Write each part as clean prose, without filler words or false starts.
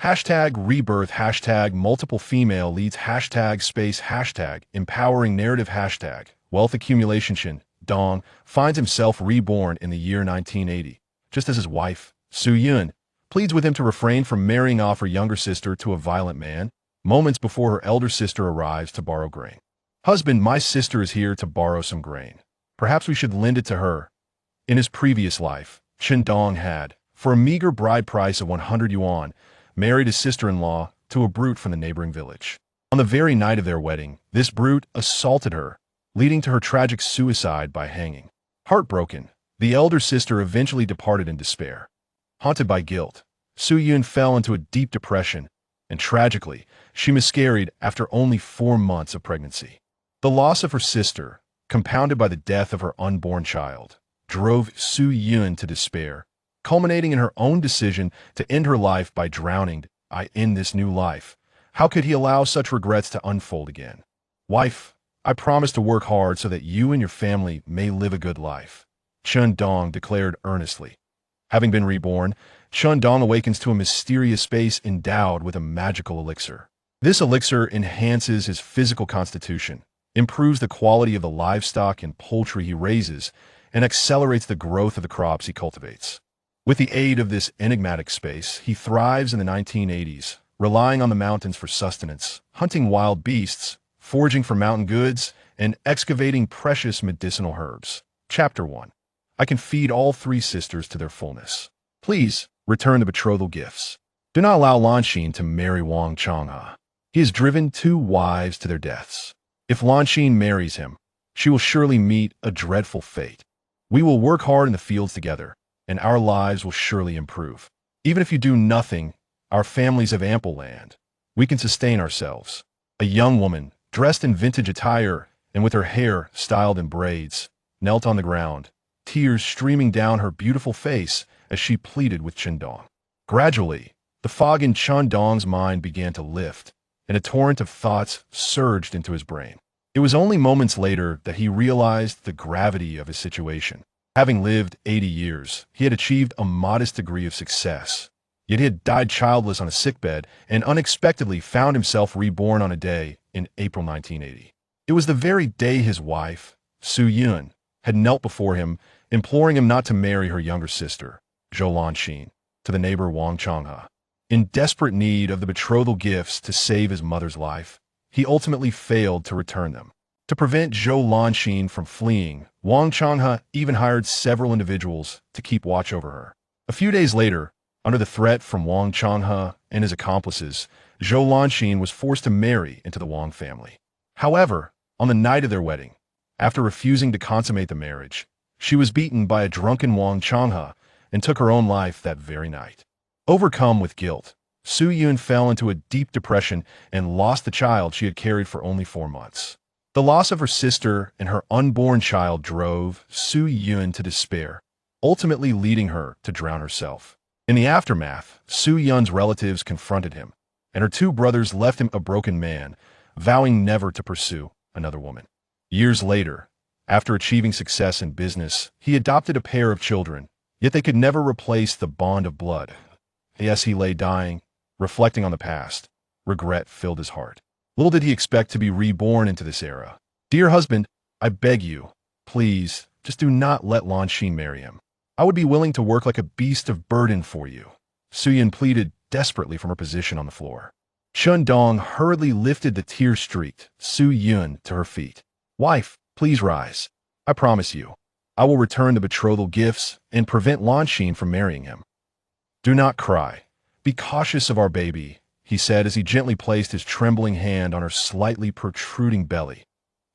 Hashtag rebirth, hashtag multiple female leads, hashtag space, hashtag empowering narrative, hashtag wealth accumulation. Chen Dong finds himself reborn in the year 1980, just as his wife, Su Yun, pleads with him to refrain from marrying off her younger sister to a violent man, moments before her elder sister arrives to borrow grain. Husband, my sister is here to borrow some grain. Perhaps we should lend it to her. In his previous life, Chen Dong had, for a meager bride price of 100 yuan, married his sister-in-law to a brute from the neighboring village. On the very night of their wedding, this brute assaulted her, leading to her tragic suicide by hanging. Heartbroken, the elder sister eventually departed in despair. Haunted by guilt, Su Yun fell into a deep depression, and tragically, she miscarried after only 4 months of pregnancy. The loss of her sister, compounded by the death of her unborn child, drove Su Yun to despair, culminating in her own decision to end her life by drowning. I end this new life. How could he allow such regrets to unfold again? Wife, I promise to work hard so that you and your family may live a good life, Chen Dong declared earnestly. Having been reborn, Chen Dong awakens to a mysterious space endowed with a magical elixir. This elixir enhances his physical constitution, improves the quality of the livestock and poultry he raises, and accelerates the growth of the crops he cultivates. With the aid of this enigmatic space, he thrives in the 1980s, relying on the mountains for sustenance, hunting wild beasts, foraging for mountain goods, and excavating precious medicinal herbs. Chapter 1. I can feed all 3 sisters to their fullness. Please, return the betrothal gifts. Do not allow Lanxin to marry Wang Changhe. He has driven 2 wives to their deaths. If Lanxin marries him, she will surely meet a dreadful fate. We will work hard in the fields together, and our lives will surely improve. Even if you do nothing, our families have ample land. We can sustain ourselves. A young woman, dressed in vintage attire and with her hair styled in braids, knelt on the ground, tears streaming down her beautiful face as she pleaded with Chen Dong. Gradually, the fog in Chen Dong's mind began to lift, and a torrent of thoughts surged into his brain. It was only moments later that he realized the gravity of his situation. Having lived 80 years, he had achieved a modest degree of success. Yet he had died childless on a sickbed and unexpectedly found himself reborn on a day in April 1980. It was the very day his wife, Su Yun, had knelt before him, imploring him not to marry her younger sister, Zhou Lanxin, to the neighbor Wang Changhe. In desperate need of the betrothal gifts to save his mother's life, he ultimately failed to return them. To prevent Zhou Lanxin from fleeing, Wang Changhe even hired several individuals to keep watch over her. A few days later, under the threat from Wang Changhe and his accomplices, Zhou Lanxin was forced to marry into the Wang family. However, on the night of their wedding, after refusing to consummate the marriage, she was beaten by a drunken Wang Changhe and took her own life that very night. Overcome with guilt, Su Yun fell into a deep depression and lost the child she had carried for only 4 months. The loss of her sister and her unborn child drove Su Yun to despair, ultimately leading her to drown herself. In the aftermath, Su Yun's relatives confronted him, and her 2 brothers left him a broken man, vowing never to pursue another woman. Years later, after achieving success in business, he adopted a pair of children, yet they could never replace the bond of blood. As he lay dying, reflecting on the past, regret filled his heart. Little did he expect to be reborn into this era. Dear husband, I beg you, please, just do not let Lanxin marry him. I would be willing to work like a beast of burden for you, Su Yun pleaded desperately from her position on the floor. Chen Dong hurriedly lifted the tear-streaked Su Yun to her feet. Wife, please rise. I promise you, I will return the betrothal gifts and prevent Lanxin from marrying him. Do not cry. Be cautious of our baby, he said as he gently placed his trembling hand on her slightly protruding belly.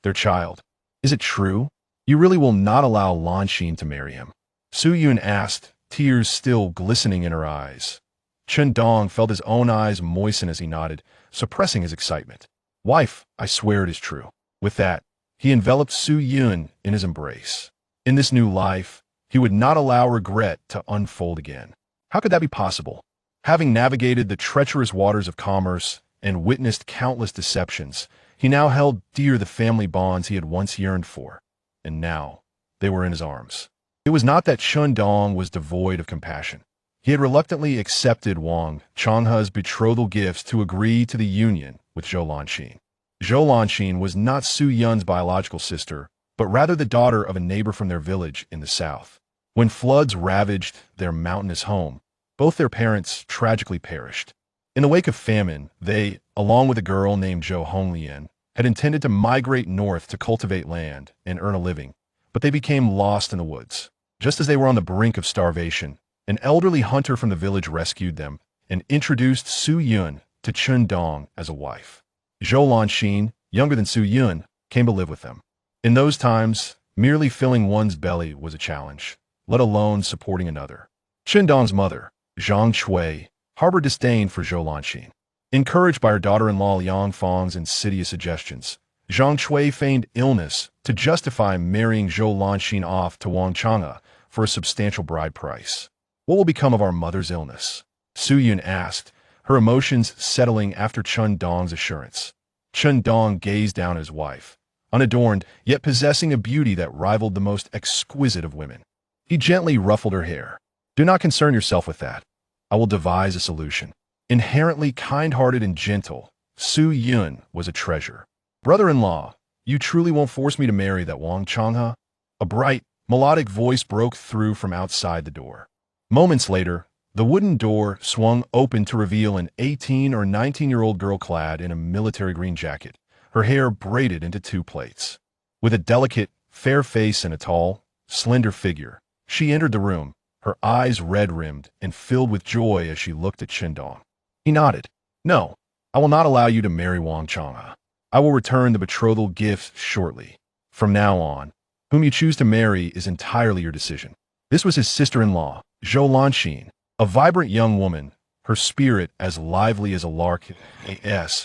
Their child. Is it true? You really will not allow Lanxin to marry him? Su Yun asked, tears still glistening in her eyes. Chen Dong felt his own eyes moisten as he nodded, suppressing his excitement. Wife, I swear it is true. With that, he enveloped Su Yun in his embrace. In this new life, he would not allow regret to unfold again. How could that be possible? Having navigated the treacherous waters of commerce and witnessed countless deceptions, he now held dear the family bonds he had once yearned for, and now they were in his arms. It was not that Chen Dong was devoid of compassion. He had reluctantly accepted Wang Changhe's betrothal gifts to agree to the union with Zhou Lanxin. Zhou Lanxin was not Su Yun's biological sister, but rather the daughter of a neighbor from their village in the south. When floods ravaged their mountainous home, both their parents tragically perished. In the wake of famine, they, along with a girl named Zhou Honglian, had intended to migrate north to cultivate land and earn a living, but they became lost in the woods. Just as they were on the brink of starvation, an elderly hunter from the village rescued them and introduced Su Yun to Chen Dong as a wife. Zhou Lanxin, younger than Su Yun, came to live with them. In those times, merely filling one's belly was a challenge, let alone supporting another. Chen Dong's mother, Zhang Shui, harbored disdain for Zhou Lanxin. Encouraged by her daughter-in-law Liang Fang's insidious suggestions, Zhang Shui feigned illness to justify marrying Zhou Lanxin off to Wang Chang'e for a substantial bride price. What will become of our mother's illness? Su Yun asked, her emotions settling after Chen Dong's assurance. Chen Dong gazed down at his wife, unadorned yet possessing a beauty that rivaled the most exquisite of women. He gently ruffled her hair. Do not concern yourself with that. I will devise a solution. Inherently kind-hearted and gentle, Su Yun was a treasure. Brother-in-law, you truly won't force me to marry that Wang Chang'e? A bright, melodic voice broke through from outside the door. Moments later, the wooden door swung open to reveal an 18 or 19-year-old girl clad in a military green jacket, her hair braided into two plaits. With a delicate, fair face and a tall, slender figure, she entered the room, her eyes red-rimmed and filled with joy as she looked at Chen Dong. He nodded. No, I will not allow you to marry Wang Chang'e. I will return the betrothal gifts shortly. From now on, whom you choose to marry is entirely your decision. This was his sister-in-law, Zhou Lanxin, a vibrant young woman, her spirit as lively as a lark.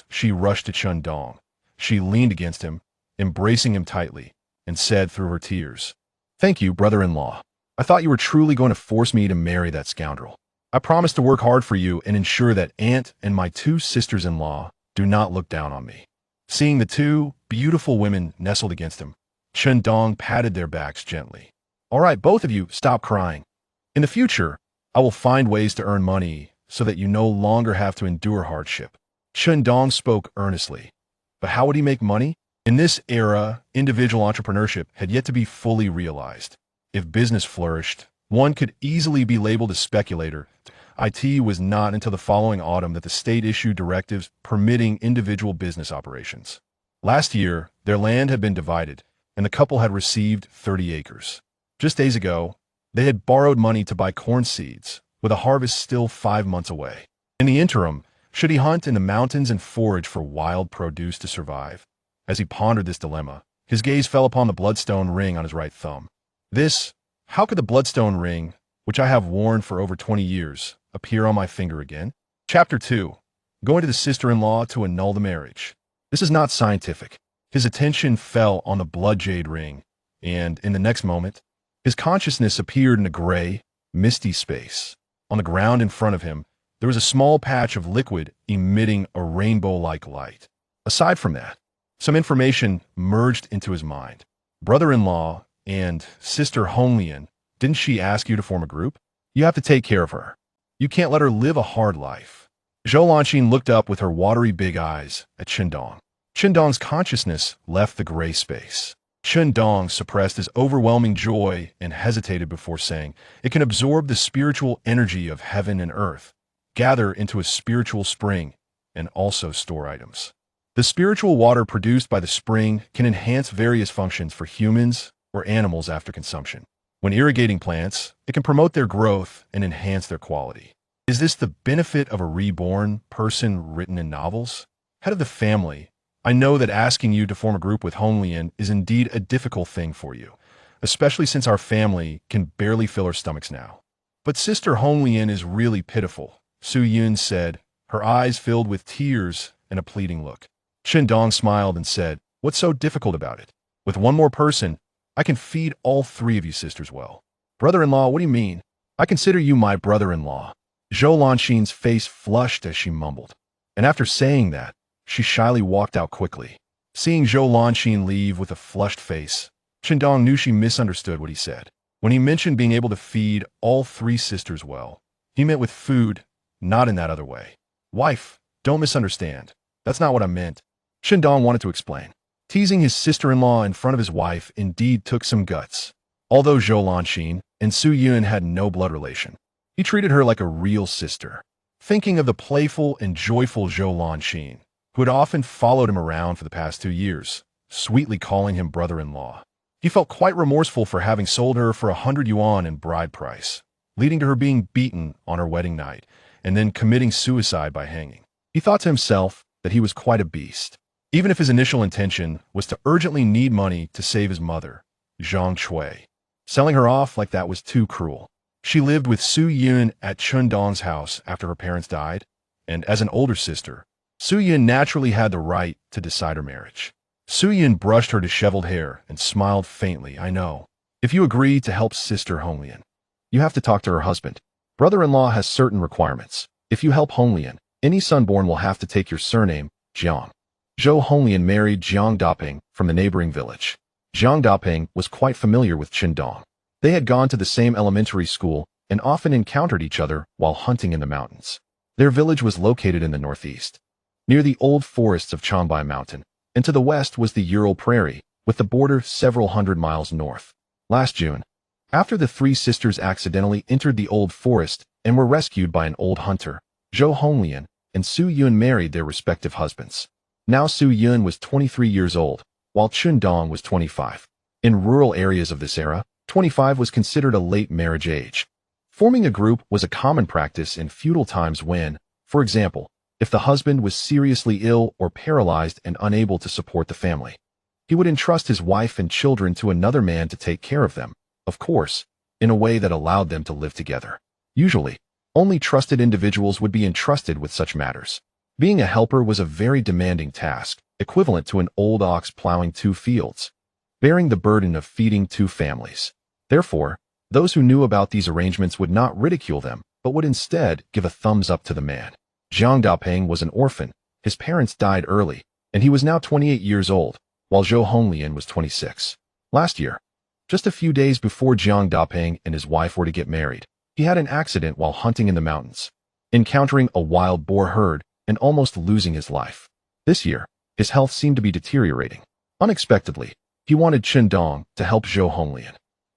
She rushed to Chen Dong. She leaned against him, embracing him tightly, and said through her tears, Thank you, brother-in-law. I thought you were truly going to force me to marry that scoundrel. I promise to work hard for you and ensure that Aunt and my two sisters-in-law do not look down on me. Seeing the two beautiful women nestled against him, Chen Dong patted their backs gently. All right, both of you, stop crying. In the future, I will find ways to earn money so that you no longer have to endure hardship. Chen Dong spoke earnestly. But how would he make money? In this era, individual entrepreneurship had yet to be fully realized. If business flourished, one could easily be labeled a speculator. It was not until the following autumn that the state issued directives permitting individual business operations. Last year, their land had been divided, and the couple had received 30 acres. Just days ago, they had borrowed money to buy corn seeds, with a harvest still 5 months away. In the interim, should he hunt in the mountains and forage for wild produce to survive? As he pondered this dilemma, his gaze fell upon the bloodstone ring on his right thumb. How could the bloodstone ring, which I have worn for over 20 years, appear on my finger again? Chapter 2. Going to the sister-in-law to annul the marriage. This is not scientific. His attention fell on the blood jade ring, and in the next moment, his consciousness appeared in a gray, misty space. On the ground in front of him, there was a small patch of liquid emitting a rainbow-like light. Aside from that, some information merged into his mind. Brother-in-law and sister Honglian, didn't she ask you to form a group? You have to take care of her. You can't let her live a hard life. Zhou Lanxin looked up with her watery big eyes at Chen Dong. Chen Dong's consciousness left the gray space. Chen Dong suppressed his overwhelming joy and hesitated before saying, It can absorb the spiritual energy of heaven and earth, gather into a spiritual spring, and also store items. The spiritual water produced by the spring can enhance various functions for humans or animals after consumption. When irrigating plants, it can promote their growth and enhance their quality. Is this the benefit of a reborn person written in novels? Head of the family, I know that asking you to form a group with Honglian is indeed a difficult thing for you, especially since our family can barely fill our stomachs now. But Sister Honglian is really pitiful, Su Yun said, her eyes filled with tears and a pleading look. Chen Dong smiled and said, What's so difficult about it? With one more person, I can feed all 3 of you sisters well. Brother-in-law, what do you mean? I consider you my brother-in-law. Zhou Lanxin's face flushed as she mumbled. And after saying that, she shyly walked out quickly. Seeing Zhou Lanxin leave with a flushed face, Chen Dong knew she misunderstood what he said. When he mentioned being able to feed all 3 sisters well, He meant with food, not in that other way. Wife, don't misunderstand. That's not what I meant. Shindong wanted to explain. Teasing his sister-in-law in front of his wife indeed took some guts. Although Zhou Lanxin and Su Yun had no blood relation, he treated her like a real sister. Thinking of the playful and joyful Zhou Lanxin, who had often followed him around for the past 2 years, sweetly calling him brother-in-law, he felt quite remorseful for having sold her for 100 yuan in bride price, leading to her being beaten on her wedding night and then committing suicide by hanging. He thought to himself that he was quite a beast, even if his initial intention was to urgently need money to save his mother, Zhang Chui. Selling her off like that was too cruel. She lived with Su Yun at Chun Dong's house after her parents died, and as an older sister, Su Yun naturally had the right to decide her marriage. Su Yun brushed her disheveled hair and smiled faintly. I know. If you agree to help Sister Honglian, you have to talk to her husband. Brother-in-law has certain requirements. If you help Honglian, any son born will have to take your surname, Jiang. Zhou Honglian married Jiang Daping from the neighboring village. Jiang Daping was quite familiar with Qindong. They had gone to the same elementary school and often encountered each other while hunting in the mountains. Their village was located in the northeast, near the old forests of Changbai Mountain, and to the west was the Ural Prairie, with the border several hundred miles north. Last June, after the three sisters accidentally entered the old forest and were rescued by an old hunter, Zhou Honglian and Su Yun married their respective husbands. Now Su Yun was 23 years old, while Qindong was 25. In rural areas of this era, 25 was considered a late marriage age. Forming a group was a common practice in feudal times when, for example, if the husband was seriously ill or paralyzed and unable to support the family, he would entrust his wife and children to another man to take care of them, of course, in a way that allowed them to live together. Usually, only trusted individuals would be entrusted with such matters. Being a helper was a very demanding task, equivalent to an old ox plowing 2 fields, bearing the burden of feeding 2 families. Therefore, those who knew about these arrangements would not ridicule them, but would instead give a thumbs up to the man. Jiang Daping was an orphan. His parents died early, and he was now 28 years old, while Zhou Honglian was 26. Last year, just a few days before Jiang Daping and his wife were to get married, he had an accident while hunting in the mountains, encountering a wild boar herd and almost losing his life. This year, his health seemed to be deteriorating. Unexpectedly, he wanted Qindong to help Zhou Honglian.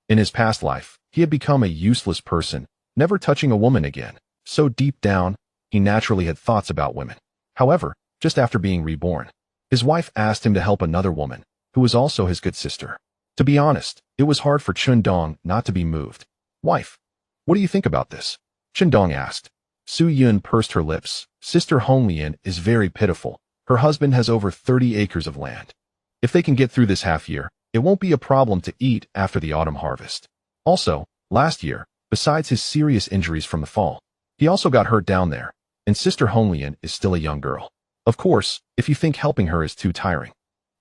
In his past life, he had become a useless person, never touching a woman again, so deep down, he naturally had thoughts about women. However, just after being reborn, his wife asked him to help another woman, who was also his good sister. To be honest, it was hard for Qindong not to be moved. Wife, what do you think about this? Qindong asked. Su Yun pursed her lips. Sister Honglian is very pitiful. Her husband has over 30 acres of land. If they can get through this half year, it won't be a problem to eat after the autumn harvest. Also, last year, besides his serious injuries from the fall, he also got hurt down there, and Sister Honglian is still a young girl. Of course, if you think helping her is too tiring.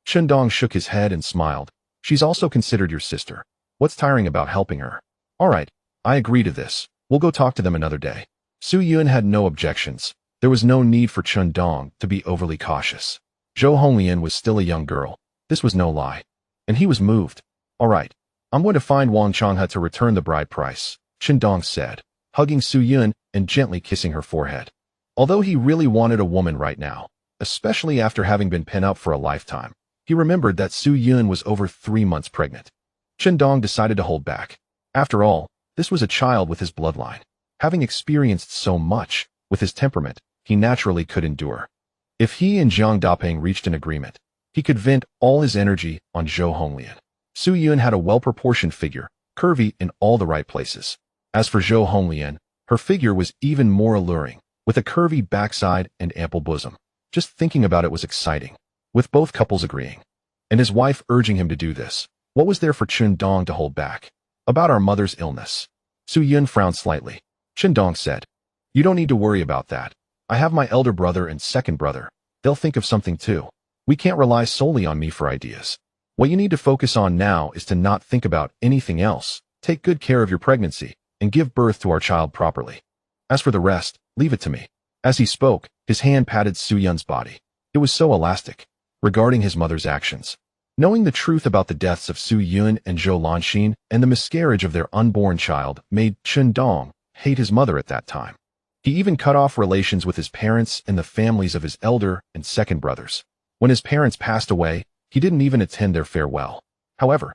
Qindong shook his head and smiled. She's also considered your sister. What's tiring about helping her? All right, I agree to this. We'll go talk to them another day. Su Yun had no objections. There was no need for Qindong to be overly cautious. Zhou Honglian was still a young girl. This was no lie. And he was moved. All right, I'm going to find Wang Changhe to return the bride price, Qindong said, hugging Su Yun and gently kissing her forehead. Although he really wanted a woman right now, especially after having been pent up for a lifetime, he remembered that Su Yun was over 3 months pregnant. Qindong decided to hold back. After all, this was a child with his bloodline. Having experienced so much, with his temperament, he naturally could endure. If he and Jiang Daping reached an agreement, he could vent all his energy on Zhou Honglian. Su Yun had a well-proportioned figure, curvy in all the right places. As for Zhou Honglian, her figure was even more alluring, with a curvy backside and ample bosom. Just thinking about it was exciting, with both couples agreeing, and his wife urging him to do this. What was there for Qindong to hold back? About our mother's illness. Su Yun frowned slightly. Qindong said, "You don't need to worry about that. I have my elder brother and second brother. They'll think of something too. We can't rely solely on me for ideas. What you need to focus on now is to not think about anything else. Take good care of your pregnancy and give birth to our child properly. As for the rest, leave it to me." As he spoke, his hand patted Su Yun's body. It was so elastic. Regarding his mother's actions, knowing the truth about the deaths of Su Yun and Zhou Lanxin and the miscarriage of their unborn child made Qindong hate his mother at that time. He even cut off relations with his parents and the families of his elder and second brothers. When his parents passed away, he didn't even attend their farewell. However,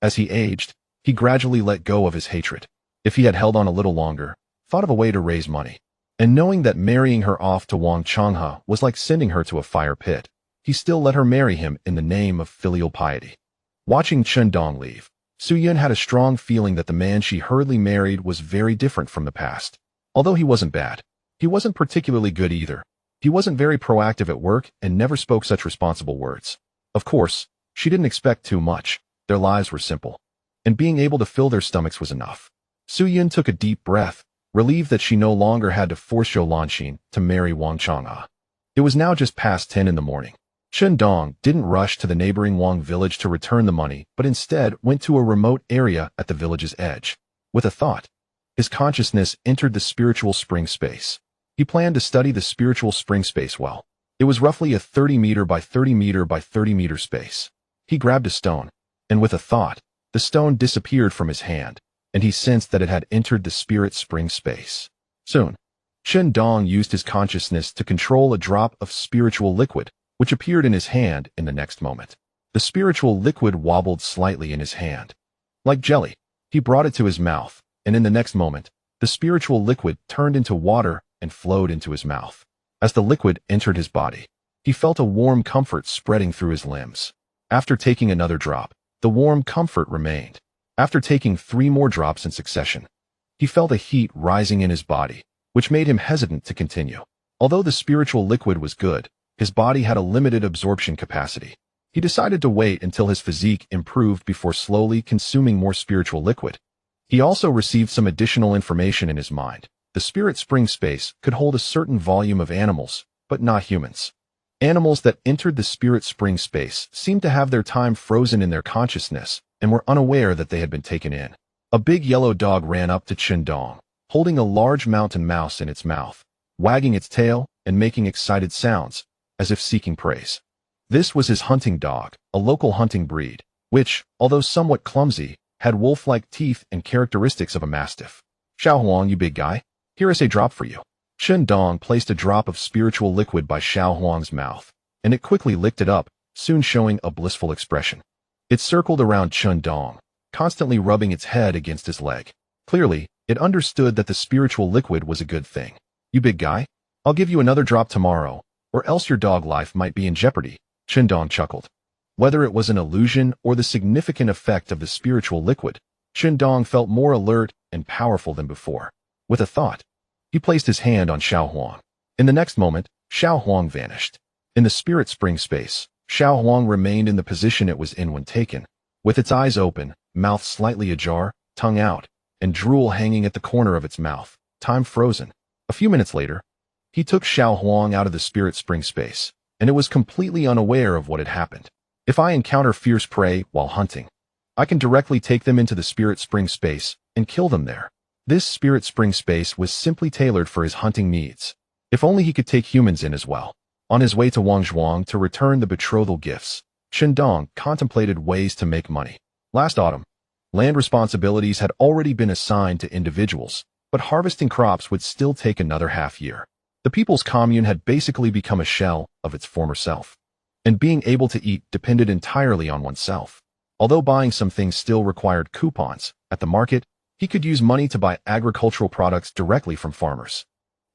as he aged, he gradually let go of his hatred. If he had held on a little longer, thought of a way to raise money, and knowing that marrying her off to Wang Changhe was like sending her to a fire pit, he still let her marry him in the name of filial piety. Watching Chen Dong leave, Su Yun had a strong feeling that the man she hurriedly married was very different from the past. Although he wasn't bad, he wasn't particularly good either. He wasn't very proactive at work and never spoke such responsible words. Of course, she didn't expect too much. Their lives were simple, and being able to fill their stomachs was enough. Su Yun took a deep breath, relieved that she no longer had to force Zhou Lanxin to marry Wang Changhe. It was now just past 10 in the morning. Chen Dong didn't rush to the neighboring Wang village to return the money, but instead went to a remote area at the village's edge. With a thought, his consciousness entered the spiritual spring space. He planned to study the spiritual spring space well. It was roughly a 30-meter by 30-meter by 30-meter space. He grabbed a stone, and with a thought, the stone disappeared from his hand, and he sensed that it had entered the spirit spring space. Soon, Chen Dong used his consciousness to control a drop of spiritual liquid, which appeared in his hand in the next moment. The spiritual liquid wobbled slightly in his hand. Like jelly, he brought it to his mouth, and in the next moment, the spiritual liquid turned into water and flowed into his mouth. As the liquid entered his body, he felt a warm comfort spreading through his limbs. After taking another drop, the warm comfort remained. After taking 3 more drops in succession, he felt a heat rising in his body, which made him hesitant to continue. Although the spiritual liquid was good, his body had a limited absorption capacity. He decided to wait until his physique improved before slowly consuming more spiritual liquid. He also received some additional information in his mind. The spirit spring space could hold a certain volume of animals, but not humans. Animals that entered the spirit spring space seemed to have their time frozen in their consciousness and were unaware that they had been taken in. A big yellow dog ran up to Chen Dong, holding a large mountain mouse in its mouth, wagging its tail and making excited sounds, as if seeking praise. This was his hunting dog, a local hunting breed, which, although somewhat clumsy, had wolf-like teeth and characteristics of a mastiff. "Xiao Huang, you big guy, here is a drop for you." Chen Dong placed a drop of spiritual liquid by Xiao Huang's mouth, and it quickly licked it up, soon showing a blissful expression. It circled around Chen Dong, constantly rubbing its head against his leg. Clearly, it understood that the spiritual liquid was a good thing. "You big guy, I'll give you another drop tomorrow, or else your dog life might be in jeopardy," Chen Dong chuckled. Whether it was an illusion or the significant effect of the spiritual liquid, Chen Dong felt more alert and powerful than before. With a thought, he placed his hand on Xiao Huang. In the next moment, Xiao Huang vanished. In the spirit spring space, Xiao Huang remained in the position it was in when taken, with its eyes open, mouth slightly ajar, tongue out, and drool hanging at the corner of its mouth, time frozen. A few minutes later, he took Xiao Huang out of the spirit spring space, and it was completely unaware of what had happened. "If I encounter fierce prey while hunting, I can directly take them into the spirit spring space and kill them there." This spirit spring space was simply tailored for his hunting needs. If only he could take humans in as well. On his way to Wangzhuang to return the betrothal gifts, Chen Dong contemplated ways to make money. Last autumn, land responsibilities had already been assigned to individuals, but harvesting crops would still take another half year. The People's Commune had basically become a shell of its former self, and being able to eat depended entirely on oneself. Although buying some things still required coupons, at the market, he could use money to buy agricultural products directly from farmers.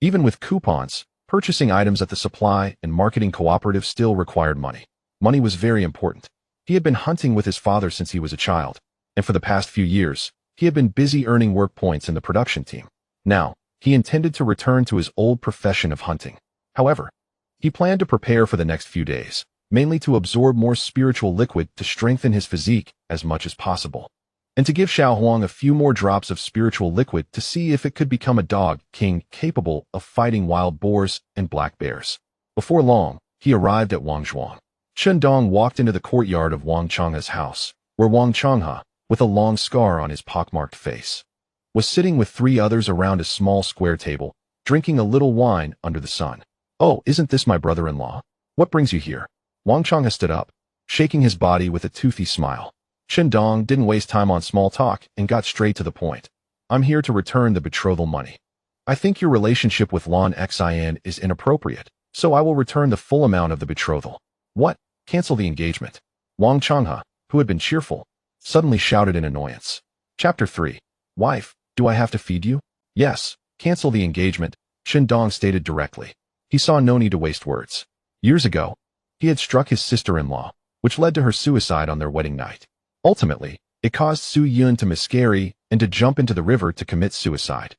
Even with coupons, purchasing items at the supply and marketing cooperative still required money. Money was very important. He had been hunting with his father since he was a child, and for the past few years, he had been busy earning work points in the production team. Now, he intended to return to his old profession of hunting. However, he planned to prepare for the next few days, mainly to absorb more spiritual liquid to strengthen his physique as much as possible, and to give Xiao Huang a few more drops of spiritual liquid to see if it could become a dog king capable of fighting wild boars and black bears. Before long, he arrived at Wangzhuang. Chen Dong walked into the courtyard of Wang Changhe's house, where Wang Changhe, with a long scar on his pockmarked face, was sitting with 3 others around a small square table, drinking a little wine under the sun. "Oh, isn't this my brother-in-law? What brings you here?" Wang Changhe stood up, shaking his body with a toothy smile. Chen Dong didn't waste time on small talk and got straight to the point. I'm here to return the betrothal money. I think your relationship with Lon Xin is inappropriate, so I will return the full amount of the betrothal. What? Cancel the engagement. Wang Changhe, who had been cheerful, suddenly shouted in annoyance. Chapter 3. Wife, do I have to feed you? Yes, cancel the engagement, Chen Dong stated directly. He saw no need to waste words. Years ago, he had struck his sister-in-law, which led to her suicide on their wedding night. Ultimately, it caused Su Yun to miscarry and to jump into the river to commit suicide,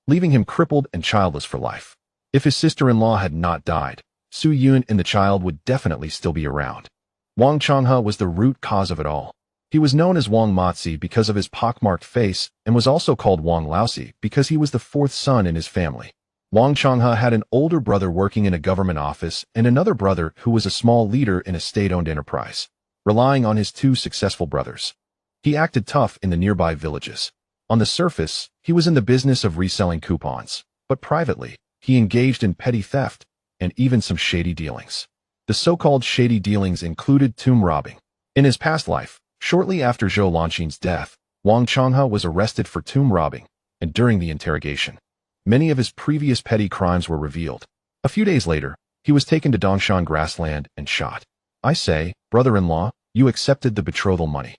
leaving him crippled and childless for life. If his sister-in-law had not died, Su Yun and the child would definitely still be around. Wang Changhe was the root cause of it all. He was known as Wang Matzi because of his pockmarked face and was also called Wang Laosi because he was the fourth son in his family. Wang Changhe had an older brother working in a government office and another brother who was a small leader in a state-owned enterprise, relying on his two successful brothers. He acted tough in the nearby villages. On the surface, he was in the business of reselling coupons, but privately, he engaged in petty theft and even some shady dealings. The so-called shady dealings included tomb robbing. In his past life, shortly after Zhou Lanxin's death, Wang Changhe was arrested for tomb robbing, and during the interrogation, many of his previous petty crimes were revealed. A few days later, he was taken to Dongshan grassland and shot. I say, brother-in-law, you accepted the betrothal money.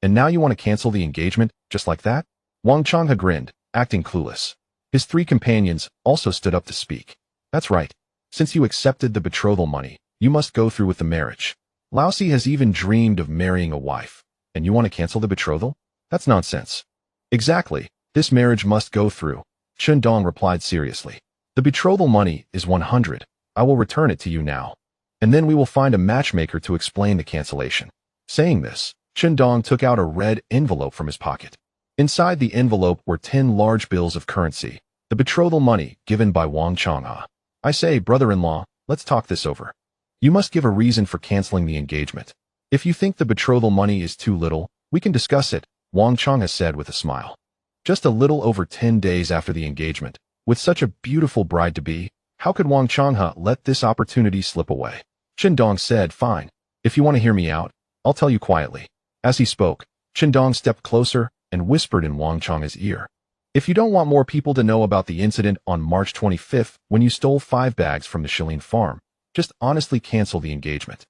And now you want to cancel the engagement, just like that? Wang Changhe grinned, acting clueless. His three companions also stood up to speak. That's right. Since you accepted the betrothal money, you must go through with the marriage. Laosi has even dreamed of marrying a wife, and you want to cancel the betrothal? That's nonsense. Exactly. This marriage must go through, Chen Dong replied seriously. The betrothal money is 100. I will return it to you now. And then we will find a matchmaker to explain the cancellation. Saying this, Chen Dong took out a red envelope from his pocket. Inside the envelope were 10 large bills of currency, the betrothal money given by Wang Changhe. I say, brother-in-law, let's talk this over. You must give a reason for canceling the engagement. If you think the betrothal money is too little, we can discuss it, Wang Changhe said with a smile. Just a little over 10 days after the engagement, with such a beautiful bride-to-be, how could Wang Changhe let this opportunity slip away? Chen Dong said, fine. If you want to hear me out, I'll tell you quietly. As he spoke, Chen Dong stepped closer and whispered in Wang Changhe's ear. If you don't want more people to know about the incident on March 25th when you stole 5 bags from the Shilin farm, just honestly cancel the engagement.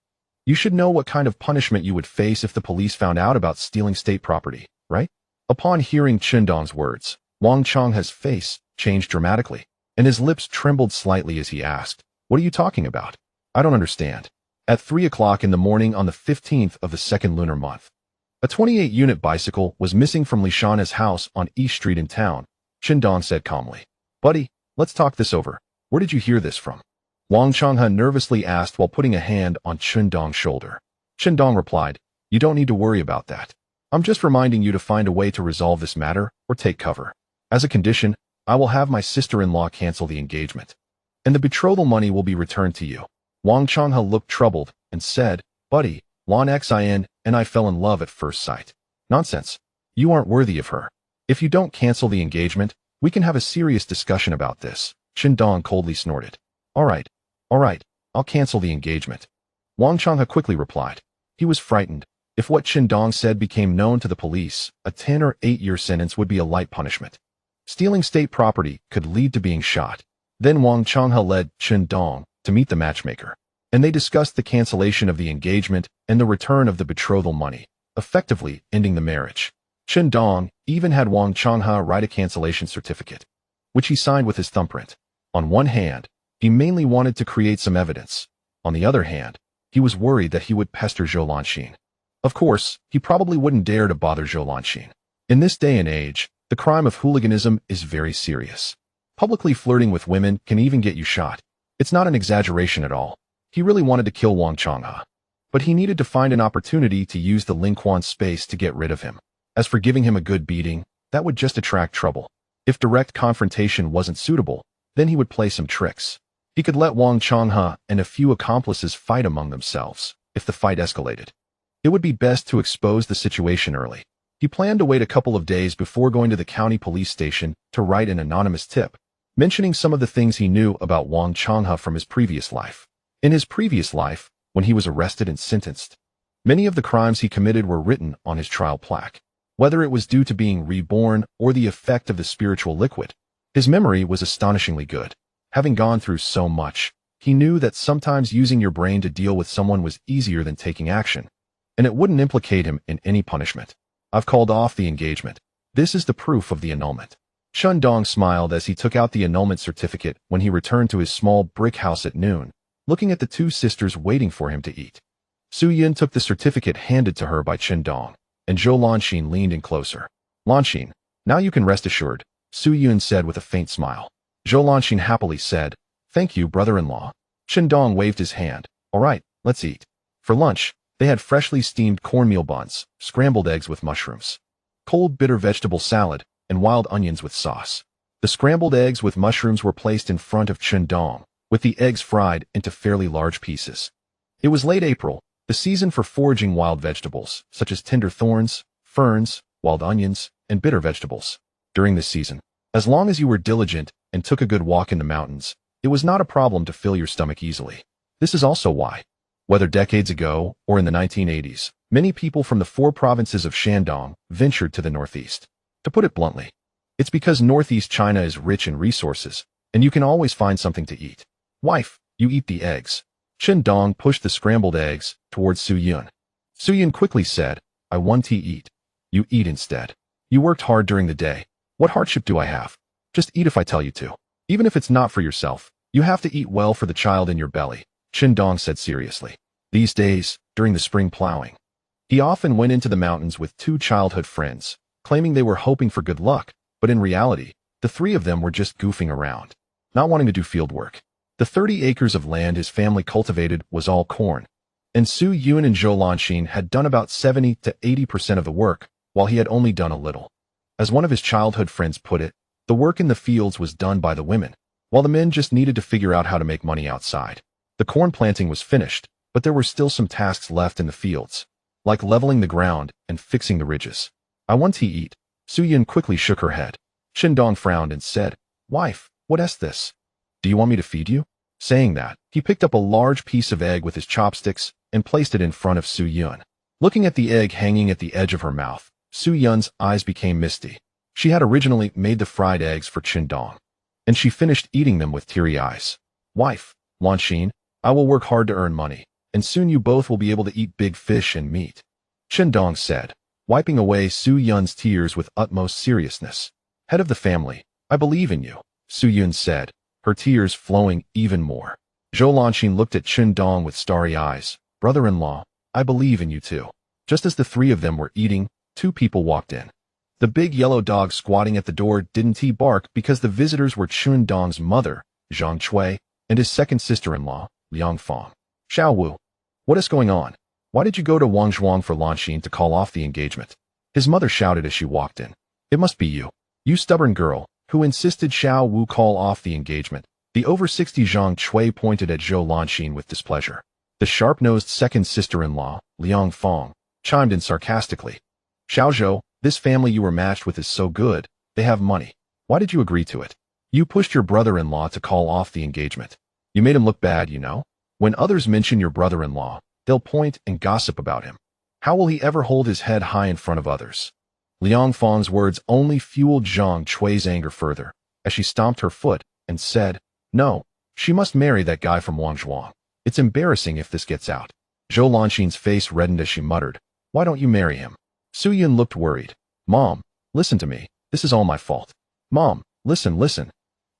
You should know what kind of punishment you would face if the police found out about stealing state property, right? Upon hearing Chen Dong's words, Wang Changhe's face changed dramatically, and his lips trembled slightly as he asked, what are you talking about? I don't understand. At 3 o'clock in the morning on the 15th of the second lunar month, a 28-unit bicycle was missing from Lishana's house on East Street in town, Chen Dong said calmly. Buddy, let's talk this over. Where did you hear this from? Wang Changhe nervously asked while putting a hand on Chen Dong's shoulder. Chen Dong replied, you don't need to worry about that. I'm just reminding you to find a way to resolve this matter or take cover. As a condition, I will have my sister-in-law cancel the engagement, and the betrothal money will be returned to you. Wang Changhe looked troubled and said, buddy, Lon Xin and I fell in love at first sight. Nonsense. You aren't worthy of her. If you don't cancel the engagement, we can have a serious discussion about this, Chen Dong coldly snorted. All right, I'll cancel the engagement. Wang Changhe quickly replied. He was frightened. If what Chen Dong said became known to the police, a 10 or 8-year sentence would be a light punishment. Stealing state property could lead to being shot. Then Wang Changhe led Chen Dong to meet the matchmaker, and they discussed the cancellation of the engagement and the return of the betrothal money, effectively ending the marriage. Chen Dong even had Wang Changhe write a cancellation certificate, which he signed with his thumbprint. On one hand, he mainly wanted to create some evidence. On the other hand, he was worried that he would pester Zhou Lanxin. Of course, he probably wouldn't dare to bother Zhou Lanxin. In this day and age, the crime of hooliganism is very serious. Publicly flirting with women can even get you shot. It's not an exaggeration at all. He really wanted to kill Wang Changhe, but he needed to find an opportunity to use the Lingquan space to get rid of him. As for giving him a good beating, that would just attract trouble. If direct confrontation wasn't suitable, then he would play some tricks. He could let Wang Changhe and a few accomplices fight among themselves. If the fight escalated, it would be best to expose the situation early. He planned to wait a couple of days before going to the county police station to write an anonymous tip, mentioning some of the things he knew about Wang Changhe from his previous life. In his previous life, when he was arrested and sentenced, many of the crimes he committed were written on his trial plaque. Whether it was due to being reborn or the effect of the spiritual liquid, his memory was astonishingly good. Having gone through so much, he knew that sometimes using your brain to deal with someone was easier than taking action, and it wouldn't implicate him in any punishment. I've called off the engagement. This is the proof of the annulment. Chun Dong smiled as he took out the annulment certificate when he returned to his small brick house at noon, looking at the two sisters waiting for him to eat. Su Yun took the certificate handed to her by Chen Dong, and Zhou Lanxin leaned in closer. Lanxin, now you can rest assured, Su Yun said with a faint smile. Zhou Lanxin happily said, thank you, brother-in-law. Chen Dong waved his hand. All right, let's eat. For lunch, they had freshly steamed cornmeal buns, scrambled eggs with mushrooms, cold bitter vegetable salad, and wild onions with sauce. The scrambled eggs with mushrooms were placed in front of Chen Dong, with the eggs fried into fairly large pieces. It was late April, the season for foraging wild vegetables, such as tender thorns, ferns, wild onions, and bitter vegetables. During this season, as long as you were diligent and took a good walk in the mountains, it was not a problem to fill your stomach easily. This is also why, whether decades ago or in the 1980s, many people from the four provinces of Shandong ventured to the northeast. To put it bluntly, it's because northeast China is rich in resources, and you can always find something to eat. Wife, you eat the eggs. Chen Dong pushed the scrambled eggs towards Su Yun. Su Yun quickly said, I want to eat. You eat instead. You worked hard during the day. What hardship do I have? Just eat if I tell you to. Even if it's not for yourself, you have to eat well for the child in your belly, Chen Dong said seriously. These days, during the spring plowing, he often went into the mountains with two childhood friends, claiming they were hoping for good luck, but in reality, the three of them were just goofing around, not wanting to do field work. The 30 acres of land his family cultivated was all corn, and Su Yun and Zhou Lanxin had done about 70 to 80% of the work, while he had only done a little. As one of his childhood friends put it, the work in the fields was done by the women, while the men just needed to figure out how to make money outside. The corn planting was finished, but there were still some tasks left in the fields, like leveling the ground and fixing the ridges. I want to eat. Su Yun quickly shook her head. Chen Dong frowned and said, Wife, what is this? Do you want me to feed you? Saying that, he picked up a large piece of egg with his chopsticks and placed it in front of Su Yun. Looking at the egg hanging at the edge of her mouth, Su Yun's eyes became misty. She had originally made the fried eggs for Chen Dong, and she finished eating them with teary eyes. Wife, Lanxin, I will work hard to earn money, and soon you both will be able to eat big fish and meat, Chen Dong said, wiping away Su Yun's tears with utmost seriousness. Head of the family, I believe in you, Su Yun said, her tears flowing even more. Zhou Lanxin looked at Chen Dong with starry eyes. Brother-in-law, I believe in you too. Just as the three of them were eating, two people walked in. The big yellow dog squatting at the door didn't bark because the visitors were Chen Dong's mother, Zhang Chui, and his second sister-in-law, Liang Fong. Xiao Wu, what is going on? Why did you go to Wangzhuang for Lanxin to call off the engagement? His mother shouted as she walked in. It must be you. You stubborn girl, who insisted Xiao Wu call off the engagement. The over 60 Zhang Chui pointed at Zhou Lanxin with displeasure. The sharp-nosed second sister-in-law, Liang Fong, chimed in sarcastically. Xiao Zhou, this family you were matched with is so good, they have money. Why did you agree to it? You pushed your brother-in-law to call off the engagement. You made him look bad, you know? When others mention your brother-in-law, they'll point and gossip about him. How will he ever hold his head high in front of others? Liang Fong's words only fueled Zhang Chui's anger further, as she stomped her foot and said, No, she must marry that guy from Wangzhuang. It's embarrassing if this gets out. Zhou Lanxin's face reddened as she muttered, Why don't you marry him? Su Yun looked worried. Mom, listen to me. This is all my fault. Mom, listen.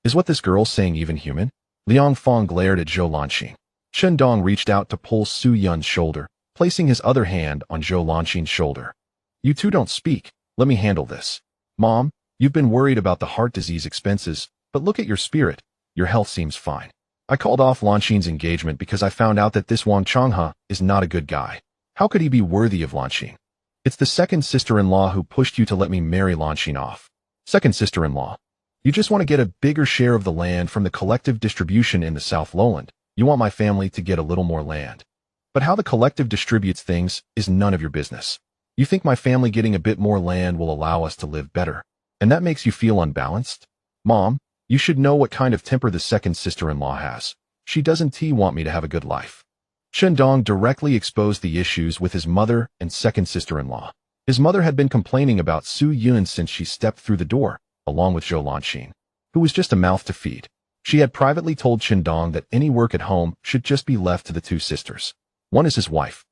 Is what this girl's saying even human? Liang Fong glared at Zhou Lanxin. Chen Dong reached out to pull Su Yun's shoulder, placing his other hand on Zhou Lanxin's shoulder. You two don't speak. Let me handle this. Mom, you've been worried about the heart disease expenses, but look at your spirit. Your health seems fine. I called off Lanxin's engagement because I found out that this Wang Changhe is not a good guy. How could he be worthy of Lanxin? It's the second sister-in-law who pushed you to let me marry Lanxin off. Second sister-in-law. You just want to get a bigger share of the land from the collective distribution in the South Lowland. You want my family to get a little more land. But how the collective distributes things is none of your business. You think my family getting a bit more land will allow us to live better, and that makes you feel unbalanced? Mom, you should know what kind of temper the second sister-in-law has. She doesn't want me to have a good life. Chen Dong directly exposed the issues with his mother and second sister-in-law. His mother had been complaining about Su Yun since she stepped through the door, along with Zhou Lanxin, who was just a mouth to feed. She had privately told Qindong that any work at home should just be left to the two sisters. One is his wife,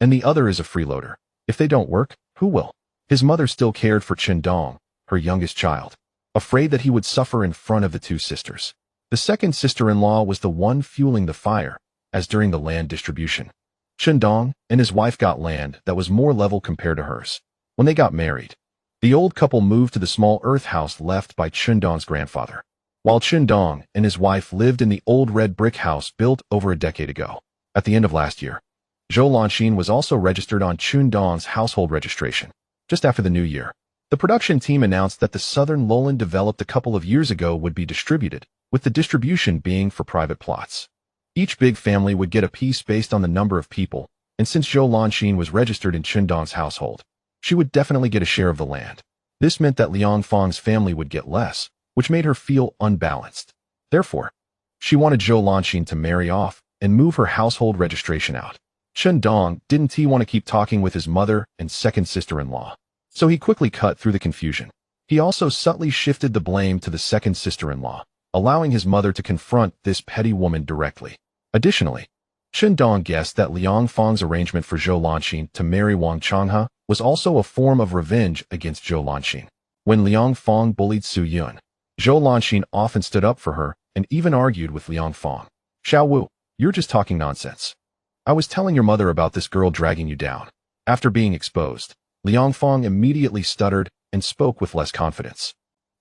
and the other is a freeloader. If they don't work, who will? His mother still cared for Qindong, her youngest child, afraid that he would suffer in front of the two sisters. The second sister-in-law was the one fueling the fire, as during the land distribution. Qindong and his wife got land that was more level compared to hers. When they got married, the old couple moved to the small earth house left by Qindong's grandfather, while Qindong and his wife lived in the old red brick house built over a decade ago. At the end of last year, Zhou Lanxin was also registered on Qindong's household registration. Just after the new year, the production team announced that the Southern Lowland developed a couple of years ago would be distributed, with the distribution being for private plots. Each big family would get a piece based on the number of people, and since Zhou Lanxin was registered in Qindong's household, she would definitely get a share of the land. This meant that Liang Fang's family would get less, which made her feel unbalanced. Therefore, she wanted Zhou Lanxin to marry off and move her household registration out. Qindong didn't want to keep talking with his mother and second sister-in-law, so he quickly cut through the confusion. He also subtly shifted the blame to the second sister-in-law, allowing his mother to confront this petty woman directly. Additionally, Qindong guessed that Liang Fang's arrangement for Zhou Lanxin to marry Wang Changhe was also a form of revenge against Zhou Lanxin. When Liang Fang bullied Su Yun, Zhou Lanxin often stood up for her and even argued with Liang Fang. "Xiao Wu, you're just talking nonsense. I was telling your mother about this girl dragging you down." After being exposed, Liang Fang immediately stuttered and spoke with less confidence.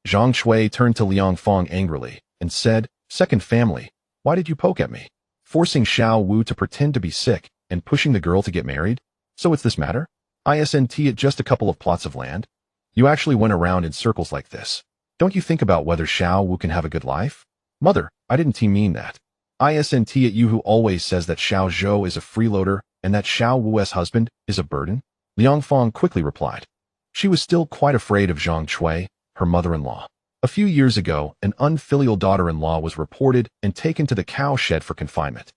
Zhang Shui turned to Liang Fang angrily and said, "Second family, why did you poke at me? Forcing Xiao Wu to pretend to be sick and pushing the girl to get married? So it's this matter? Isn't it just a couple of plots of land? You actually went around in circles like this. Don't you think about whether Xiao Wu can have a good life?" "Mother, I didn't mean that. Isn't it you who always says that Xiao Zhou is a freeloader and that Xiao Wu's husband is a burden?" Liang Fang quickly replied. She was still quite afraid of Zhang Shui, her mother-in-law. A few years ago, an unfilial daughter-in-law was reported and taken to the cow shed for confinement.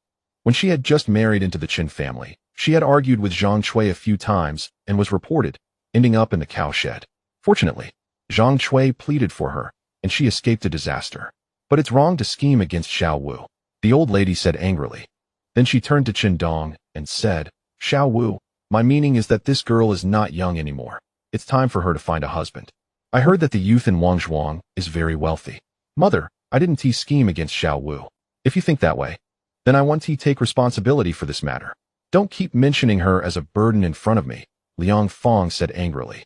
When she had just married into the Qin family, she had argued with Zhang Shui a few times and was reported, ending up in the cow shed. Fortunately, Zhang Shui pleaded for her, and she escaped a disaster. "But it's wrong to scheme against Xiao Wu," the old lady said angrily. Then she turned to Qindong and said, "Xiao Wu, my meaning is that this girl is not young anymore. It's time for her to find a husband. I heard that the youth in Wangzhuang is very wealthy. Mother, I didn't scheme against Xiao Wu. If you think that way, then I want to take responsibility for this matter. Don't keep mentioning her as a burden in front of me," Liang Fang said angrily.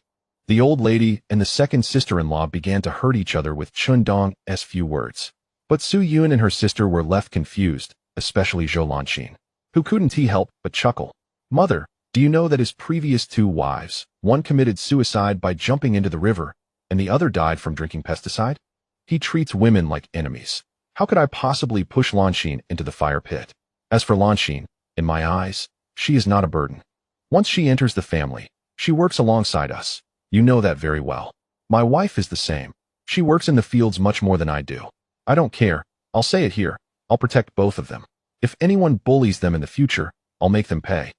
The old lady and the second sister-in-law began to hurt each other with Qindong's few words. But Su Yun and her sister were left confused, especially Zhou Lanxin, who couldn't help but chuckle. "Mother, do you know that his previous two wives, one committed suicide by jumping into the river, and the other died from drinking pesticide? He treats women like enemies. How could I possibly push Lanxin into the fire pit? As for Lanxin, in my eyes, she is not a burden. Once she enters the family, she works alongside us. You know that very well. My wife is the same. She works in the fields much more than I do. I don't care. I'll say it here. I'll protect both of them. If anyone bullies them in the future, I'll make them pay."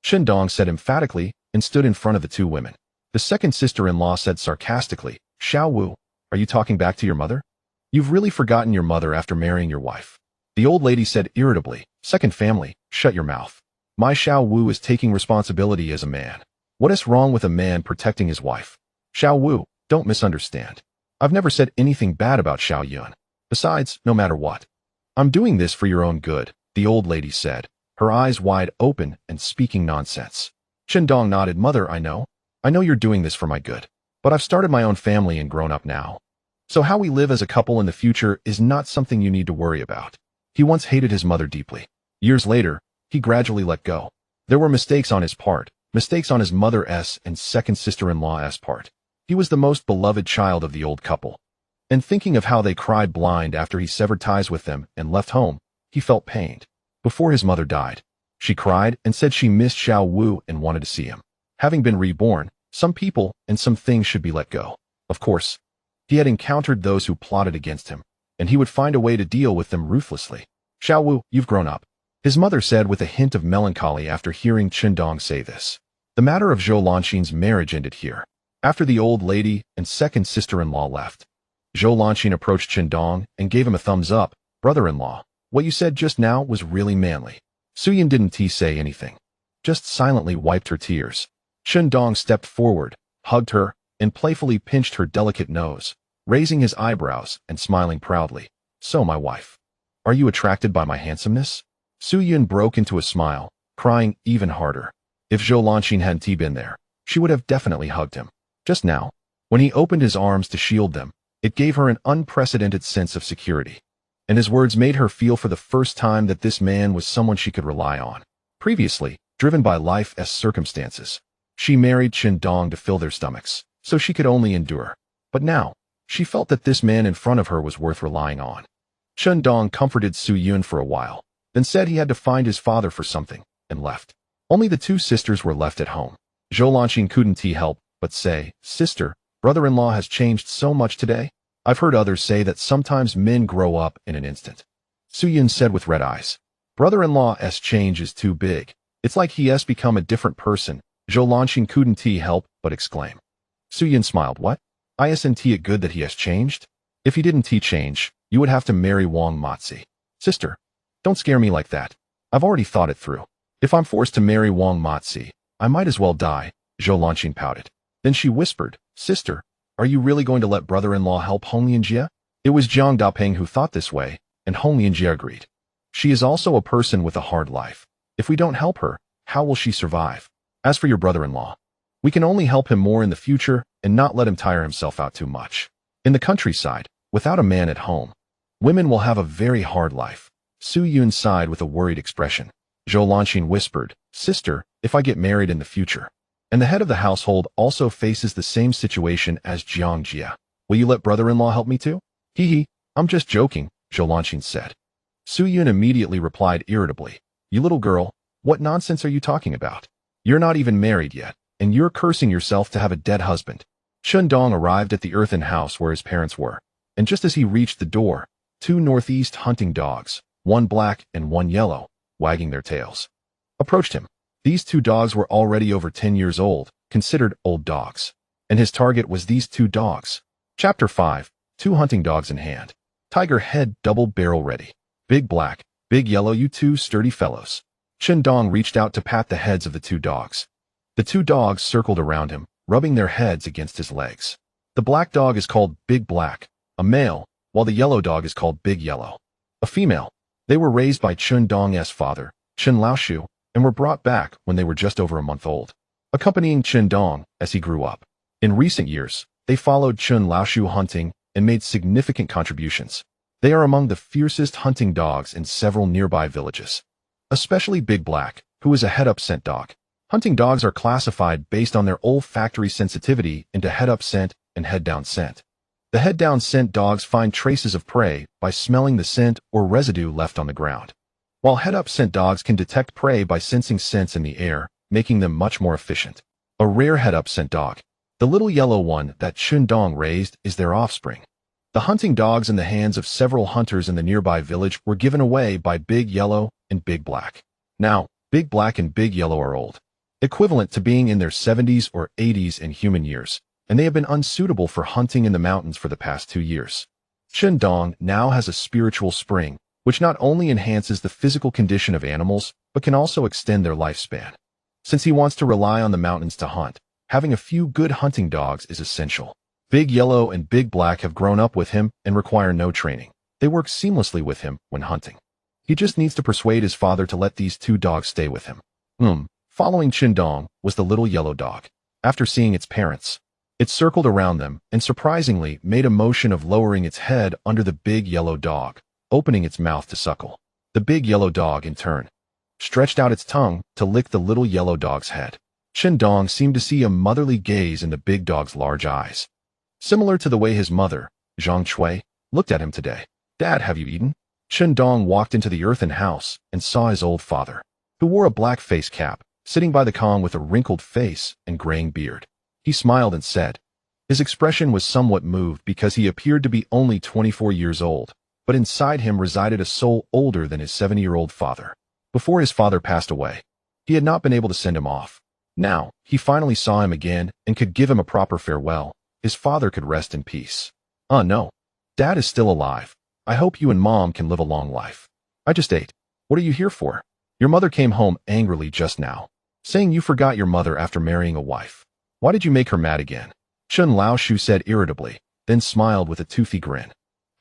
Qindong said emphatically and stood in front of the two women. The second sister-in-law said sarcastically, "Xiao Wu, are you talking back to your mother? You've really forgotten your mother after marrying your wife." The old lady said irritably, "Second family, shut your mouth. My Xiao Wu is taking responsibility as a man. What is wrong with a man protecting his wife? Xiao Wu, don't misunderstand. I've never said anything bad about Xiao Yun. Besides, no matter what, I'm doing this for your own good," the old lady said, her eyes wide open and speaking nonsense. Qindong nodded. "Mother, I know you're doing this for my good. But I've started my own family and grown up now. So how we live as a couple in the future is not something you need to worry about." He once hated his mother deeply. Years later, he gradually let go. There were mistakes on his part, mistakes on his mother's and second sister-in-law's part. He was the most beloved child of the old couple. And thinking of how they cried blind after he severed ties with them and left home, he felt pained. Before his mother died, she cried and said she missed Xiao Wu and wanted to see him. Having been reborn, some people and some things should be let go. Of course, he had encountered those who plotted against him, and he would find a way to deal with them ruthlessly. "Xiao Wu, you've grown up," his mother said with a hint of melancholy after hearing Qindong say this. The matter of Zhou Lanxin's marriage ended here. After the old lady and second sister-in-law left, Zhou Lanxin approached Qindong and gave him a thumbs up. Brother-in-law, what you said just now was really manly. Suyin didn't say anything, just silently wiped her tears. Qindong stepped forward, hugged her, and playfully pinched her delicate nose, raising his eyebrows and smiling proudly. So, my wife, are you attracted by my handsomeness? Suyin broke into a smile, crying even harder. If Zhou Lanxin hadn't been there, she would have definitely hugged him. Just now, when he opened his arms to shield them, it gave her an unprecedented sense of security. And his words made her feel for the first time that this man was someone she could rely on. Previously, driven by life's circumstances, she married Qindong to fill their stomachs, so she could only endure. But now, she felt that this man in front of her was worth relying on. Qindong comforted Su Yun for a while, then said he had to find his father for something, and left. Only the two sisters were left at home. Zhou Lanxin couldn't help but say, "Sister, brother-in-law has changed so much today. I've heard others say that sometimes men grow up in an instant." Su Yun said with red eyes, "Brother-in-law's change is too big. It's like he has become a different person." Zhou Lanxin couldn't help but exclaim. Su Yun smiled. "What? Isn't it good that he has changed? If he didn't change, you would have to marry Wang Matzi." "Sister, don't scare me like that. I've already thought it through. If I'm forced to marry Wang Matzi, I might as well die." Zhou Lanxin pouted. Then she whispered, "Sister, are you really going to let brother-in-law help Hong Lianjie?" It was Jiang Dapeng who thought this way, and Hong Lianjie agreed. "She is also a person with a hard life. If we don't help her, how will she survive? As for your brother-in-law, we can only help him more in the future and not let him tire himself out too much. In the countryside, without a man at home, women will have a very hard life." Su Yun sighed with a worried expression. Zhou Lanxin whispered, "Sister, if I get married in the future, and the head of the household also faces the same situation as Jiang Jia, will you let brother-in-law help me too?" "Hee, I'm just joking," Zhou Lanxin said. Su Yun immediately replied irritably, "You little girl, what nonsense are you talking about? You're not even married yet, and you're cursing yourself to have a dead husband." Qindong arrived at the earthen house where his parents were, and just as he reached the door, two northeast hunting dogs, one black and one yellow, wagging their tails, approached him. These two dogs were already over 10 years old, considered old dogs, and his target was these two dogs. Chapter 5, Two hunting dogs in hand. Tiger head double barrel ready. Big black, big yellow, you two sturdy fellows. Qindong reached out to pat the heads of the two dogs. The two dogs circled around him, rubbing their heads against his legs. The black dog is called Big Black, a male, while the yellow dog is called Big Yellow, a female. They were raised by Qindong's father, Qin Laoshu, and were brought back when they were just over a month old, accompanying Qindong as he grew up. In recent years, they followed Qin Laoshu hunting and made significant contributions. They are among the fiercest hunting dogs in several nearby villages, especially Big Black, who is a head-up scent dog. Hunting dogs are classified based on their olfactory sensitivity into head-up scent and head-down scent. The head-down scent dogs find traces of prey by smelling the scent or residue left on the ground, while head-up scent dogs can detect prey by sensing scents in the air, making them much more efficient. A rare head-up scent dog, the little yellow one that Qindong raised, is their offspring. The hunting dogs in the hands of several hunters in the nearby village were given away by Big Yellow and Big Black. Now, Big Black and Big Yellow are old, equivalent to being in their 70s or 80s in human years, and they have been unsuitable for hunting in the mountains for the past 2 years. Qindong now has a spiritual spring, which not only enhances the physical condition of animals, but can also extend their lifespan. Since he wants to rely on the mountains to hunt, having a few good hunting dogs is essential. Big Yellow and Big Black have grown up with him and require no training. They work seamlessly with him when hunting. He just needs to persuade his father to let these two dogs stay with him. Following Qindong was the little yellow dog. After seeing its parents, it circled around them and surprisingly made a motion of lowering its head under the big yellow dog, opening its mouth to suckle. The big yellow dog, in turn, stretched out its tongue to lick the little yellow dog's head. Qindong seemed to see a motherly gaze in the big dog's large eyes, similar to the way his mother, Zhang Chui, looked at him today. "Dad, have you eaten?" Qindong walked into the earthen house and saw his old father, who wore a black face cap, sitting by the Kong with a wrinkled face and graying beard. He smiled and said. His expression was somewhat moved because he appeared to be only 24 years old, but inside him resided a soul older than his 70-year-old father. Before his father passed away, he had not been able to send him off, Now, he finally saw him again and could give him a proper farewell. His father could rest in peace. No. Dad is still alive. I hope you and Mom can live a long life. I just ate. What are you here for? Your mother came home angrily just now, saying you forgot your mother after marrying a wife. Why did you make her mad again? Chen Laoshu said irritably, then smiled with a toothy grin.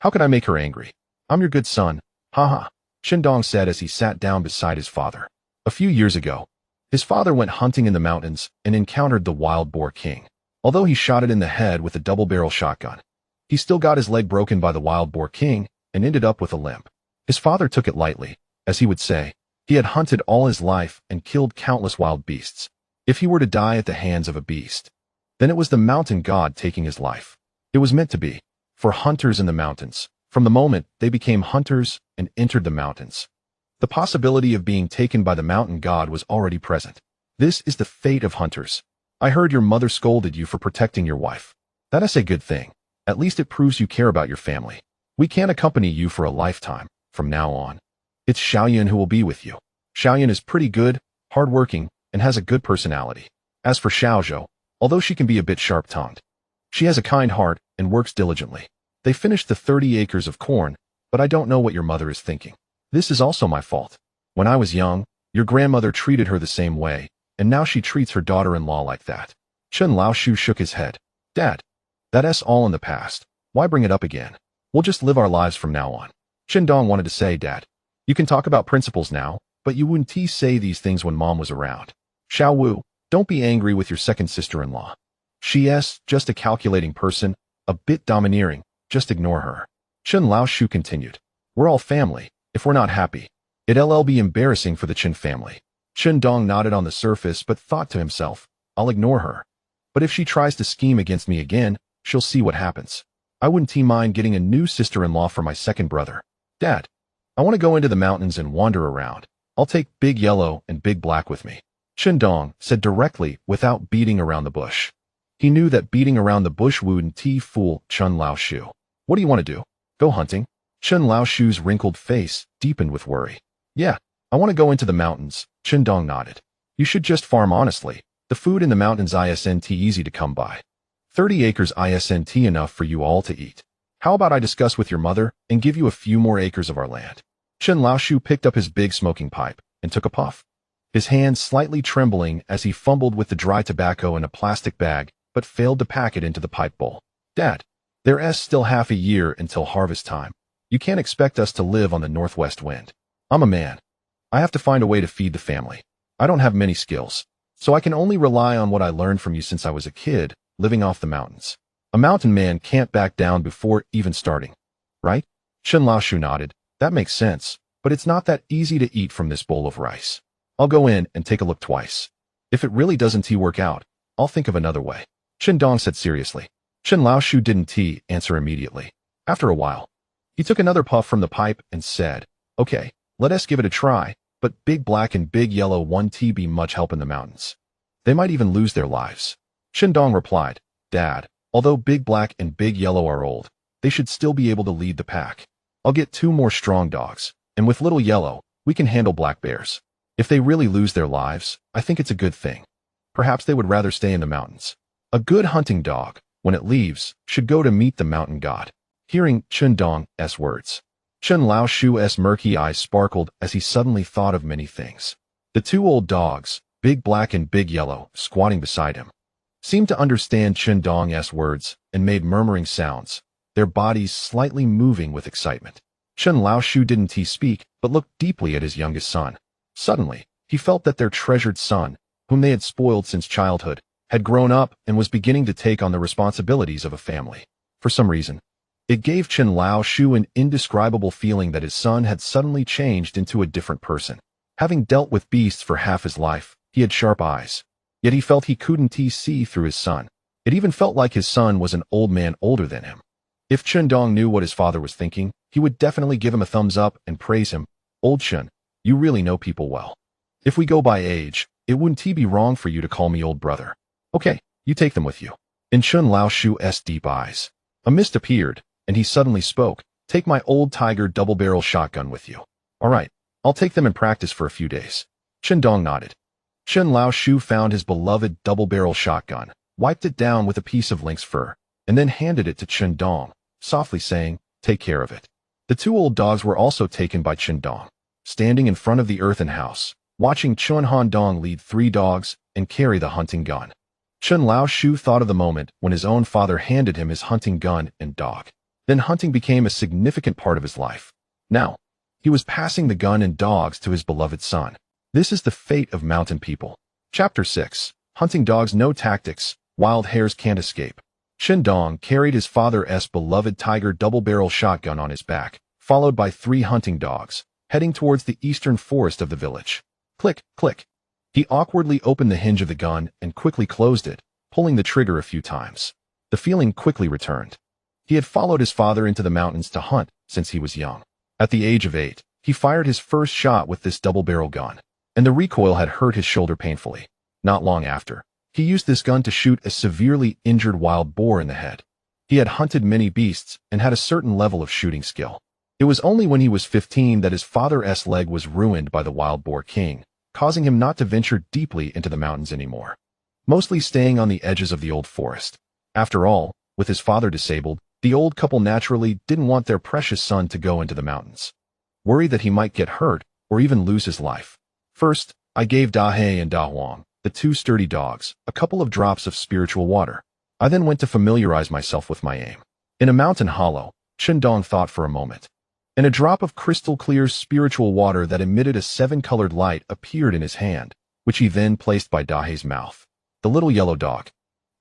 How could I make her angry? I'm your good son. Haha, Shindong said as he sat down beside his father. A few years ago, his father went hunting in the mountains and encountered the wild boar king. Although he shot it in the head with a double-barrel shotgun, he still got his leg broken by the wild boar king and ended up with a limp. His father took it lightly. As he would say, he had hunted all his life and killed countless wild beasts. If he were to die at the hands of a beast, then it was the mountain god taking his life. It was meant to be, for hunters in the mountains, from the moment they became hunters and entered the mountains. The possibility of being taken by the mountain god was already present. This is the fate of hunters. I heard your mother scolded you for protecting your wife. That is a good thing. At least it proves you care about your family. We can't accompany you for a lifetime, from now on. It's Xiaoyan who will be with you. Xiaoyan is pretty good, hardworking, and has a good personality. As for Xiaozhou, although she can be a bit sharp-tongued, she has a kind heart and works diligently. They finished the 30 acres of corn, but I don't know what your mother is thinking. This is also my fault. When I was young, your grandmother treated her the same way, and now she treats her daughter-in-law like that. Chen Laoshu shook his head. Dad, that's all in the past. Why bring it up again? We'll just live our lives from now on. Shindong wanted to say, Dad, you can talk about principles now, but you wouldn't say these things when Mom was around. Xiao Wu, don't be angry with your second sister-in-law. She's just a calculating person, a bit domineering. Just ignore her. Chen Laoshu continued. We're all family. If we're not happy, it'll be embarrassing for the Chen family. Shindong nodded on the surface but thought to himself, I'll ignore her. But if she tries to scheme against me again, she'll see what happens. I wouldn't mind getting a new sister-in-law for my second brother. Dad, I want to go into the mountains and wander around. I'll take Big Yellow and Big Black with me. Shindong said directly without beating around the bush. He knew that beating around the bush wouldn't fool Chen Laoshu. What do you want to do? Go hunting? Chen Laoshu's wrinkled face deepened with worry. Yeah, I want to go into the mountains. Shindong nodded. You should just farm honestly. The food in the mountains isn't easy to come by. 30 acres isn't enough for you all to eat. How about I discuss with your mother and give you a few more acres of our land? Chen Laoshu picked up his big smoking pipe and took a puff, his hands slightly trembling as he fumbled with the dry tobacco in a plastic bag but failed to pack it into the pipe bowl. Dad, there's still half a year until harvest time. You can't expect us to live on the northwest wind. I'm a man. I have to find a way to feed the family. I don't have many skills, so I can only rely on what I learned from you since I was a kid, living off the mountains. A mountain man can't back down before even starting, right? Chen Laoshu nodded. That makes sense, but it's not that easy to eat from this bowl of rice. I'll go in and take a look twice. If it really doesn't work out, I'll think of another way. Shindong said seriously. Chen Laoshu didn't answer immediately. After a while, he took another puff from the pipe and said, Okay, let us give it a try, but Big Black and Big Yellow won't be much help in the mountains. They might even lose their lives. Shindong replied, Dad, although Big Black and Big Yellow are old, they should still be able to lead the pack. I'll get 2 more strong dogs, and with Little Yellow, we can handle black bears. If they really lose their lives, I think it's a good thing. Perhaps they would rather stay in the mountains. A good hunting dog, when it leaves, should go to meet the mountain god. Hearing Shindong's words, Chen Laoshu's murky eyes sparkled as he suddenly thought of many things. The 2 old dogs, Big Black and Big Yellow, squatting beside him, seemed to understand Shindong's words and made murmuring sounds, their bodies slightly moving with excitement. Chen Laoshu didn't speak, but looked deeply at his youngest son. Suddenly, he felt that their treasured son, whom they had spoiled since childhood, had grown up and was beginning to take on the responsibilities of a family. For some reason, it gave Chen Laoshu an indescribable feeling that his son had suddenly changed into a different person. Having dealt with beasts for half his life, he had sharp eyes. Yet he felt he couldn't see through his son. It even felt like his son was an old man older than him. If Shindong knew what his father was thinking, he would definitely give him a thumbs up and praise him. Old Chen, you really know people well. If we go by age, it wouldn't be wrong for you to call me old brother. Okay, you take them with you. In Chen Laoshu's deep eyes, a mist appeared, and he suddenly spoke. Take my old Tiger double-barrel shotgun with you. All right, I'll take them in practice for a few days. Shindong nodded. Chen Laoshu found his beloved double-barrel shotgun, wiped it down with a piece of lynx fur, and then handed it to Chen Dong, softly saying, "Take care of it." The two old dogs were also taken by Chen Dong, standing in front of the earthen house, watching Chen Han Dong lead 3 dogs and carry the hunting gun. Chen Laoshu thought of the moment when his own father handed him his hunting gun and dog. Then hunting became a significant part of his life. Now, he was passing the gun and dogs to his beloved son. This is the fate of mountain people. Chapter 6. Hunting dogs know tactics, wild hares can't escape. Chen Dong carried his father's beloved tiger double-barrel shotgun on his back, followed by 3 hunting dogs, heading towards the eastern forest of the village. Click, click. He awkwardly opened the hinge of the gun and quickly closed it, pulling the trigger a few times. The feeling quickly returned. He had followed his father into the mountains to hunt since he was young. At the age of 8, he fired his first shot with this double-barrel gun, and the recoil had hurt his shoulder painfully. Not long after, he used this gun to shoot a severely injured wild boar in the head. He had hunted many beasts and had a certain level of shooting skill. It was only when he was 15 that his father's leg was ruined by the wild boar king, causing him not to venture deeply into the mountains anymore, mostly staying on the edges of the old forest. After all, with his father disabled, the old couple naturally didn't want their precious son to go into the mountains, worried that he might get hurt or even lose his life. First, I gave Da He and Da Huang, the 2 sturdy dogs, a couple of drops of spiritual water. I then went to familiarize myself with my aim. In a mountain hollow, Chen Dong thought for a moment, and a drop of crystal-clear spiritual water that emitted a 7-colored light appeared in his hand, which he then placed by Da He's mouth. The little yellow dog,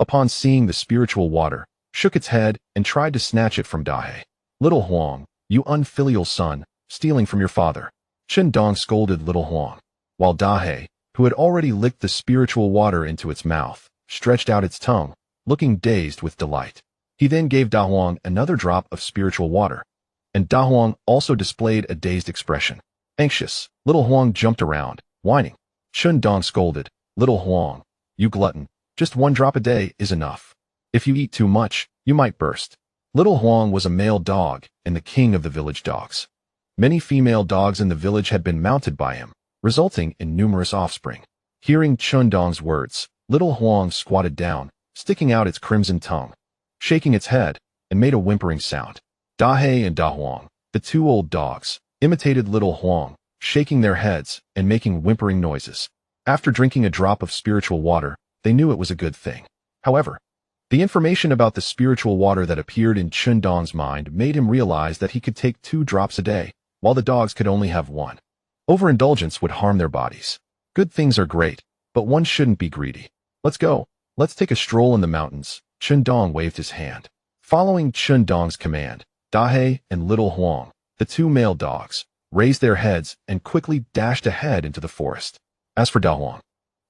upon seeing the spiritual water, shook its head and tried to snatch it from Da He. "Little Huang, you unfilial son, stealing from your father." Chen Dong scolded little Huang, while Da He, who had already licked the spiritual water into its mouth, stretched out its tongue, looking dazed with delight. He then gave Da Huang another drop of spiritual water, and Da Huang also displayed a dazed expression. Anxious, little Huang jumped around, whining. Chen Dong scolded, "Little Huang, you glutton, just 1 drop a day is enough. If you eat too much, you might burst." Little Huang was a male dog and the king of the village dogs. Many female dogs in the village had been mounted by him, resulting in numerous offspring. Hearing Chen Dong's words, little Huang squatted down, sticking out its crimson tongue, shaking its head, and made a whimpering sound. Da He and Da Huang, the 2 old dogs, imitated little Huang, shaking their heads and making whimpering noises. After drinking a drop of spiritual water, they knew it was a good thing. However, the information about the spiritual water that appeared in Chen Dong's mind made him realize that he could take 2 drops a day, while the dogs could only have 1. Overindulgence would harm their bodies. Good things are great, but one shouldn't be greedy. "Let's go. Let's take a stroll in the mountains." Chen Dong waved his hand. Following Chen Dong's command, Da He and little Huang, the 2 male dogs, raised their heads and quickly dashed ahead into the forest. As for Da Huang,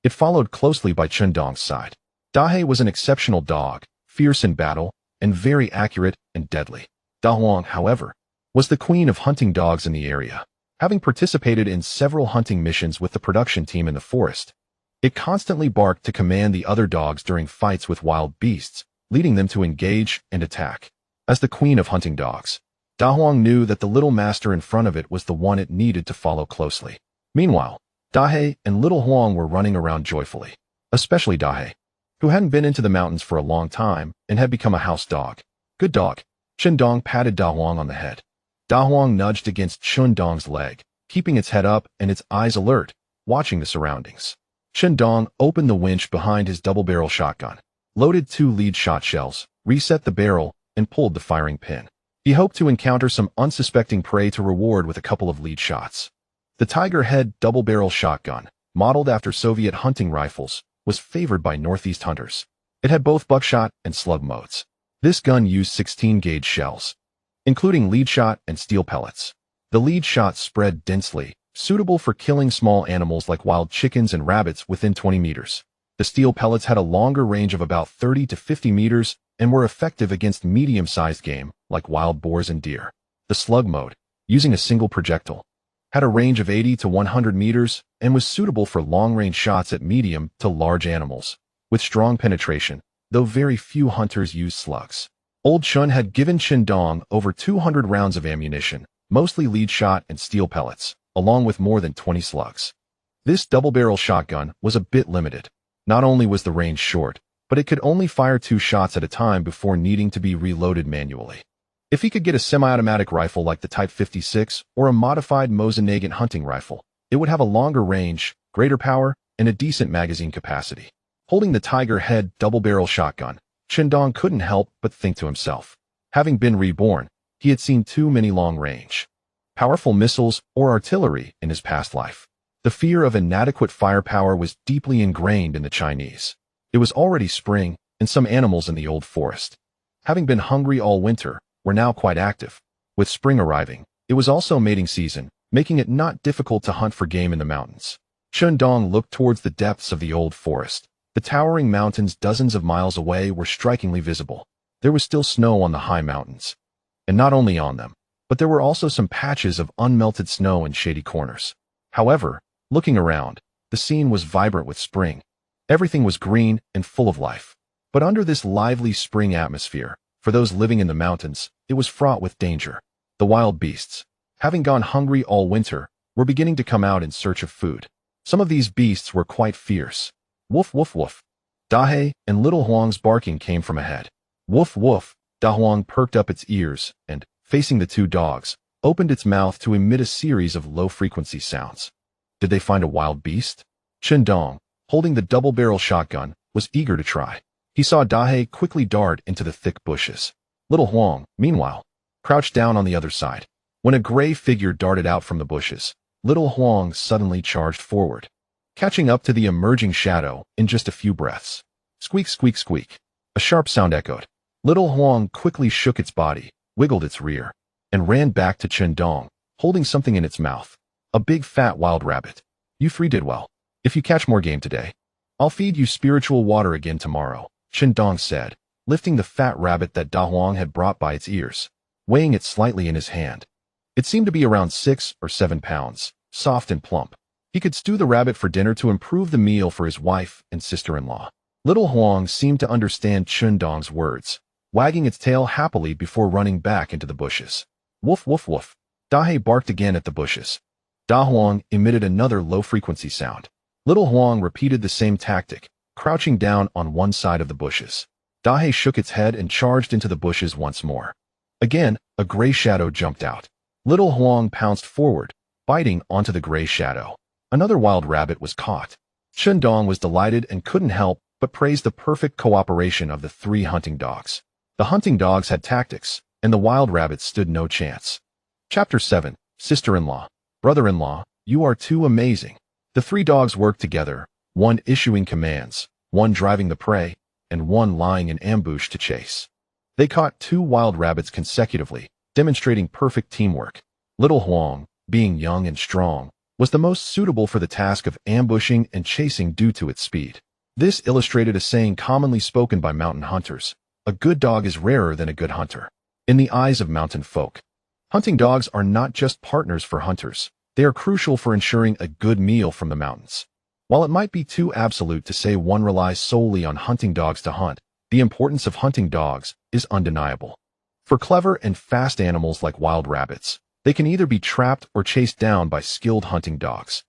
it followed closely by Chen Dong's side. Da He was an exceptional dog, fierce in battle, and very accurate and deadly. Da Huang, however, was the queen of hunting dogs in the area. Having participated in several hunting missions with the production team in the forest, it constantly barked to command the other dogs during fights with wild beasts, leading them to engage and attack. As the queen of hunting dogs, Da Huang knew that the little master in front of it was the one it needed to follow closely. Meanwhile, Da He and little Huang were running around joyfully, especially Da He, who hadn't been into the mountains for a long time and had become a house dog. "Good dog." Chen Dong patted Da Huang on the head. Da Huang nudged against Chen Dong's leg, keeping its head up and its eyes alert, watching the surroundings. Chen Dong opened the winch behind his double-barrel shotgun, loaded 2 lead shot shells, reset the barrel, and pulled the firing pin. He hoped to encounter some unsuspecting prey to reward with a couple of lead shots. The Tiger Head double-barrel shotgun, modeled after Soviet hunting rifles, was favored by Northeast hunters. It had both buckshot and slug modes. This gun used 16-gauge shells, including lead shot and steel pellets. The lead shot spread densely, suitable for killing small animals like wild chickens and rabbits within 20 meters. The steel pellets had a longer range of about 30 to 50 meters and were effective against medium-sized game like wild boars and deer. The slug mode, using a single projectile, had a range of 80 to 100 meters and was suitable for long-range shots at medium to large animals, with strong penetration, though very few hunters used slugs. Old Chun had given Chen Dong over 200 rounds of ammunition, mostly lead shot and steel pellets, along with more than 20 slugs. This double-barrel shotgun was a bit limited. Not only was the range short, but it could only fire 2 shots at a time before needing to be reloaded manually. If he could get a semi-automatic rifle like the Type 56 or a modified Mosin-Nagant hunting rifle, it would have a longer range, greater power, and a decent magazine capacity. Holding the Tiger Head double-barrel shotgun, Chen Dong couldn't help but think to himself. Having been reborn, he had seen too many long-range, powerful missiles or artillery in his past life. The fear of inadequate firepower was deeply ingrained in the Chinese. It was already spring, and some animals in the old forest, having been hungry all winter, were now quite active. With spring arriving, it was also mating season, making it not difficult to hunt for game in the mountains. Chen Dong looked towards the depths of the old forest. The towering mountains dozens of miles away were strikingly visible. There was still snow on the high mountains. And not only on them, but there were also some patches of unmelted snow in shady corners. However, looking around, the scene was vibrant with spring. Everything was green and full of life. But under this lively spring atmosphere, for those living in the mountains, it was fraught with danger. The wild beasts, having gone hungry all winter, were beginning to come out in search of food. Some of these beasts were quite fierce. Woof, woof, woof. Dahe and Little Huang's barking came from ahead. Woof, woof. Da Huang perked up its ears and, facing the 2 dogs, opened its mouth to emit a series of low-frequency sounds. Did they find a wild beast? Chen Dong, holding the double-barrel shotgun, was eager to try. He saw Dahe quickly dart into the thick bushes. Little Huang, meanwhile, crouched down on the other side. When a gray figure darted out from the bushes, Little Huang suddenly charged forward, catching up to the emerging shadow in just a few breaths. Squeak, squeak, squeak. A sharp sound echoed. Little Huang quickly shook its body, wiggled its rear, and ran back to Chen Dong, holding something in its mouth. A big fat wild rabbit. You 3 did well. If you catch more game today, I'll feed you spiritual water again tomorrow, Chen Dong said, lifting the fat rabbit that Da Huang had brought by its ears, weighing it slightly in his hand. It seemed to be around 6 or 7 pounds, soft and plump. He could stew the rabbit for dinner to improve the meal for his wife and sister-in-law. Little Huang seemed to understand Chen Dong's words, wagging its tail happily before running back into the bushes. Woof, woof, woof. Dahe barked again at the bushes. Da Huang emitted another low-frequency sound. Little Huang repeated the same tactic, crouching down on one side of the bushes. Dahe shook its head and charged into the bushes once more. Again, a gray shadow jumped out. Little Huang pounced forward, biting onto the gray shadow. Another wild rabbit was caught. Chen Dong was delighted and couldn't help but praise the perfect cooperation of the 3 hunting dogs. The hunting dogs had tactics, and the wild rabbits stood no chance. Chapter 7. Sister-in-law. Brother-in-law, you are too amazing. The 3 dogs worked together, one issuing commands, one driving the prey, and one lying in ambush to chase. They caught 2 wild rabbits consecutively, demonstrating perfect teamwork. Little Huang, being young and strong, was the most suitable for the task of ambushing and chasing due to its speed. This illustrated a saying commonly spoken by mountain hunters: a good dog is rarer than a good hunter. In the eyes of mountain folk, hunting dogs are not just partners for hunters, they are crucial for ensuring a good meal from the mountains. While it might be too absolute to say one relies solely on hunting dogs to hunt, the importance of hunting dogs is undeniable. For clever and fast animals like wild rabbits, they can either be trapped or chased down by skilled hunting dogs.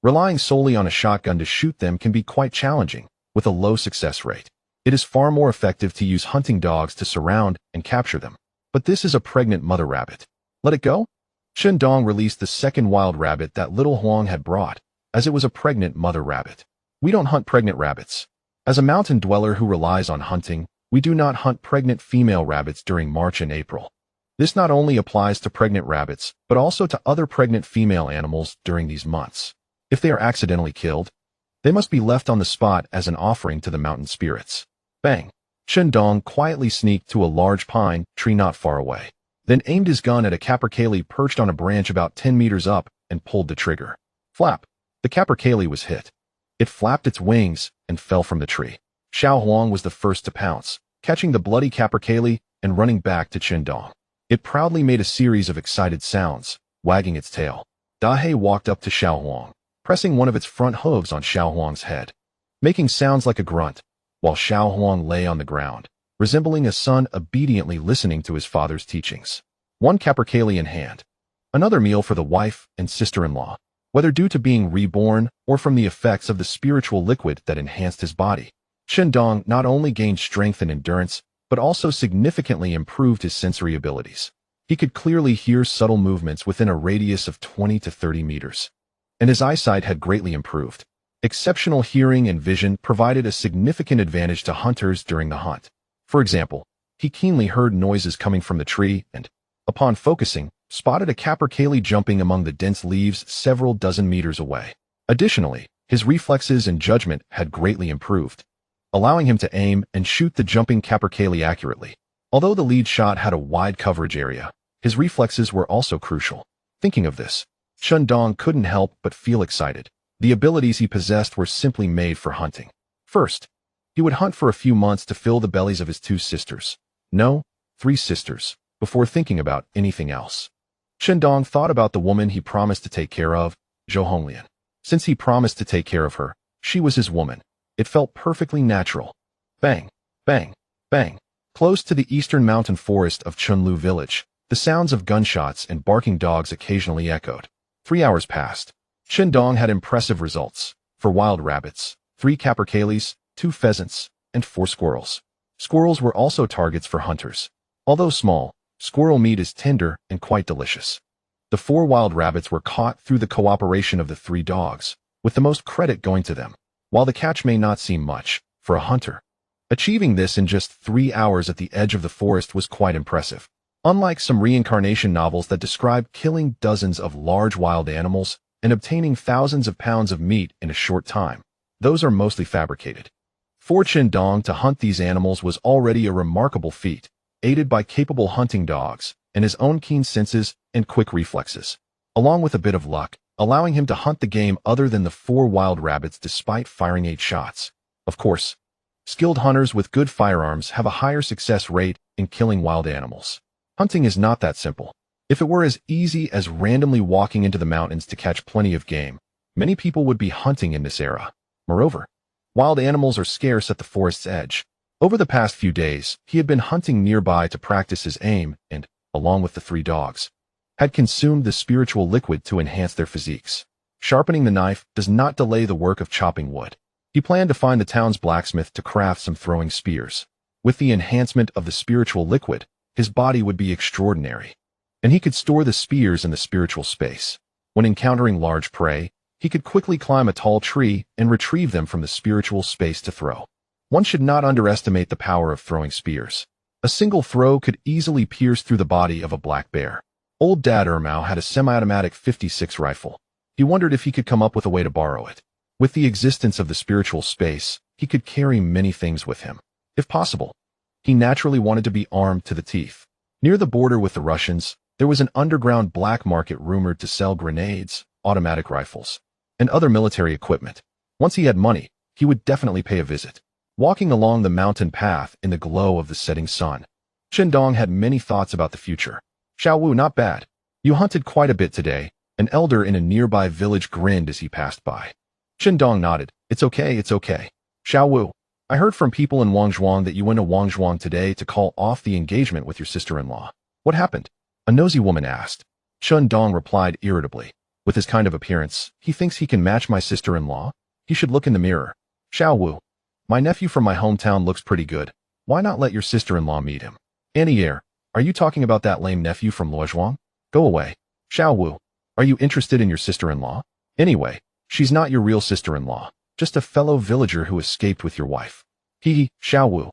Relying solely on a shotgun to shoot them can be quite challenging, with a low success rate. It is far more effective to use hunting dogs to surround and capture them. But this is a pregnant mother rabbit. Let it go? Chen Dong released the second wild rabbit that Little Huang had brought, as it was a pregnant mother rabbit. We don't hunt pregnant rabbits. As a mountain dweller who relies on hunting, we do not hunt pregnant female rabbits during March and April. This not only applies to pregnant rabbits, but also to other pregnant female animals during these months. If they are accidentally killed, they must be left on the spot as an offering to the mountain spirits. Bang! Chen Dong quietly sneaked to a large pine tree not far away, then aimed his gun at a capercaillie perched on a branch about 10 meters up and pulled the trigger. Flap! The capercaillie was hit. It flapped its wings and fell from the tree. Xiao Huang was the first to pounce, catching the bloody capercaillie and running back to Chen Dong. It proudly made a series of excited sounds, wagging its tail. Dahe walked up to Xiao Huang, pressing one of its front hooves on Xiao Huang's head, making sounds like a grunt, while Xiao Huang lay on the ground, resembling a son obediently listening to his father's teachings. One capercaillie in hand. Another meal for the wife and sister-in-law. whether due to being reborn or from the effects of the spiritual liquid that enhanced his body. Chen Dong not only gained strength and endurance, but also significantly improved his sensory abilities. He could clearly hear subtle movements within a radius of 20 to 30 meters. And his eyesight had greatly improved. Exceptional hearing and vision provided a significant advantage to hunters during the hunt. For example, he keenly heard noises coming from the tree and, upon focusing, spotted a capercaillie jumping among the dense leaves several dozen meters away. Additionally, his reflexes and judgment had greatly improved, allowing him to aim and shoot the jumping capercaillie accurately. Although the lead shot had a wide coverage area, his reflexes were also crucial. Thinking of this, Chen Dong couldn't help but feel excited. The abilities he possessed were simply made for hunting. First, he would hunt for a few months to fill the bellies of his 2 sisters. No, 3 sisters, before thinking about anything else. Chen Dong thought about the woman he promised to take care of, Zhou Honglian. Since he promised to take care of her, she was his woman. It felt perfectly natural. Bang, bang, bang. Close to the eastern mountain forest of Chunlu village, the sounds of gunshots and barking dogs occasionally echoed. 3 hours passed. Chen Dong had impressive results. For wild rabbits, 3 capercaillies, 2 pheasants, and 4 squirrels. Squirrels were also targets for hunters. Although small, squirrel meat is tender and quite delicious. The 4 wild rabbits were caught through the cooperation of the 3 dogs, with the most credit going to them. While the catch may not seem much, for a hunter, achieving this in just 3 hours at the edge of the forest was quite impressive. Unlike some reincarnation novels that describe killing dozens of large wild animals and obtaining thousands of pounds of meat in a short time, those are mostly fabricated. For Chen Dong to hunt these animals was already a remarkable feat, aided by capable hunting dogs and his own keen senses and quick reflexes, along with a bit of luck, allowing him to hunt the game other than the 4 wild rabbits despite firing 8 shots. Of course, skilled hunters with good firearms have a higher success rate in killing wild animals. Hunting is not that simple. If it were as easy as randomly walking into the mountains to catch plenty of game, many people would be hunting in this era. Moreover, wild animals are scarce at the forest's edge. Over the past few days, he had been hunting nearby to practice his aim and, along with the 3 dogs, had consumed the spiritual liquid to enhance their physiques. Sharpening the knife does not delay the work of chopping wood. He planned to find the town's blacksmith to craft some throwing spears. With the enhancement of the spiritual liquid, his body would be extraordinary, and he could store the spears in the spiritual space. When encountering large prey, he could quickly climb a tall tree and retrieve them from the spiritual space to throw. One should not underestimate the power of throwing spears. A single throw could easily pierce through the body of a black bear. Old Dad Ermao had a semi-automatic 56 rifle. He wondered if he could come up with a way to borrow it. With the existence of the spiritual space, he could carry many things with him. If possible, he naturally wanted to be armed to the teeth. Near the border with the Russians, there was an underground black market rumored to sell grenades, automatic rifles, and other military equipment. Once he had money, he would definitely pay a visit. Walking along the mountain path in the glow of the setting sun, Chen Dong had many thoughts about the future. Xiao Wu, not bad. You hunted quite a bit today. An elder in a nearby village grinned as he passed by. Chen Dong nodded. It's okay, it's okay. Xiao Wu, I heard from people in Wangzhuang that you went to Wangzhuang today to call off the engagement with your sister-in-law. What happened? A nosy woman asked. Chen Dong replied irritably. With his kind of appearance, he thinks he can match my sister-in-law? He should look in the mirror. Xiao Wu, my nephew from my hometown looks pretty good. Why not let your sister-in-law meet him? Annie-er, are you talking about that lame nephew from Luozhuang? Go away. Xiao Wu, are you interested in your sister-in-law? Anyway, she's not your real sister-in-law, just a fellow villager who escaped with your wife. Hee, Xiao Wu,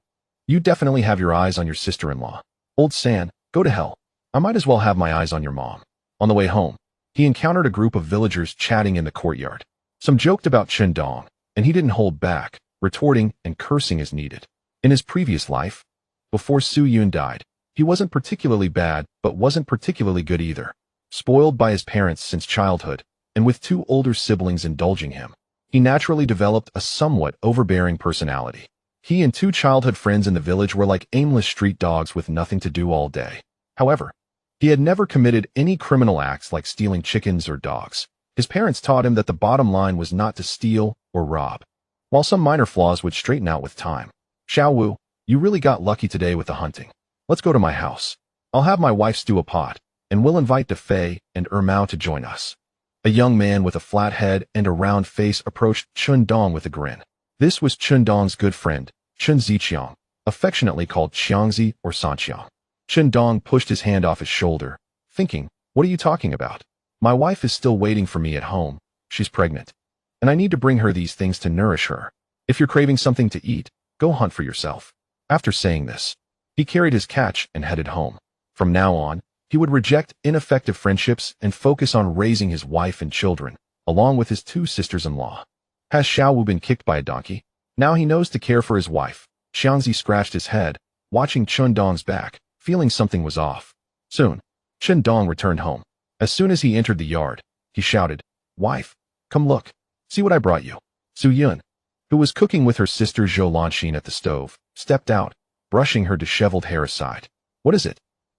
you definitely have your eyes on your sister-in-law. Old San, go to hell. I might as well have my eyes on your mom. On the way home, he encountered a group of villagers chatting in the courtyard. Some joked about Chen Dong, and he didn't hold back, retorting and cursing as needed. In his previous life, before Su Yun died, he wasn't particularly bad, but wasn't particularly good either. Spoiled by his parents since childhood, and with 2 older siblings indulging him, he naturally developed a somewhat overbearing personality. He and 2 childhood friends in the village were like aimless street dogs with nothing to do all day. However, he had never committed any criminal acts like stealing chickens or dogs. His parents taught him that the bottom line was not to steal or rob, while some minor flaws would straighten out with time. Xiao Wu, you really got lucky today with the hunting. Let's go to my house. I'll have my wife stew a pot, and we'll invite De Fei and Ermao to join us. A young man with a flat head and a round face approached Chun Dong with a grin. This was Chun Dong's good friend, Chun Ziqiang, affectionately called Xiangzi or Sanqiang. Chun Dong pushed his hand off his shoulder, thinking, "What are you talking about? My wife is still waiting for me at home. She's pregnant. And I need to bring her these things to nourish her. If you're craving something to eat, go hunt for yourself." After saying this, he carried his catch and headed home. From now on, he would reject ineffective friendships and focus on raising his wife and children, along with his two sisters-in-law. Has Xiaowu been kicked by a donkey? Now he knows to care for his wife. Xiangzi scratched his head, watching Chun Dong's back, feeling something was off. Soon, Chun Dong returned home. As soon as he entered the yard, he shouted, "Wife, come look. See what I brought you." Su Yun, who was cooking with her sister Zhou Lanxin at the stove, stepped out, brushing her disheveled hair aside. "What is it?"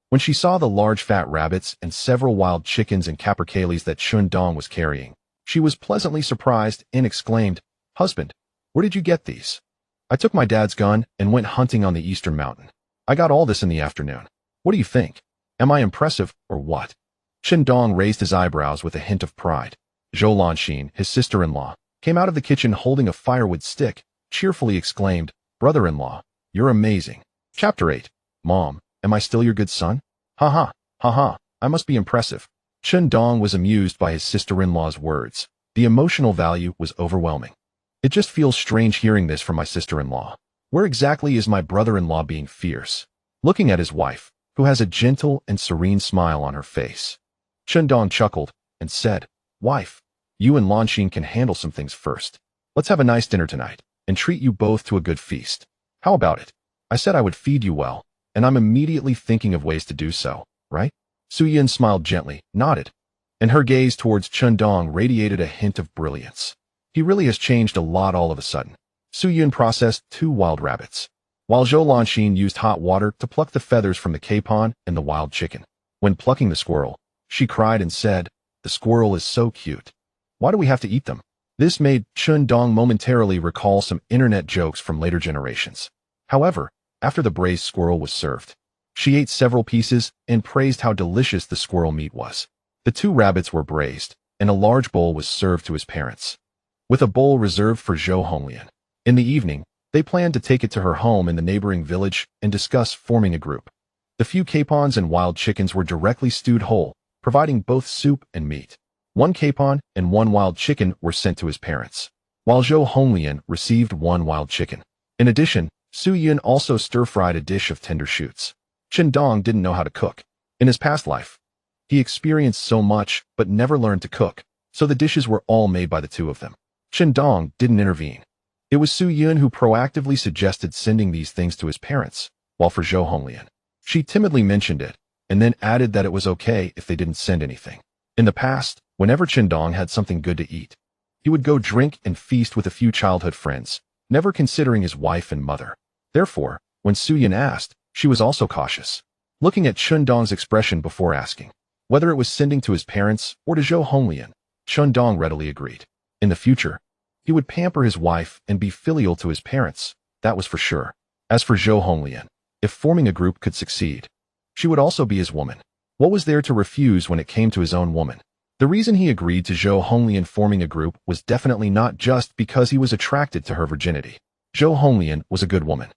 When she saw the large fat rabbits and several wild chickens and capercaillies that Chun Dong was carrying, she was pleasantly surprised and exclaimed, "Husband, where did you get these?" "I took my dad's gun and went hunting on the eastern mountain. I got all this in the afternoon. What do you think? Am I impressive or what?" Chun Dong raised his eyebrows with a hint of pride. Zhou Lanxin, his sister-in-law, came out of the kitchen holding a firewood stick, cheerfully exclaimed, "Brother-in-law, you're amazing." Chapter 8. Mom, am I still your good son? Ha ha, ha ha, I must be impressive. Chun Dong was amused by his sister-in-law's words. The emotional value was overwhelming. It just feels strange hearing this from my sister-in-law. Where exactly is my brother-in-law being fierce? Looking at his wife, who has a gentle and serene smile on her face, Chun Dong chuckled and said, "Wife, you and Lanxin can handle some things first. Let's have a nice dinner tonight and treat you both to a good feast. How about it? I said I would feed you well, and I'm immediately thinking of ways to do so, right?" Su Yun smiled gently, nodded, and her gaze towards Chun Dong radiated a hint of brilliance. He really has changed a lot all of a sudden. Su Yun processed 2 wild rabbits, while Zhou Lanxin used hot water to pluck the feathers from the capon and the wild chicken. When plucking the squirrel, she cried and said, "The squirrel is so cute. Why do we have to eat them?" This made Chun Dong momentarily recall some internet jokes from later generations. However, after the braised squirrel was served, she ate several pieces and praised how delicious the squirrel meat was. The 2 rabbits were braised, and a large bowl was served to his parents, with a bowl reserved for Zhou Honglian. In the evening, they planned to take it to her home in the neighboring village and discuss forming a group. The few capons and wild chickens were directly stewed whole, providing both soup and meat. 1 capon and 1 wild chicken were sent to his parents, while Zhou Honglian received 1 wild chicken. In addition, Su Yun also stir-fried a dish of tender shoots. Chun Dong didn't know how to cook. In his past life, he experienced so much but never learned to cook, so the dishes were all made by the 2 of them. Chun Dong didn't intervene. It was Su Yun who proactively suggested sending these things to his parents, while for Zhou Honglian, she timidly mentioned it, and then added that it was okay if they didn't send anything. In the past, whenever Chun Dong had something good to eat, he would go drink and feast with a few childhood friends, never considering his wife and mother. Therefore, when Su Yun asked, she was also cautious, looking at Chun Dong's expression before asking. Whether it was sending to his parents or to Zhou Honglian, Chun Dong readily agreed. In the future, he would pamper his wife and be filial to his parents, that was for sure. As for Zhou Honglian, if forming a group could succeed, she would also be his woman. What was there to refuse when it came to his own woman? The reason he agreed to Zhou Honglian forming a group was definitely not just because he was attracted to her virginity. Zhou Honglian was a good woman.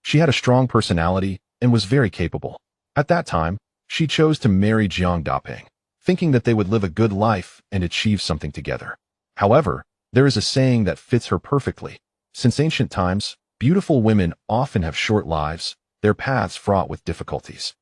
She had a strong personality and was very capable. At that time, she chose to marry Jiang Dapeng, thinking that they would live a good life and achieve something together. However, there is a saying that fits her perfectly. Since ancient times, beautiful women often have short lives, their paths fraught with difficulties.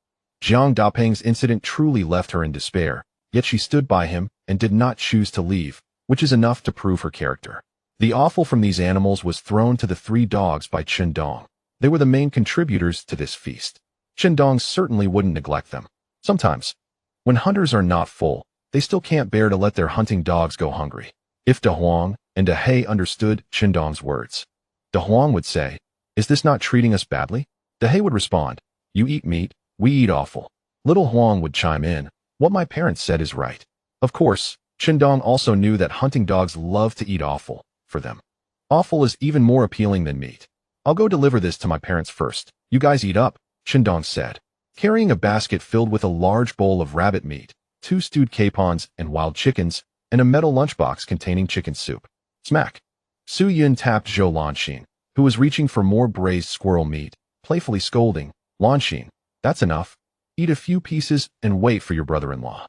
Jiang Dapeng's incident truly left her in despair, yet she stood by him and did not choose to leave, which is enough to prove her character. The offal from these animals was thrown to the 3 dogs by Chun Dong. They were the main contributors to this feast. Chun Dong certainly wouldn't neglect them. Sometimes, when hunters are not full, they still can't bear to let their hunting dogs go hungry. If De Huang and De He understood Chun Dong's words, De Huang would say, "Is this not treating us badly?" De He would respond, "You eat meat, we eat offal." Little Huang would chime in, "What my parents said is right." Of course, Chun Dong also knew that hunting dogs love to eat offal. For them, offal is even more appealing than meat. "I'll go deliver this to my parents first. You guys eat up," Chun Dong said. Carrying a basket filled with a large bowl of rabbit meat, 2 stewed capons, and wild chickens, and a metal lunchbox containing chicken soup. Smack! Su Yun tapped Zhou Lanxin, who was reaching for more braised squirrel meat, playfully scolding, "Lanxin, that's enough. Eat a few pieces and wait for your brother-in-law."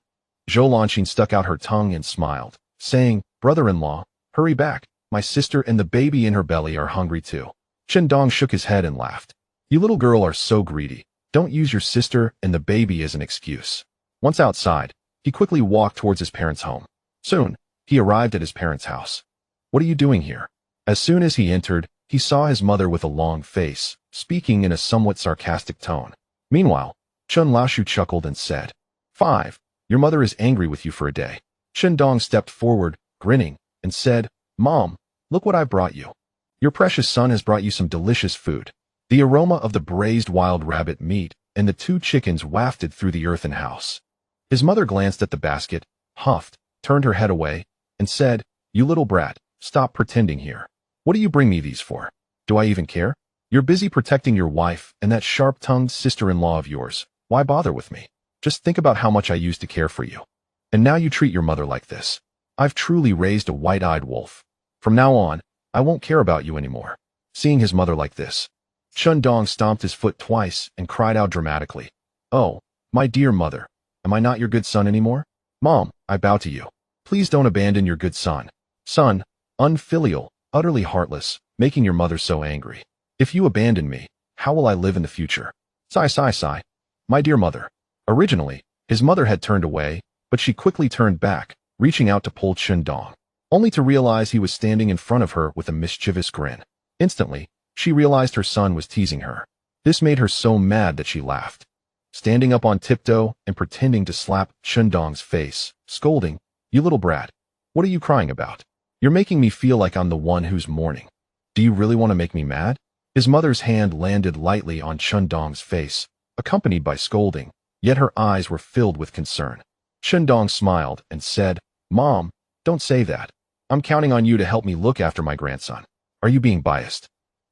Zhou Lanxin stuck out her tongue and smiled, saying, "Brother-in-law, hurry back. My sister and the baby in her belly are hungry too." Chen Dong shook his head and laughed. "You little girl are so greedy. Don't use your sister and the baby as an excuse." Once outside, he quickly walked towards his parents' home. Soon, he arrived at his parents' house. "What are you doing here?" As soon as he entered, he saw his mother with a long face, speaking in a somewhat sarcastic tone. Meanwhile, Chen Laoshu chuckled and said, "5. Your mother is angry with you for a day." Chen Dong stepped forward, grinning, and said, "Mom, look what I brought you. Your precious son has brought you some delicious food." The aroma of the braised wild rabbit meat and the 2 chickens wafted through the earthen house. His mother glanced at the basket, huffed, turned her head away, and said, "You little brat, stop pretending here. What do you bring me these for? Do I even care? You're busy protecting your wife and that sharp-tongued sister-in-law of yours. Why bother with me? Just think about how much I used to care for you. And now you treat your mother like this. I've truly raised a white-eyed wolf. From now on, I won't care about you anymore." Seeing his mother like this, Chen Dong stomped his foot twice and cried out dramatically, "Oh, my dear mother, am I not your good son anymore? Mom, I bow to you. Please don't abandon your good son. Son, unfilial, utterly heartless, making your mother so angry. If you abandon me, how will I live in the future? Sigh, sigh, sigh. My dear mother." Originally, his mother had turned away, but she quickly turned back, reaching out to pull Chen Dong, only to realize he was standing in front of her with a mischievous grin. Instantly, she realized her son was teasing her. This made her so mad that she laughed, standing up on tiptoe and pretending to slap Chen Dong's face, scolding, "You little brat, what are you crying about? You're making me feel like I'm the one who's mourning. Do you really want to make me mad?" His mother's hand landed lightly on Chen Dong's face, accompanied by scolding, yet her eyes were filled with concern. Chen Dong smiled and said, "Mom, don't say that. I'm counting on you to help me look after my grandson. Are you being biased?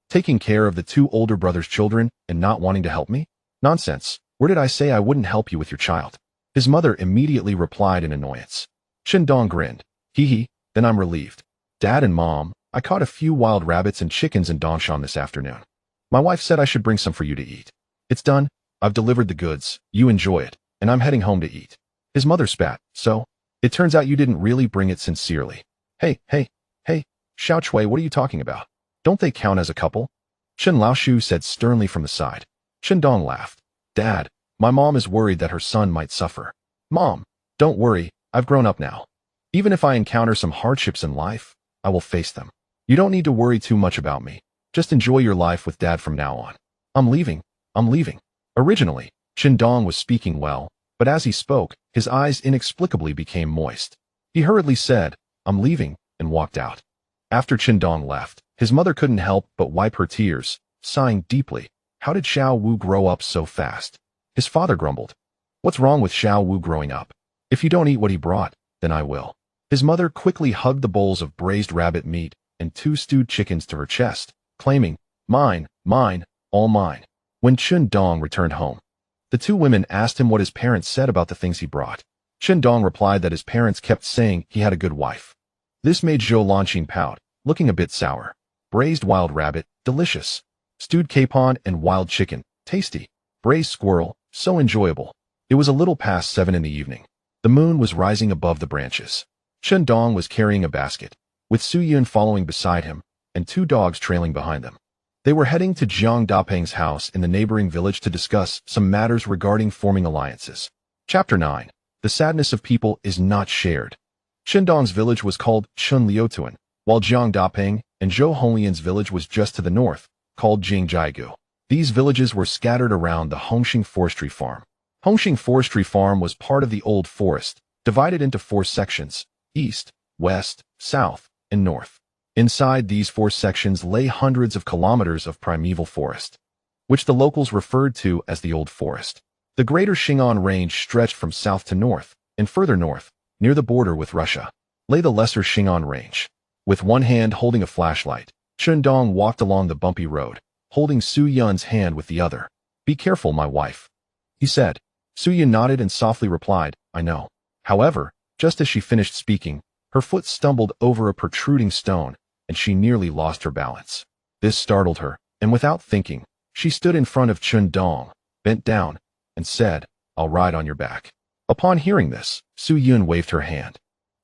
Taking care of the 2 older brother's children and not wanting to help me? Nonsense. Where did I say I wouldn't help you with your child?" His mother immediately replied in annoyance. Chen Dong grinned. "Hee hee, then I'm relieved. Dad and Mom, I caught a few wild rabbits and chickens in Dongshan this afternoon. My wife said I should bring some for you to eat. It's done. I've delivered the goods. You enjoy it, and I'm heading home to eat." His mother spat. "So, it turns out you didn't really bring it sincerely. Hey, Xiao Chui, what are you talking about? Don't they count as a couple?" Chen Laoshu said sternly from the side. Chen Dong laughed. "Dad, my mom is worried that her son might suffer." "Mom, don't worry, I've grown up now. Even if I encounter some hardships in life, I will face them. You don't need to worry too much about me. Just enjoy your life with Dad from now on. I'm leaving. Originally, Chen Dong was speaking well, but as he spoke, his eyes inexplicably became moist. He hurriedly said, "I'm leaving," and walked out. After Chen Dong left, his mother couldn't help but wipe her tears, sighing deeply. How did Xiao Wu grow up so fast? His father grumbled. "What's wrong with Xiao Wu growing up? If you don't eat what he brought, then I will." His mother quickly hugged the bowls of braised rabbit meat and 2 stewed chickens to her chest, claiming, "Mine, all mine." When Chen Dong returned home, the 2 women asked him what his parents said about the things he brought. Chen Dong replied that his parents kept saying he had a good wife. This made Zhou Lanxin pout, looking a bit sour. Braised wild rabbit, delicious. Stewed capon and wild chicken, tasty. Braised squirrel, so enjoyable. It was a little past 7 in the evening. The moon was rising above the branches. Chen Dong was carrying a basket, with Su Yun following beside him, and 2 dogs trailing behind them. They were heading to Jiang Dapeng's house in the neighboring village to discuss some matters regarding forming alliances. Chapter 9. The sadness of people is not shared. Chen Dong's village was called Chun Liutuan, while Jiang Dapeng and Zhou Honglian's village was just to the north, called Jingjiagu. These villages were scattered around the Hongxing Forestry Farm. Hongxing Forestry Farm was part of the Old Forest, divided into 4 sections: east, west, south, and north. Inside these 4 sections lay hundreds of kilometers of primeval forest, which the locals referred to as the Old Forest. The Greater Xing'an Range stretched from south to north, and further north, near the border with Russia, lay the Lesser Xing'an Range. With one hand holding a flashlight, Chen Dong walked along the bumpy road, holding Su Yun's hand with the other. "Be careful, my wife," he said. Su Yun nodded and softly replied, "I know." However, just as she finished speaking, Her foot stumbled over a protruding stone, and she nearly lost her balance. This startled her, and without thinking, she stood in front of Chun Dong, bent down, and said, "I'll ride on your back." Upon hearing this, Su Yun waved her hand,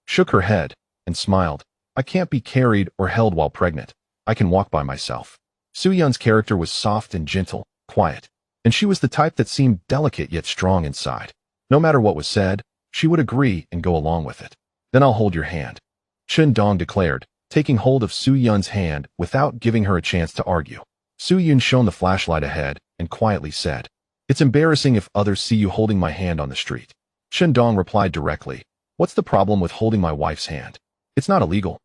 shook her head, and smiled. "I can't be carried or held while pregnant. I can walk by myself." Su Yun's character was soft and gentle, quiet, and she was the type that seemed delicate yet strong inside. No matter what was said, she would agree and go along with it. "Then I'll hold your hand," Chun Dong declared, taking hold of Su Yun's hand without giving her a chance to argue. Su Yun shone the flashlight ahead and quietly said, "It's embarrassing if others see you holding my hand on the street." Chun Dong replied directly, "What's the problem with holding my wife's hand? It's not illegal.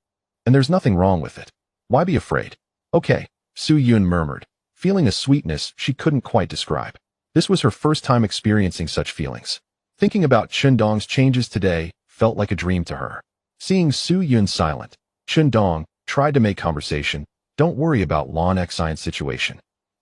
And there's nothing wrong with it. Why be afraid?" "Okay," Su Yun murmured, feeling a sweetness she couldn't quite describe. This was her first time experiencing such feelings. Thinking about Chun Dong's changes today felt like a dream to her. Seeing Su Yun silent, Chun Dong tried to make conversation. "Don't worry about Lon Xian's situation.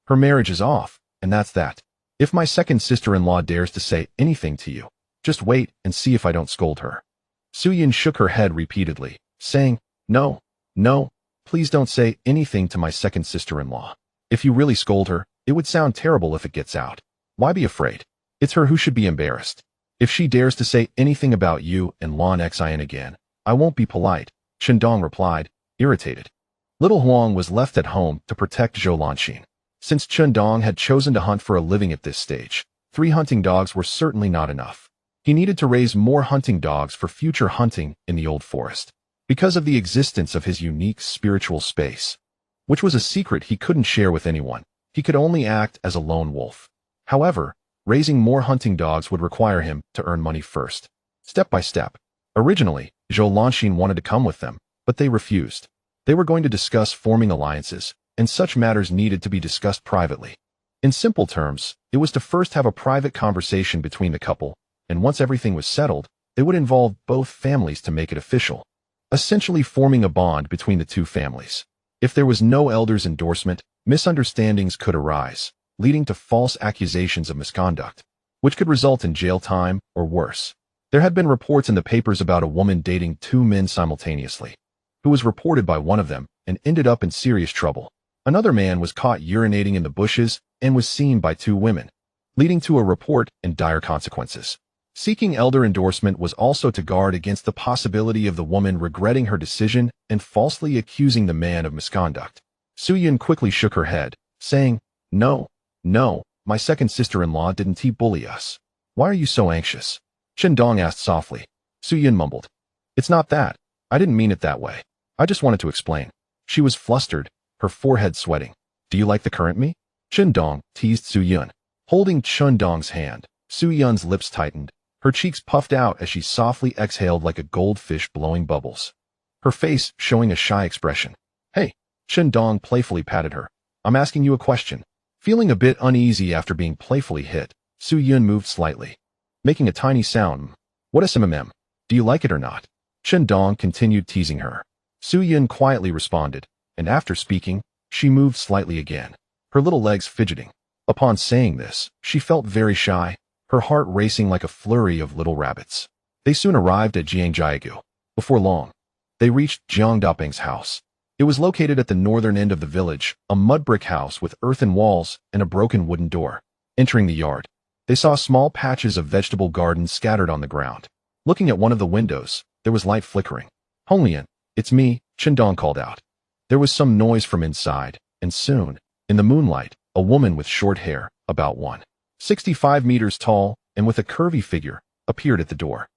Her marriage is off, and that's that. If my second sister-in-law dares to say anything to you, just wait and see if I don't scold her." Su Yun shook her head repeatedly, saying, "No, no, please don't say anything to my second sister-in-law. If you really scold her, it would sound terrible if it gets out. Why be afraid? It's her who should be embarrassed. If she dares to say anything about you and Lon Xian again, I won't be polite," Chun Dong replied, irritated. Little Huang was left at home to protect Zhou Lanxin. Since Chun Dong had chosen to hunt for a living at this stage, 3 hunting dogs were certainly not enough. He needed to raise more hunting dogs for future hunting in the old forest. Because of the existence of his unique spiritual space, which was a secret he couldn't share with anyone, he could only act as a lone wolf. However, raising more hunting dogs would require him to earn money first, step by step. Originally, Zhou Lanxin wanted to come with them, but they refused. They were going to discuss forming alliances, and such matters needed to be discussed privately. In simple terms, it was to first have a private conversation between the couple, and once everything was settled, they would involve both families to make it official, essentially forming a bond between the two families. If there was no elder's endorsement, misunderstandings could arise, leading to false accusations of misconduct, which could result in jail time or worse. There had been reports in the papers about a woman dating 2 men simultaneously, who was reported by one of them and ended up in serious trouble. Another man was caught urinating in the bushes and was seen by 2 women, leading to a report and dire consequences. Seeking elder endorsement was also to guard against the possibility of the woman regretting her decision and falsely accusing the man of misconduct. Su Yun quickly shook her head, saying, No, my second sister-in-law didn't bully us. Why are you so anxious?" Chun Dong asked softly. Su Yun mumbled, "It's not that. I didn't mean it that way. I just wanted to explain." She was flustered, her forehead sweating. "Do you like the current me?" Chun Dong teased Su Yun. Holding Chun Dong's hand, Su Yun's lips tightened. Her cheeks puffed out as she softly exhaled like a goldfish blowing bubbles, her face showing a shy expression. "Hey," Chun Dong playfully patted her. "I'm asking you a question." Feeling a bit uneasy after being playfully hit, Su Yun moved slightly, making a tiny sound. "What is MMM? Do you like it or not?" Chun Dong continued teasing her. Su Yun quietly responded, and after speaking, she moved slightly again, her little legs fidgeting. Upon saying this, she felt very shy, her heart racing like a flurry of little rabbits. They soon arrived at Jiangjiagu. Before long, they reached Jiang Daping's house. It was located at the northern end of the village, a mud brick house with earthen walls and a broken wooden door. Entering the yard, they saw small patches of vegetable gardens scattered on the ground. Looking at one of the windows, there was light flickering. "Honglian, it's me," Chun Dong called out. There was some noise from inside, and soon, in the moonlight, a woman with short hair, about 165 meters tall, and with a curvy figure, appeared at the door.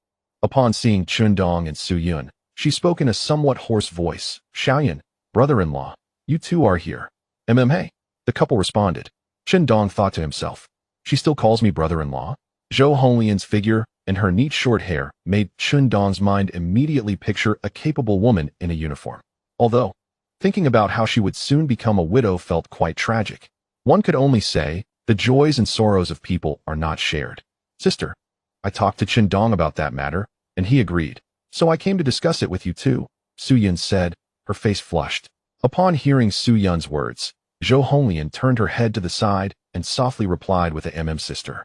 Upon seeing Chun Dong and Su Yun, she spoke in a somewhat hoarse voice. "Xiaoyan, brother-in-law, you two are here." Hey," the couple responded. Chun Dong thought to himself, "She still calls me brother-in-law?" Zhou Honglian's figure and her neat short hair made Chun Dong's mind immediately picture a capable woman in a uniform. Although, thinking about how she would soon become a widow felt quite tragic. One could only say, the joys and sorrows of people are not shared. "Sister, I talked to Chun Dong about that matter, and he agreed. So I came to discuss it with you too," Su Yun said, her face flushed. Upon hearing Su Yun's words, Zhou Honglian turned her head to the side and softly replied with a sister.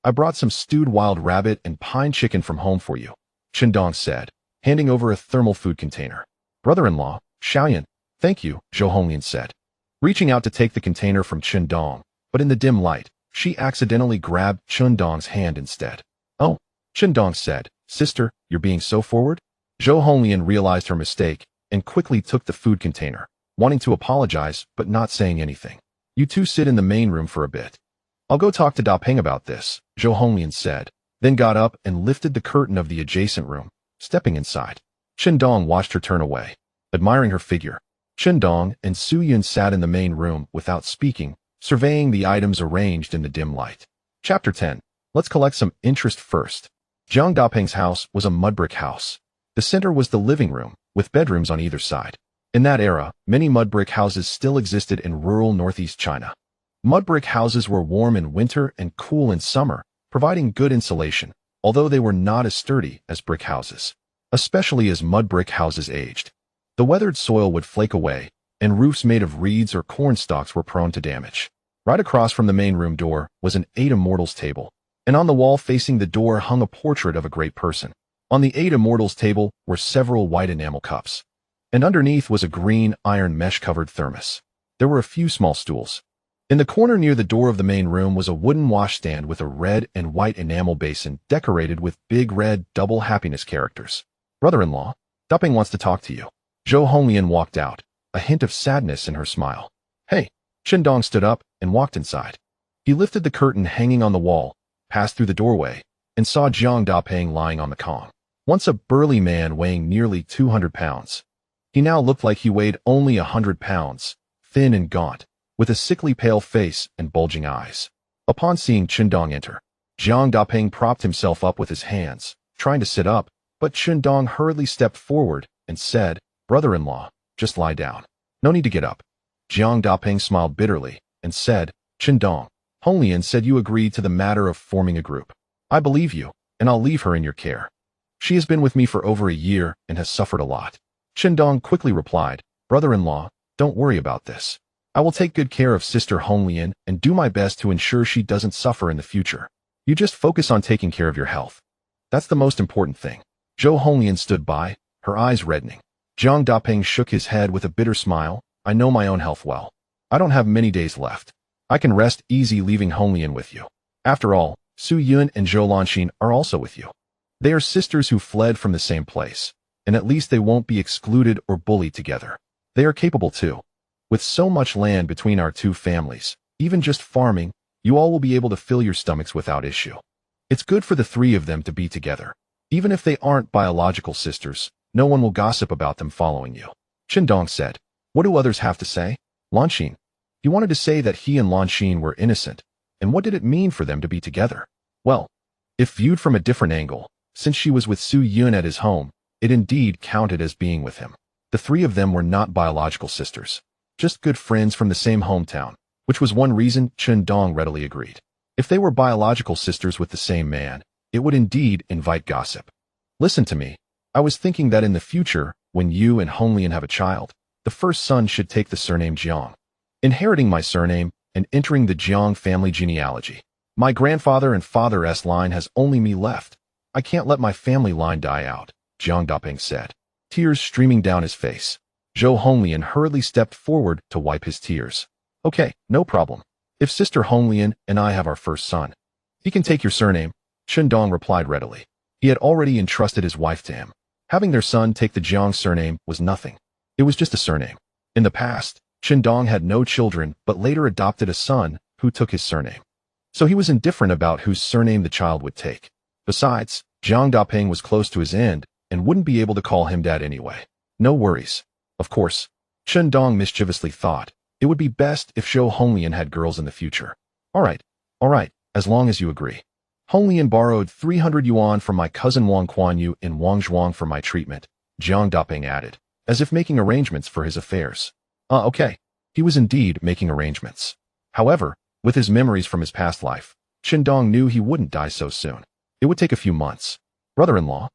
"I brought some stewed wild rabbit and pine chicken from home for you," Chun Dong said, handing over a thermal food container. Brother-in-law, Xiaoyan, thank you, Zhou Honglian said, reaching out to take the container from Chen Dong, but in the dim light, she accidentally grabbed Chen Dong's hand instead. Oh, Chen Dong said, sister, you're being so forward? Zhou Honglian realized her mistake and quickly took the food container, wanting to apologize but not saying anything. You two sit in the main room for a bit. I'll go talk to Da Peng about this, Zhou Honglian said, then got up and lifted the curtain of the adjacent room, stepping inside. Chen Dong watched her turn away, admiring her figure. Chen Dong and Su Yun sat in the main room without speaking, surveying the items arranged in the dim light. Chapter 10. Let's collect some interest first. Jiang Dapeng's house was a mud brick house. The center was the living room, with bedrooms on either side. In that era, many mud brick houses still existed in rural northeast China. Mud brick houses were warm in winter and cool in summer, providing good insulation, although they were not as sturdy as brick houses, especially as mud brick houses aged. The weathered soil would flake away, and roofs made of reeds or corn stalks were prone to damage. Right across from the main room door was an Eight Immortals table, and on the wall facing the door hung a portrait of a great person. On the Eight Immortals table were several white enamel cups, and underneath was a green iron mesh-covered thermos. There were a few small stools. In the corner near the door of the main room was a wooden washstand with a red and white enamel basin decorated with big red double happiness characters. Brother-in-law, Dapeng wants to talk to you. Zhou Honglian walked out, a hint of sadness in her smile. Hey, Chen Dong stood up and walked inside. He lifted the curtain hanging on the wall, passed through the doorway, and saw Jiang Dapeng lying on the kong. Once a burly man weighing nearly 200 pounds. He now looked like he weighed only 100 pounds, thin and gaunt, with a sickly pale face and bulging eyes. Upon seeing Chen Dong enter, Jiang Dapeng propped himself up with his hands, trying to sit up, but Chen Dong hurriedly stepped forward and said, Brother-in-law, just lie down. No need to get up. Jiang Dapeng smiled bitterly and said, Chen Dong, Honglian said you agreed to the matter of forming a group. I believe you, and I'll leave her in your care. She has been with me for over a year and has suffered a lot. Chen Dong quickly replied, Brother-in-law, don't worry about this. I will take good care of Sister Honglian and do my best to ensure she doesn't suffer in the future. You just focus on taking care of your health. That's the most important thing. Zhou Honglian stood by, her eyes reddening. Jiang Dapeng shook his head with a bitter smile. I know my own health well. I don't have many days left. I can rest easy leaving Honglian with you. After all, Su Yun and Zhou Lanxin are also with you. They are sisters who fled from the same place, and at least they won't be excluded or bullied together. They are capable too. With so much land between our two families, even just farming, you all will be able to fill your stomachs without issue. It's good for the three of them to be together. Even if they aren't biological sisters, no one will gossip about them following you. Chen Dong said, what do others have to say? Lanxin. He wanted to say that he and Lanxin were innocent, and what did it mean for them to be together? Well, if viewed from a different angle, since she was with Su Yun at his home, it indeed counted as being with him. The three of them were not biological sisters, just good friends from the same hometown, which was one reason Chen Dong readily agreed. If they were biological sisters with the same man, it would indeed invite gossip. Listen to me. I was thinking that in the future, when you and Honglian have a child, the first son should take the surname Jiang, inheriting my surname and entering the Jiang family genealogy. My grandfather and father's line has only me left. I can't let my family line die out, Jiang Dapeng said, tears streaming down his face. Zhou Honglian hurriedly stepped forward to wipe his tears. Okay, no problem. If Sister Honglian and I have our first son, he can take your surname, Chen Dong replied readily. He had already entrusted his wife to him. Having their son take the Jiang surname was nothing. It was just a surname. In the past, Chen Dong had no children but later adopted a son who took his surname. So he was indifferent about whose surname the child would take. Besides, Jiang Dapeng was close to his end and wouldn't be able to call him dad anyway. No worries. Of course, Chen Dong mischievously thought, it would be best if Zhou Honglian had girls in the future. All right, as long as you agree. Honglian borrowed 300 yuan from my cousin Wang Kuanyu in Wangzhuang for my treatment, Jiang Dapeng added, as if making arrangements for his affairs. Okay. He was indeed making arrangements. However, with his memories from his past life, Chen Dong knew he wouldn't die so soon. It would take a few months. Brother-in-law,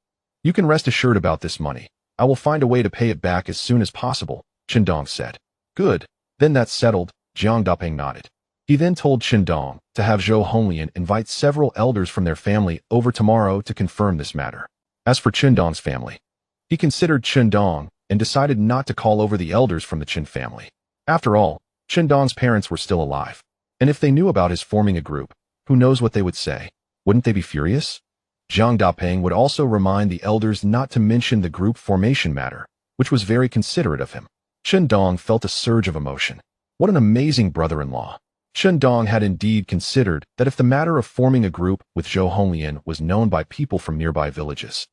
you can rest assured about this money. I will find a way to pay it back as soon as possible, Chen Dong said. Good. Then that's settled, Jiang Dapeng nodded. He then told Chen Dong to have Zhou Honglian invite several elders from their family over tomorrow to confirm this matter. As for Chen Dong's family, He considered Chen Dong and decided not to call over the elders from the Chen family. After all, Chen Dong's parents were still alive, and if they knew about his forming a group, who knows what they would say? Wouldn't they be furious? Jiang Dapeng would also remind the elders not to mention the group formation matter, which was very considerate of him. Chen Dong felt a surge of emotion. What an amazing brother-in-law. Chen Dong had indeed considered that if the matter of forming a group with Zhou Honglian was known by people from nearby villages,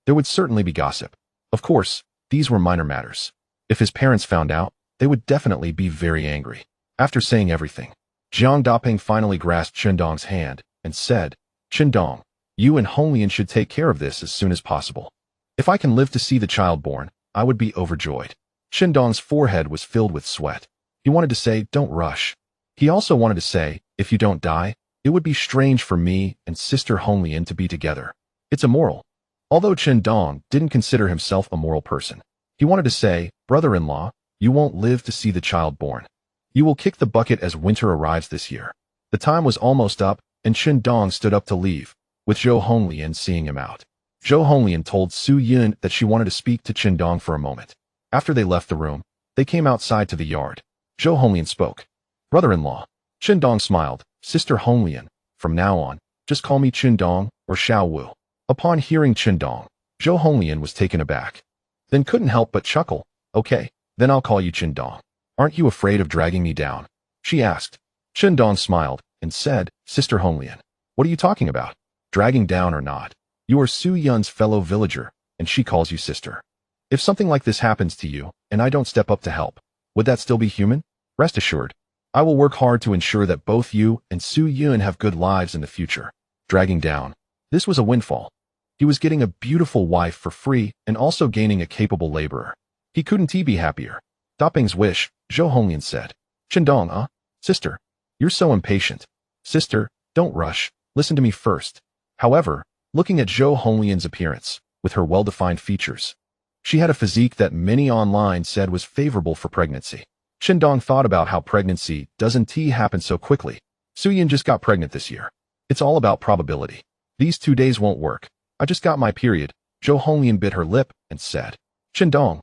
there would certainly be gossip. Of course, these were minor matters. If his parents found out, they would definitely be very angry. After saying everything, Jiang Dapeng finally grasped Chen Dong's hand and said, "Chen Dong, you and Honglian should take care of this as soon as possible. If I can live to see the child born, I would be overjoyed." Chen Dong's forehead was filled with sweat. He wanted to say, "Don't rush." He also wanted to say, "If you don't die, it would be strange for me and Sister Honglian to be together. It's immoral." Although Chen Dong didn't consider himself a moral person, he wanted to say, "Brother-in-law, you won't live to see the child born. You will kick the bucket as winter arrives this year." The time was almost up, and Chen Dong stood up to leave, with Zhou Honglian seeing him out. Zhou Honglian told Su Yun that she wanted to speak to Chen Dong for a moment. After they left the room, they came outside to the yard. Zhou Honglian spoke. "Brother-in-law." Chen Dong smiled. "Sister Honglian, from now on, just call me Chen Dong or Xiao Wu." Upon hearing Chen Dong, Zhou Honglian was taken aback, then couldn't help but chuckle. "Okay, then I'll call you Chen Dong. Aren't you afraid of dragging me down?" she asked. Chen Dong smiled and said, "Sister Honglian, what are you talking about? Dragging down or not? You are Su Yun's fellow villager, and she calls you sister. If something like this happens to you, and I don't step up to help, would that still be human? Rest assured, I will work hard to ensure that both you and Su Yun have good lives in the future." Dragging down. This was a windfall. He was getting a beautiful wife for free and also gaining a capable laborer. He couldn't be happier. Dapeng's wish, Zhou Honglian said. "Chen Dong, sister, you're so impatient. Sister, don't rush, listen to me first." However, looking at Zhou Honglian's appearance, with her well-defined features, she had a physique that many online said was favorable for pregnancy. Chen Dong thought about how pregnancy doesn't happen so quickly. Su Yun just got pregnant this year. It's all about probability. These 2 days won't work. I just got my period. Zhou Honglian bit her lip and said, "Chen Dong,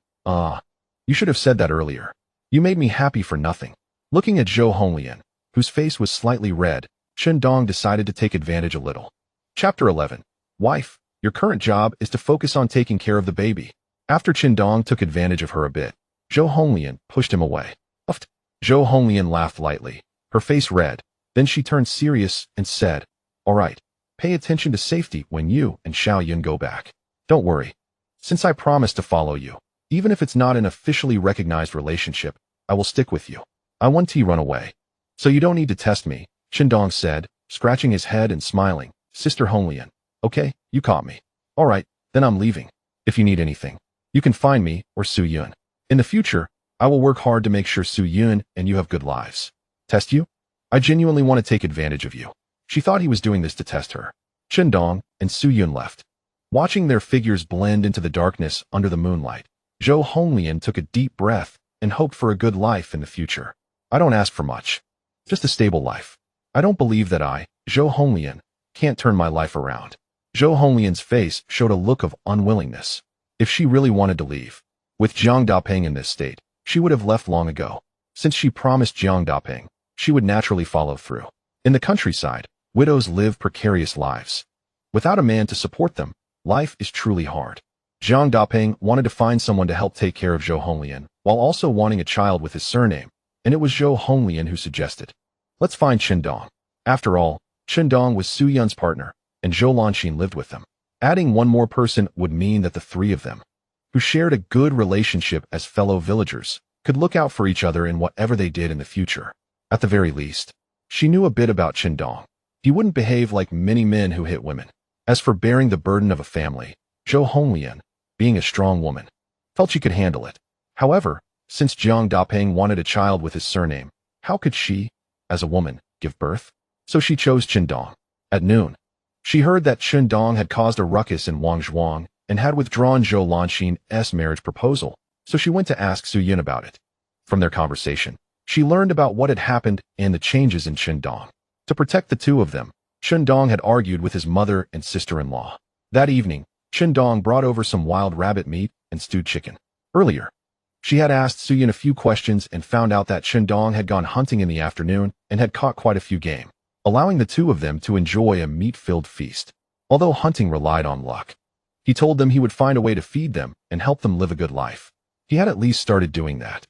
you should have said that earlier. You made me happy for nothing." Looking at Zhou Honglian, whose face was slightly red, Chen Dong decided to take advantage a little. Chapter 11. Wife, your current job is to focus on taking care of the baby. After Chen Dong took advantage of her a bit, Zhou Honglian pushed him away. Uffed. Zhou Honglian laughed lightly, her face red. Then she turned serious and said, "All right, pay attention to safety when you and Xiao Yun go back. Don't worry. Since I promised to follow you, even if it's not an officially recognized relationship, I will stick with you. I want to run away. So you don't need to test me," Chen Dong said, scratching his head and smiling. "Sister Honglian, okay, you caught me. All right, then I'm leaving. If you need anything, you can find me or Su Yun. In the future, I will work hard to make sure Su Yun and you have good lives. Test you? I genuinely want to take advantage of you." She thought he was doing this to test her. Chen Dong and Su Yun left. Watching their figures blend into the darkness under the moonlight, Zhou Honglian took a deep breath and hoped for a good life in the future. "I don't ask for much. Just a stable life. I don't believe that I, Zhou Honglian, can't turn my life around." Zhou Honglian's face showed a look of unwillingness. If she really wanted to leave, with Jiang Dapeng in this state, she would have left long ago. Since she promised Jiang Dapeng, she would naturally follow through. In the countryside, widows live precarious lives. Without a man to support them, life is truly hard. Jiang Dapeng wanted to find someone to help take care of Zhou Honglian, while also wanting a child with his surname, and it was Zhou Honglian who suggested, "Let's find Chen Dong." After all, Chen Dong was Su Yun's partner, and Zhou Lanxin lived with them. Adding one more person would mean that the three of them, who shared a good relationship as fellow villagers, could look out for each other in whatever they did in the future. At the very least, she knew a bit about Chen Dong. He wouldn't behave like many men who hit women. As for bearing the burden of a family, Zhou Honglian, being a strong woman, felt she could handle it. However, since Jiang Dapeng wanted a child with his surname, how could she, as a woman, give birth? So she chose Chen Dong. At noon, she heard that Chen Dong had caused a ruckus in Wangzhuang and had withdrawn Zhou Lanxin's marriage proposal, so she went to ask Su Yun about it. From their conversation, she learned about what had happened and the changes in Chen Dong. To protect the two of them, Chen Dong had argued with his mother and sister-in-law. That evening, Chen Dong brought over some wild rabbit meat and stewed chicken. Earlier, she had asked Suyun a few questions and found out that Shindong had gone hunting in the afternoon and had caught quite a few game, allowing the two of them to enjoy a meat-filled feast. Although hunting relied on luck, he told them he would find a way to feed them and help them live a good life. He had at least started doing that.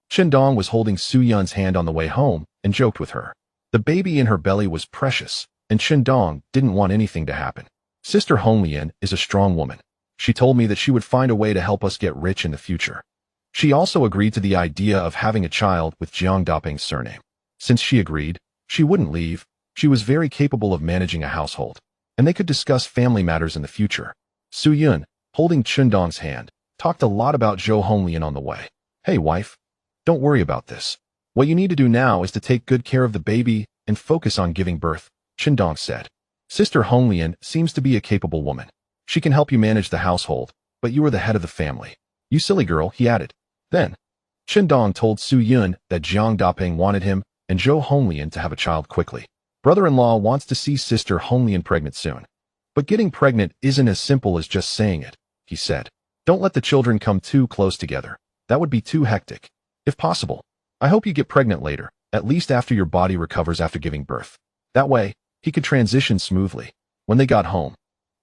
Shindong was holding Suyun's hand on the way home and joked with her. The baby in her belly was precious, and Shindong didn't want anything to happen. Sister Honglian is a strong woman. She told me that she would find a way to help us get rich in the future. She also agreed to the idea of having a child with Jiang Daping's surname. Since she agreed, she wouldn't leave. She was very capable of managing a household, and they could discuss family matters in the future. Suyun, holding Shindong's hand, talked a lot about Zhou Honglian on the way. Hey wife, don't worry about this. What you need to do now is to take good care of the baby and focus on giving birth, Shindong said. Sister Honglian seems to be a capable woman. She can help you manage the household, but you are the head of the family. You silly girl, he added. Then, Shindong told Suyun that Jiang Daping wanted him and Zhou Honglian to have a child quickly. Brother-in-law wants to see Sister Honglian pregnant soon. But getting pregnant isn't as simple as just saying it, he said. Don't let the children come too close together. That would be too hectic. If possible, I hope you get pregnant later, at least after your body recovers after giving birth. That way, he could transition smoothly. When they got home,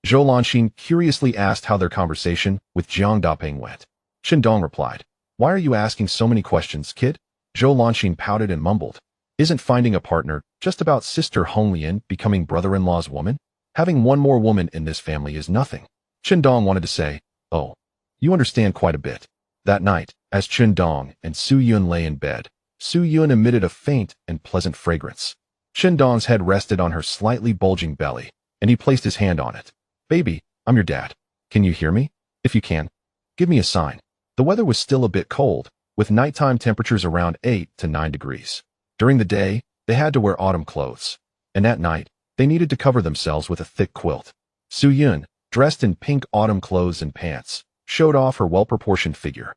Zhou Lanxin curiously asked how their conversation with Jiang Daping went. Shindong replied, Why are you asking so many questions, kid? Zhou Lanxin pouted and mumbled. Isn't finding a partner just about Sister Honglian becoming brother-in-law's woman? Having one more woman in this family is nothing. Shindong wanted to say, Oh, you understand quite a bit. That night, as Shindong and Suyun lay in bed, Suyun emitted a faint and pleasant fragrance. Shindong's head rested on her slightly bulging belly, and he placed his hand on it. Baby, I'm your dad. Can you hear me? If you can, give me a sign. The weather was still a bit cold, with nighttime temperatures around 8 to 9 degrees. During the day, they had to wear autumn clothes, and at night, they needed to cover themselves with a thick quilt. Suyun, dressed in pink autumn clothes and pants, showed off her well-proportioned figure.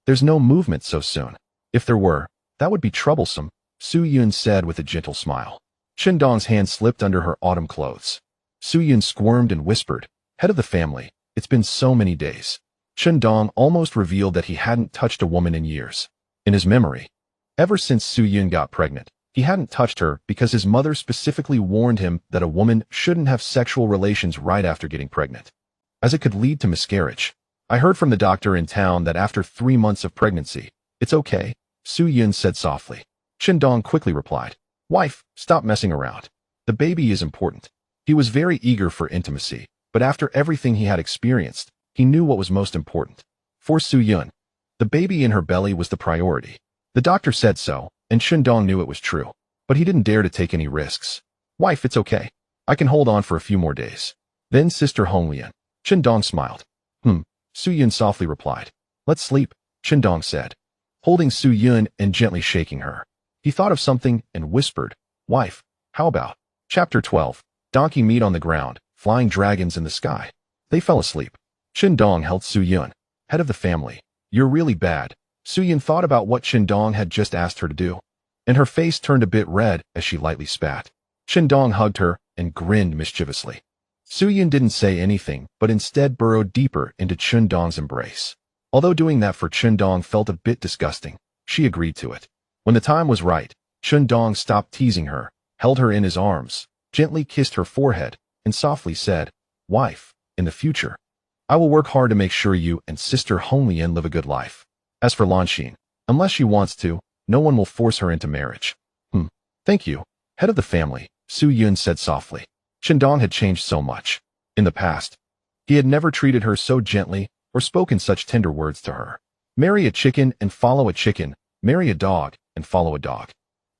There's no movement so soon. If there were, that would be troublesome, Suyun said with a gentle smile. Shindong's hand slipped under her autumn clothes. Suyun squirmed and whispered, Head of the family, it's been so many days. Shindong almost revealed that he hadn't touched a woman in years. In his memory, ever since Suyun got pregnant, he hadn't touched her because his mother specifically warned him that a woman shouldn't have sexual relations right after getting pregnant, as it could lead to miscarriage. I heard from the doctor in town that after 3 months of pregnancy, it's okay, Suyun said softly. Shindong quickly replied, Wife, stop messing around. The baby is important. He was very eager for intimacy, but after everything he had experienced, he knew what was most important. For Suyun, the baby in her belly was the priority. The doctor said so, and Shindong knew it was true, but he didn't dare to take any risks. Wife, it's okay. I can hold on for a few more days. Then Sister Honglian. Shindong smiled. Suyun softly replied. Let's sleep, Shindong said, holding Suyun and gently shaking her. He thought of something and whispered, Wife, how about? Chapter 12. Donkey meat on the ground, flying dragons in the sky. They fell asleep. Shindong held Suyun. Head of the family. You're really bad. Suyun thought about what Shindong had just asked her to do, and her face turned a bit red as she lightly spat. Shindong hugged her and grinned mischievously. Suyun didn't say anything, but instead burrowed deeper into Shindong's embrace. Although doing that for Shindong felt a bit disgusting, she agreed to it. When the time was right, Shindong stopped teasing her, held her in his arms, gently kissed her forehead, and softly said, Wife, in the future, I will work hard to make sure you and Sister Honglian live a good life. As for Lanxin, unless she wants to, no one will force her into marriage. Thank you, head of the family, Suyun said softly. Shindong had changed so much. In the past, he had never treated her so gently or spoken such tender words to her. Marry a chicken and follow a chicken, marry a dog and follow a dog.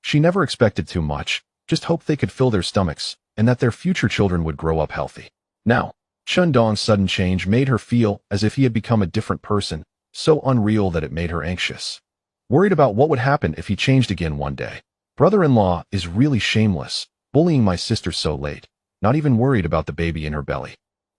She never expected too much, just hoped they could fill their stomachs and that their future children would grow up healthy. Now, Shindong's sudden change made her feel as if he had become a different person, so unreal that it made her anxious. Worried about what would happen if he changed again one day. Brother-in-law is really shameless, bullying my sister so late, not even worried about the baby in her belly.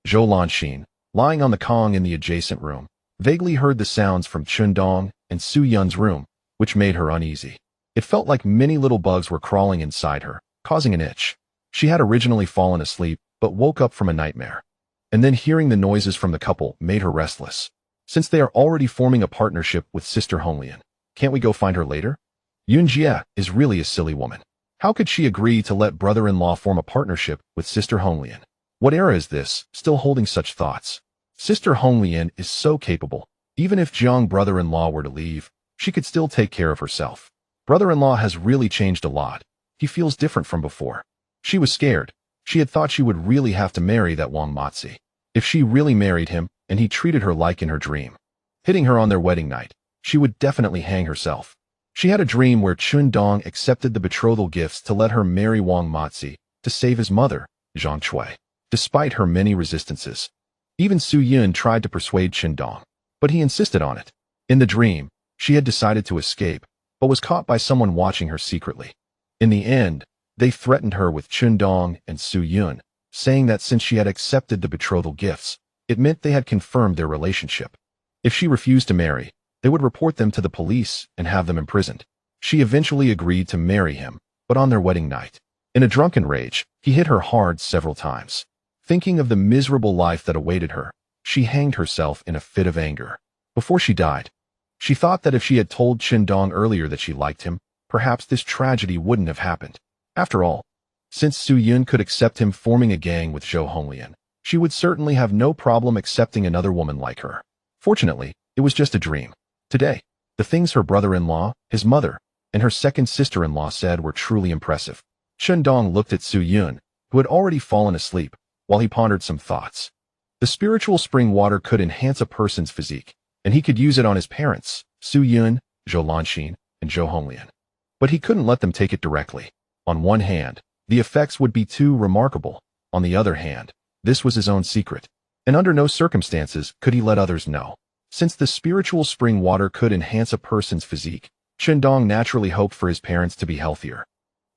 Zhou Lanxin, lying on the Kong in the adjacent room, vaguely heard the sounds from Shindong and Suyun's room, which made her uneasy. It felt like many little bugs were crawling inside her, causing an itch. She had originally fallen asleep, but woke up from a nightmare. And then hearing the noises from the couple made her restless. Since they are already forming a partnership with Sister Honglian, can't we go find her later? Yunjie is really a silly woman. How could she agree to let brother-in-law form a partnership with Sister Honglian? What era is this, still holding such thoughts? Sister Honglian is so capable. Even if Jiang brother-in-law were to leave, she could still take care of herself. Brother-in-law has really changed a lot. He feels different from before. She was scared. She had thought she would really have to marry that Wang Matzi. If she really married him, and he treated her like in her dream, hitting her on their wedding night, she would definitely hang herself. She had a dream where Chun Dong accepted the betrothal gifts to let her marry Wang Matzi to save his mother, Zhang Chui, despite her many resistances. Even Su Yun tried to persuade Chun Dong, but he insisted on it. In the dream, she had decided to escape, but was caught by someone watching her secretly. In the end, they threatened her with Chun Dong and Su Yun, saying that since she had accepted the betrothal gifts, it meant they had confirmed their relationship. If she refused to marry, they would report them to the police and have them imprisoned. She eventually agreed to marry him, but on their wedding night, in a drunken rage, he hit her hard several times. Thinking of the miserable life that awaited her, she hanged herself in a fit of anger. Before she died, she thought that if she had told Chun Dong earlier that she liked him, perhaps this tragedy wouldn't have happened. After all, since Su Yun could accept him forming a gang with Zhou Honglian, she would certainly have no problem accepting another woman like her. Fortunately, it was just a dream. Today, the things her brother-in-law, his mother, and her second sister-in-law said were truly impressive. Chun Dong looked at Su Yun, who had already fallen asleep, while he pondered some thoughts. The spiritual spring water could enhance a person's physique, and he could use it on his parents, Su Yun, Zhou Lanxin, and Zhou Honglian. But he couldn't let them take it directly. On one hand, the effects would be too remarkable. On the other hand, this was his own secret, and under no circumstances could he let others know. Since the spiritual spring water could enhance a person's physique, Chun Dong naturally hoped for his parents to be healthier,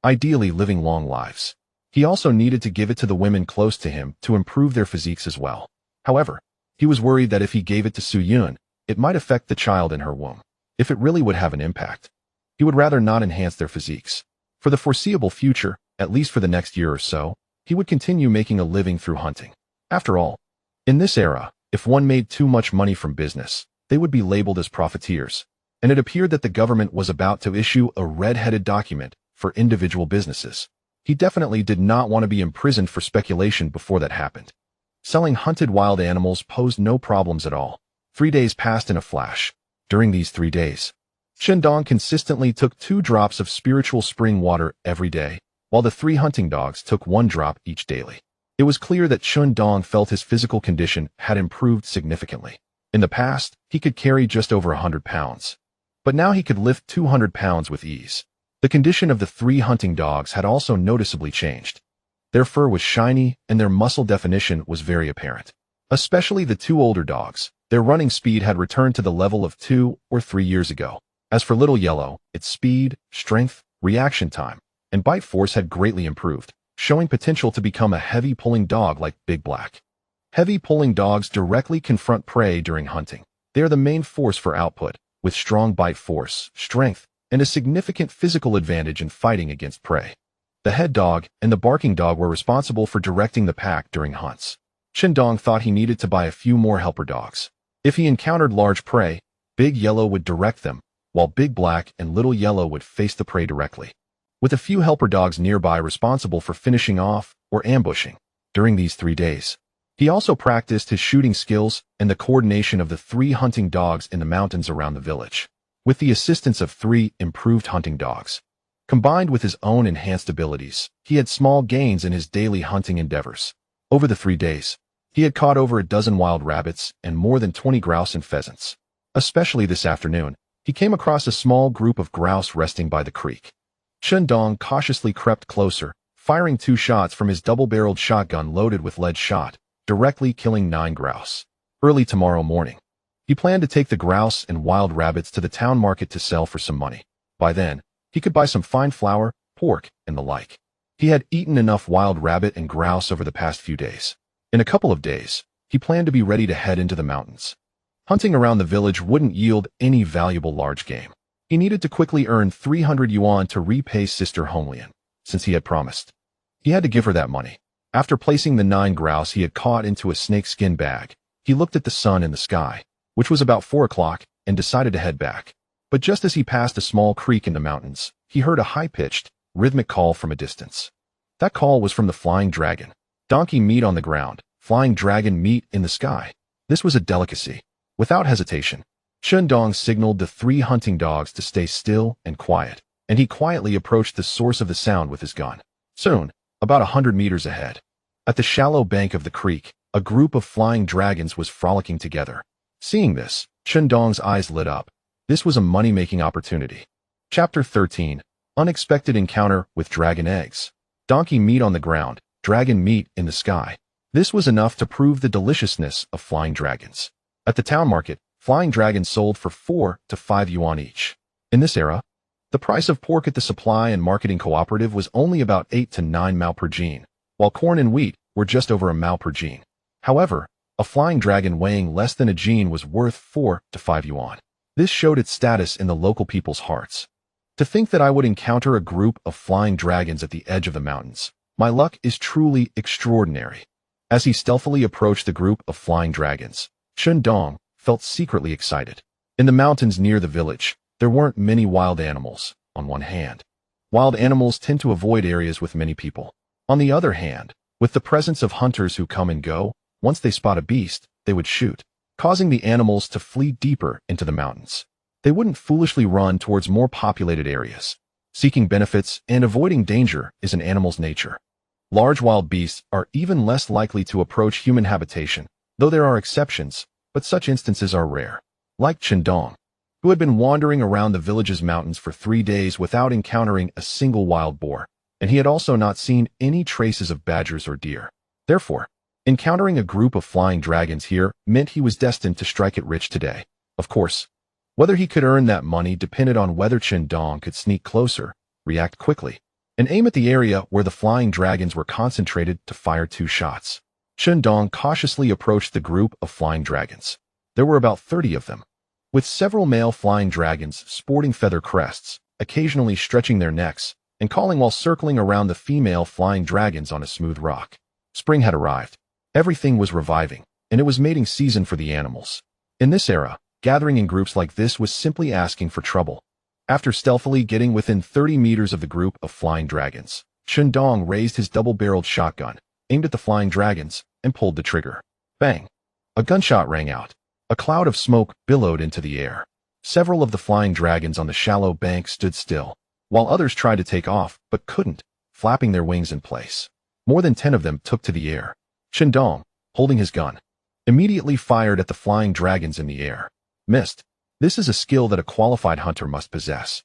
ideally living long lives. He also needed to give it to the women close to him to improve their physiques as well. However, he was worried that if he gave it to Su Yun, it might affect the child in her womb. If it really would have an impact, he would rather not enhance their physiques. For the foreseeable future, at least for the next year or so, he would continue making a living through hunting. After all, in this era, if one made too much money from business, they would be labeled as profiteers, and it appeared that the government was about to issue a red-headed document for individual businesses. He definitely did not want to be imprisoned for speculation before that happened. Selling hunted wild animals posed no problems at all. 3 days passed in a flash. During these 3 days, Chun Dong consistently took 2 drops of spiritual spring water every day, while the 3 hunting dogs took 1 drop each daily. It was clear that Chun Dong felt his physical condition had improved significantly. In the past, he could carry just over 100 pounds. But now he could lift 200 pounds with ease. The condition of the 3 hunting dogs had also noticeably changed. Their fur was shiny and their muscle definition was very apparent. Especially the 2 older dogs, their running speed had returned to the level of 2 or 3 years ago. As for Little Yellow, its speed, strength, reaction time, and bite force had greatly improved, showing potential to become a heavy pulling dog like Big Black. Heavy pulling dogs directly confront prey during hunting. They are the main force for output, with strong bite force, strength, and a significant physical advantage in fighting against prey. The head dog and the barking dog were responsible for directing the pack during hunts. Chun Dong thought he needed to buy a few more helper dogs. If he encountered large prey, Big Yellow would direct them, while Big Black and Little Yellow would face the prey directly, with a few helper dogs nearby responsible for finishing off or ambushing. During these 3 days, he also practiced his shooting skills and the coordination of the 3 hunting dogs in the mountains around the village. With the assistance of 3 improved hunting dogs, combined with his own enhanced abilities, he had small gains in his daily hunting endeavors. Over the 3 days, he had caught over a dozen wild rabbits and more than 20 grouse and pheasants. Especially this afternoon, he came across a small group of grouse resting by the creek. Chun Dong cautiously crept closer, firing 2 shots from his double-barreled shotgun loaded with lead shot, directly killing 9 grouse. Early tomorrow morning, he planned to take the grouse and wild rabbits to the town market to sell for some money. By then, he could buy some fine flour, pork, and the like. He had eaten enough wild rabbit and grouse over the past few days. In a couple of days, he planned to be ready to head into the mountains. Hunting around the village wouldn't yield any valuable large game. He needed to quickly earn 300 yuan to repay Sister Honglian, since he had promised. He had to give her that money. After placing the 9 grouse he had caught into a snakeskin bag, he looked at the sun in the sky. which was about 4 o'clock, and decided to head back. But just as he passed a small creek in the mountains, he heard a high-pitched, rhythmic call from a distance. That call was from the flying dragon. Donkey meat on the ground, flying dragon meat in the sky. This was a delicacy. Without hesitation, Shundong signaled the 3 hunting dogs to stay still and quiet, and he quietly approached the source of the sound with his gun. Soon, about 100 meters ahead, at the shallow bank of the creek, a group of flying dragons was frolicking together. Seeing this, Shundong's eyes lit up. This was a money-making opportunity. Chapter 13. Unexpected Encounter with Dragon Eggs. Donkey meat on the ground, dragon meat in the sky. This was enough to prove the deliciousness of flying dragons. At the town market, flying dragons sold for 4 to 5 yuan each. In this era, the price of pork at the supply and marketing cooperative was only about 8 to 9 mao per jin, while corn and wheat were just over a mao per jin. However, a flying dragon weighing less than a jin was worth 4 to 5 yuan. This showed its status in the local people's hearts. To think that I would encounter a group of flying dragons at the edge of the mountains. My luck is truly extraordinary. As he stealthily approached the group of flying dragons, Shundong felt secretly excited. In the mountains near the village, there weren't many wild animals, on one hand. Wild animals tend to avoid areas with many people. On the other hand, with the presence of hunters who come and go, once they spot a beast, they would shoot, causing the animals to flee deeper into the mountains. They wouldn't foolishly run towards more populated areas. Seeking benefits and avoiding danger is an animal's nature. Large wild beasts are even less likely to approach human habitation, though there are exceptions, but such instances are rare. Like Shundong, who had been wandering around the village's mountains for 3 days without encountering a single wild boar, and he had also not seen any traces of badgers or deer. Therefore, encountering a group of flying dragons here meant he was destined to strike it rich today. Of course, whether he could earn that money depended on whether Shundong could sneak closer, react quickly, and aim at the area where the flying dragons were concentrated to fire 2 shots. Shundong cautiously approached the group of flying dragons. There were about 30 of them, with several male flying dragons sporting feather crests, occasionally stretching their necks, and calling while circling around the female flying dragons on a smooth rock. Spring had arrived. Everything was reviving, and it was mating season for the animals. In this era, gathering in groups like this was simply asking for trouble. After stealthily getting within 30 meters of the group of flying dragons, Shundong raised his double-barreled shotgun, aimed at the flying dragons, and pulled the trigger. Bang! A gunshot rang out. A cloud of smoke billowed into the air. Several of the flying dragons on the shallow bank stood still, while others tried to take off but couldn't, flapping their wings in place. More than 10 of them took to the air. Shundong, holding his gun, immediately fired at the flying dragons in the air. Missed. This is a skill that a qualified hunter must possess.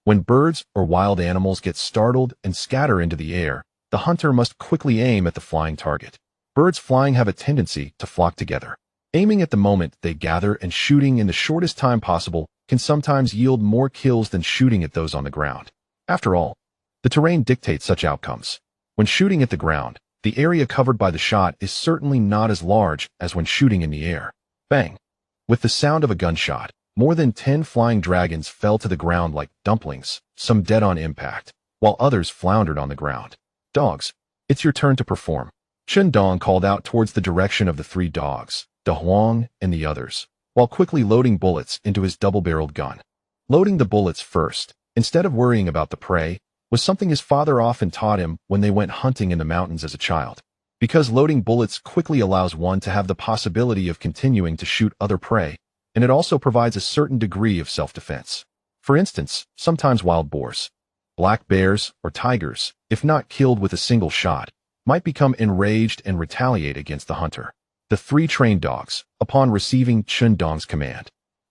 When birds or wild animals get startled and scatter into the air, the hunter must quickly aim at the flying target. Birds flying have a tendency to flock together. Aiming at the moment they gather and shooting in the shortest time possible can sometimes yield more kills than shooting at those on the ground. After all, the terrain dictates such outcomes. When shooting at the ground, the area covered by the shot is certainly not as large as when shooting in the air. Bang! With the sound of a gunshot, more than 10 flying dragons fell to the ground like dumplings, some dead on impact, while others floundered on the ground. Dogs, it's your turn to perform. Shundong called out towards the direction of the 3 dogs, De Huang and the others, while quickly loading bullets into his double-barreled gun. Loading the bullets first, instead of worrying about the prey, was something his father often taught him when they went hunting in the mountains as a child. Because loading bullets quickly allows one to have the possibility of continuing to shoot other prey, and it also provides a certain degree of self-defense. For instance, sometimes wild boars, black bears, or tigers, if not killed with a single shot, might become enraged and retaliate against the hunter. The 3 trained dogs, upon receiving Shundong's command,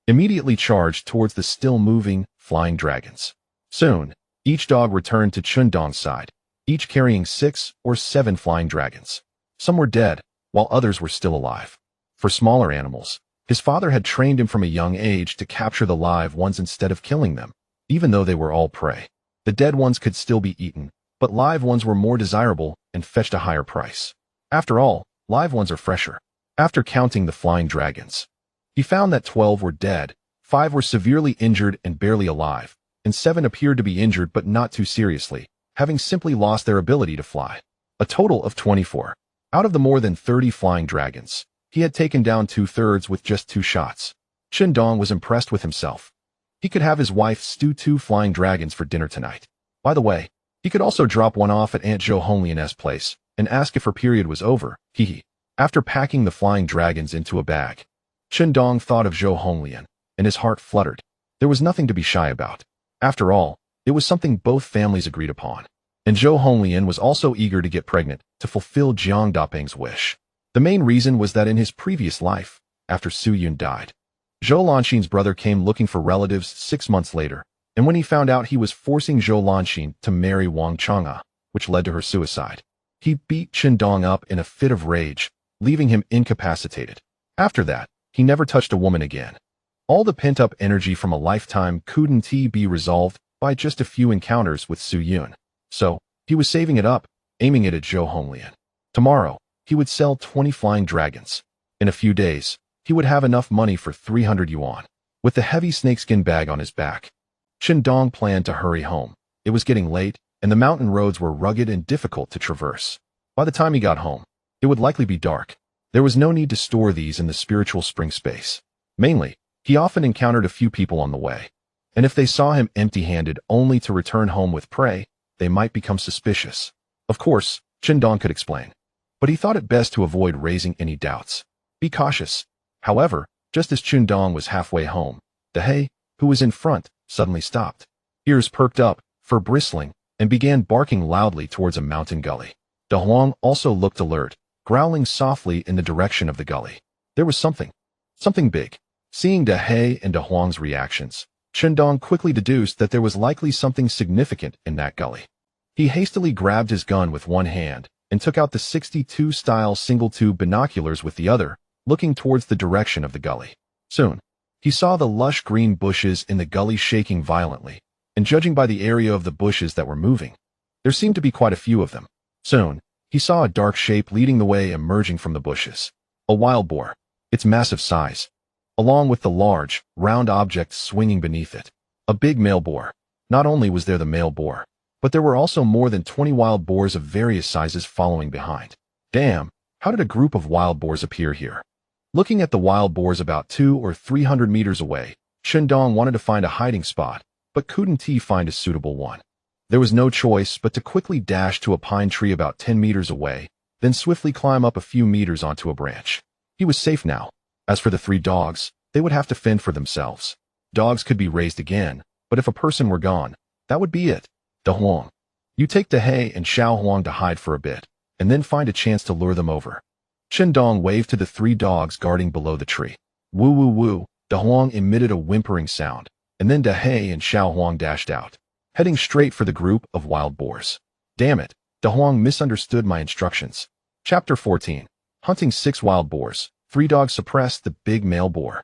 immediately charged towards the still-moving, flying dragons. Soon, each dog returned to Shundong's side, each carrying 6 or 7 flying dragons. Some were dead, while others were still alive. For smaller animals, his father had trained him from a young age to capture the live ones instead of killing them, even though they were all prey. The dead ones could still be eaten, but live ones were more desirable and fetched a higher price. After all, live ones are fresher. After counting the flying dragons, he found that 12 were dead, 5 were severely injured and barely alive, and 7 appeared to be injured but not too seriously, having simply lost their ability to fly. A total of 24. Out of the more than 30 flying dragons, he had taken down 2/3 with just 2 shots. Dong was impressed with himself. He could have his wife stew 2 flying dragons for dinner tonight. By the way, he could also drop one off at Aunt Zhou Honglian's place and ask if her period was over, hee. After packing the flying dragons into a bag, Dong thought of Zhou Honglian, and his heart fluttered. There was nothing to be shy about. After all, it was something both families agreed upon. And Zhou Honglian was also eager to get pregnant to fulfill Jiang Daping's wish. The main reason was that in his previous life, after Su Yun died, Zhou Lanxin's brother came looking for relatives 6 months later, and when he found out he was forcing Zhou Lanxin to marry Wang Chang'e, which led to her suicide, he beat Dong up in a fit of rage, leaving him incapacitated. After that, he never touched a woman again. All the pent-up energy from a lifetime couldn't be resolved by just a few encounters with Su Yun. So, he was saving it up, aiming it at Zhou Honglian. Tomorrow, he would sell 20 flying dragons. In a few days, he would have enough money for 300 yuan. With the heavy snakeskin bag on his back, Dong planned to hurry home. It was getting late, and the mountain roads were rugged and difficult to traverse. By the time he got home, it would likely be dark. There was no need to store these in the spiritual spring space. Mainly, he often encountered a few people on the way, and if they saw him empty-handed only to return home with prey, they might become suspicious. Of course, Dong could explain, but he thought it best to avoid raising any doubts. Be cautious. However, just as Dong was halfway home, Dahei, who was in front, suddenly stopped. Ears perked up, fur bristling, and began barking loudly towards a mountain gully. De Huang also looked alert, growling softly in the direction of the gully. There was something big. Seeing Dahei and De Huang's reactions, Dong quickly deduced that there was likely something significant in that gully. He hastily grabbed his gun with one hand and took out the 62-style single-tube binoculars with the other, looking towards the direction of the gully. Soon, he saw the lush green bushes in the gully shaking violently, and judging by the area of the bushes that were moving, there seemed to be quite a few of them. Soon, he saw a dark shape leading the way emerging from the bushes. A wild boar. Its massive size, along with the large, round object swinging beneath it. A big male boar. Not only was there the male boar, but there were also more than 20 wild boars of various sizes following behind. Damn, how did a group of wild boars appear here? Looking at the wild boars about 200 or 300 meters away, Dong wanted to find a hiding spot, but couldn't find a suitable one. There was no choice but to quickly dash to a pine tree about 10 meters away, then swiftly climb up a few meters onto a branch. He was safe now. As for the 3 dogs, they would have to fend for themselves. Dogs could be raised again, but if a person were gone, that would be it. De Huang. You take Dahei and Xiao Huang to hide for a bit, and then find a chance to lure them over. Dong waved to the 3 dogs guarding below the tree. Woo woo woo, De Huang emitted a whimpering sound, and then Dahei and Xiao Huang dashed out, heading straight for the group of wild boars. Damn it, De Huang misunderstood my instructions. Chapter 14. Hunting 6 wild boars. 3 dogs suppressed the big male boar.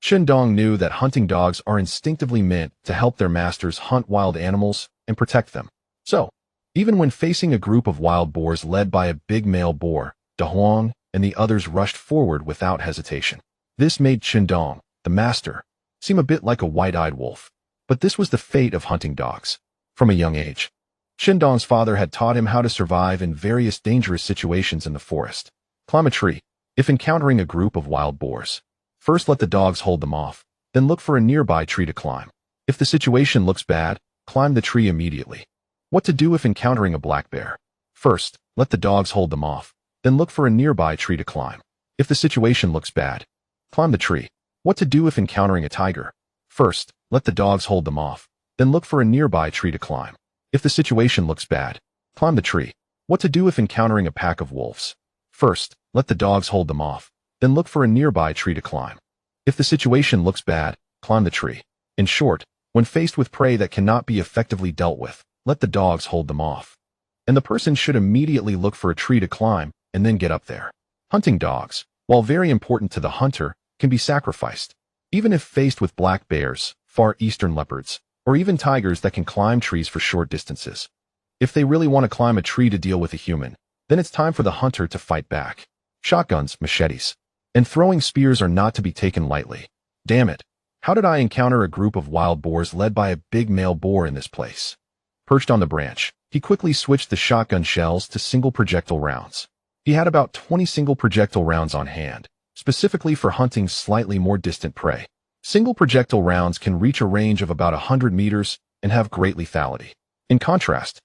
Dong knew that hunting dogs are instinctively meant to help their masters hunt wild animals and protect them. So, even when facing a group of wild boars led by a big male boar, De Huang and the others rushed forward without hesitation. This made Dong, the master, seem a bit like a white-eyed wolf. But this was the fate of hunting dogs. From a young age, Dong's father had taught him how to survive in various dangerous situations in the forest. Climb a tree. If encountering a group of wild boars, first let the dogs hold them off, then look for a nearby tree to climb. If the situation looks bad, climb the tree immediately. What to do if encountering a black bear? First, let the dogs hold them off, then look for a nearby tree to climb. If the situation looks bad, climb the tree. What to do if encountering a tiger? First, let the dogs hold them off, then look for a nearby tree to climb. If the situation looks bad, climb the tree. What to do if encountering a pack of wolves? First, let the dogs hold them off, then look for a nearby tree to climb. If the situation looks bad, climb the tree. In short, when faced with prey that cannot be effectively dealt with, let the dogs hold them off. And the person should immediately look for a tree to climb and then get up there. Hunting dogs, while very important to the hunter, can be sacrificed. Even if faced with black bears, far eastern leopards, or even tigers that can climb trees for short distances. If they really want to climb a tree to deal with a human, then it's time for the hunter to fight back. Shotguns, machetes, and throwing spears are not to be taken lightly. Damn it, how did I encounter a group of wild boars led by a big male boar in this place? Perched on the branch, he quickly switched the shotgun shells to single projectile rounds. He had about 20 single projectile rounds on hand, specifically for hunting slightly more distant prey. Single projectile rounds can reach a range of about 100 meters and have great lethality. In contrast,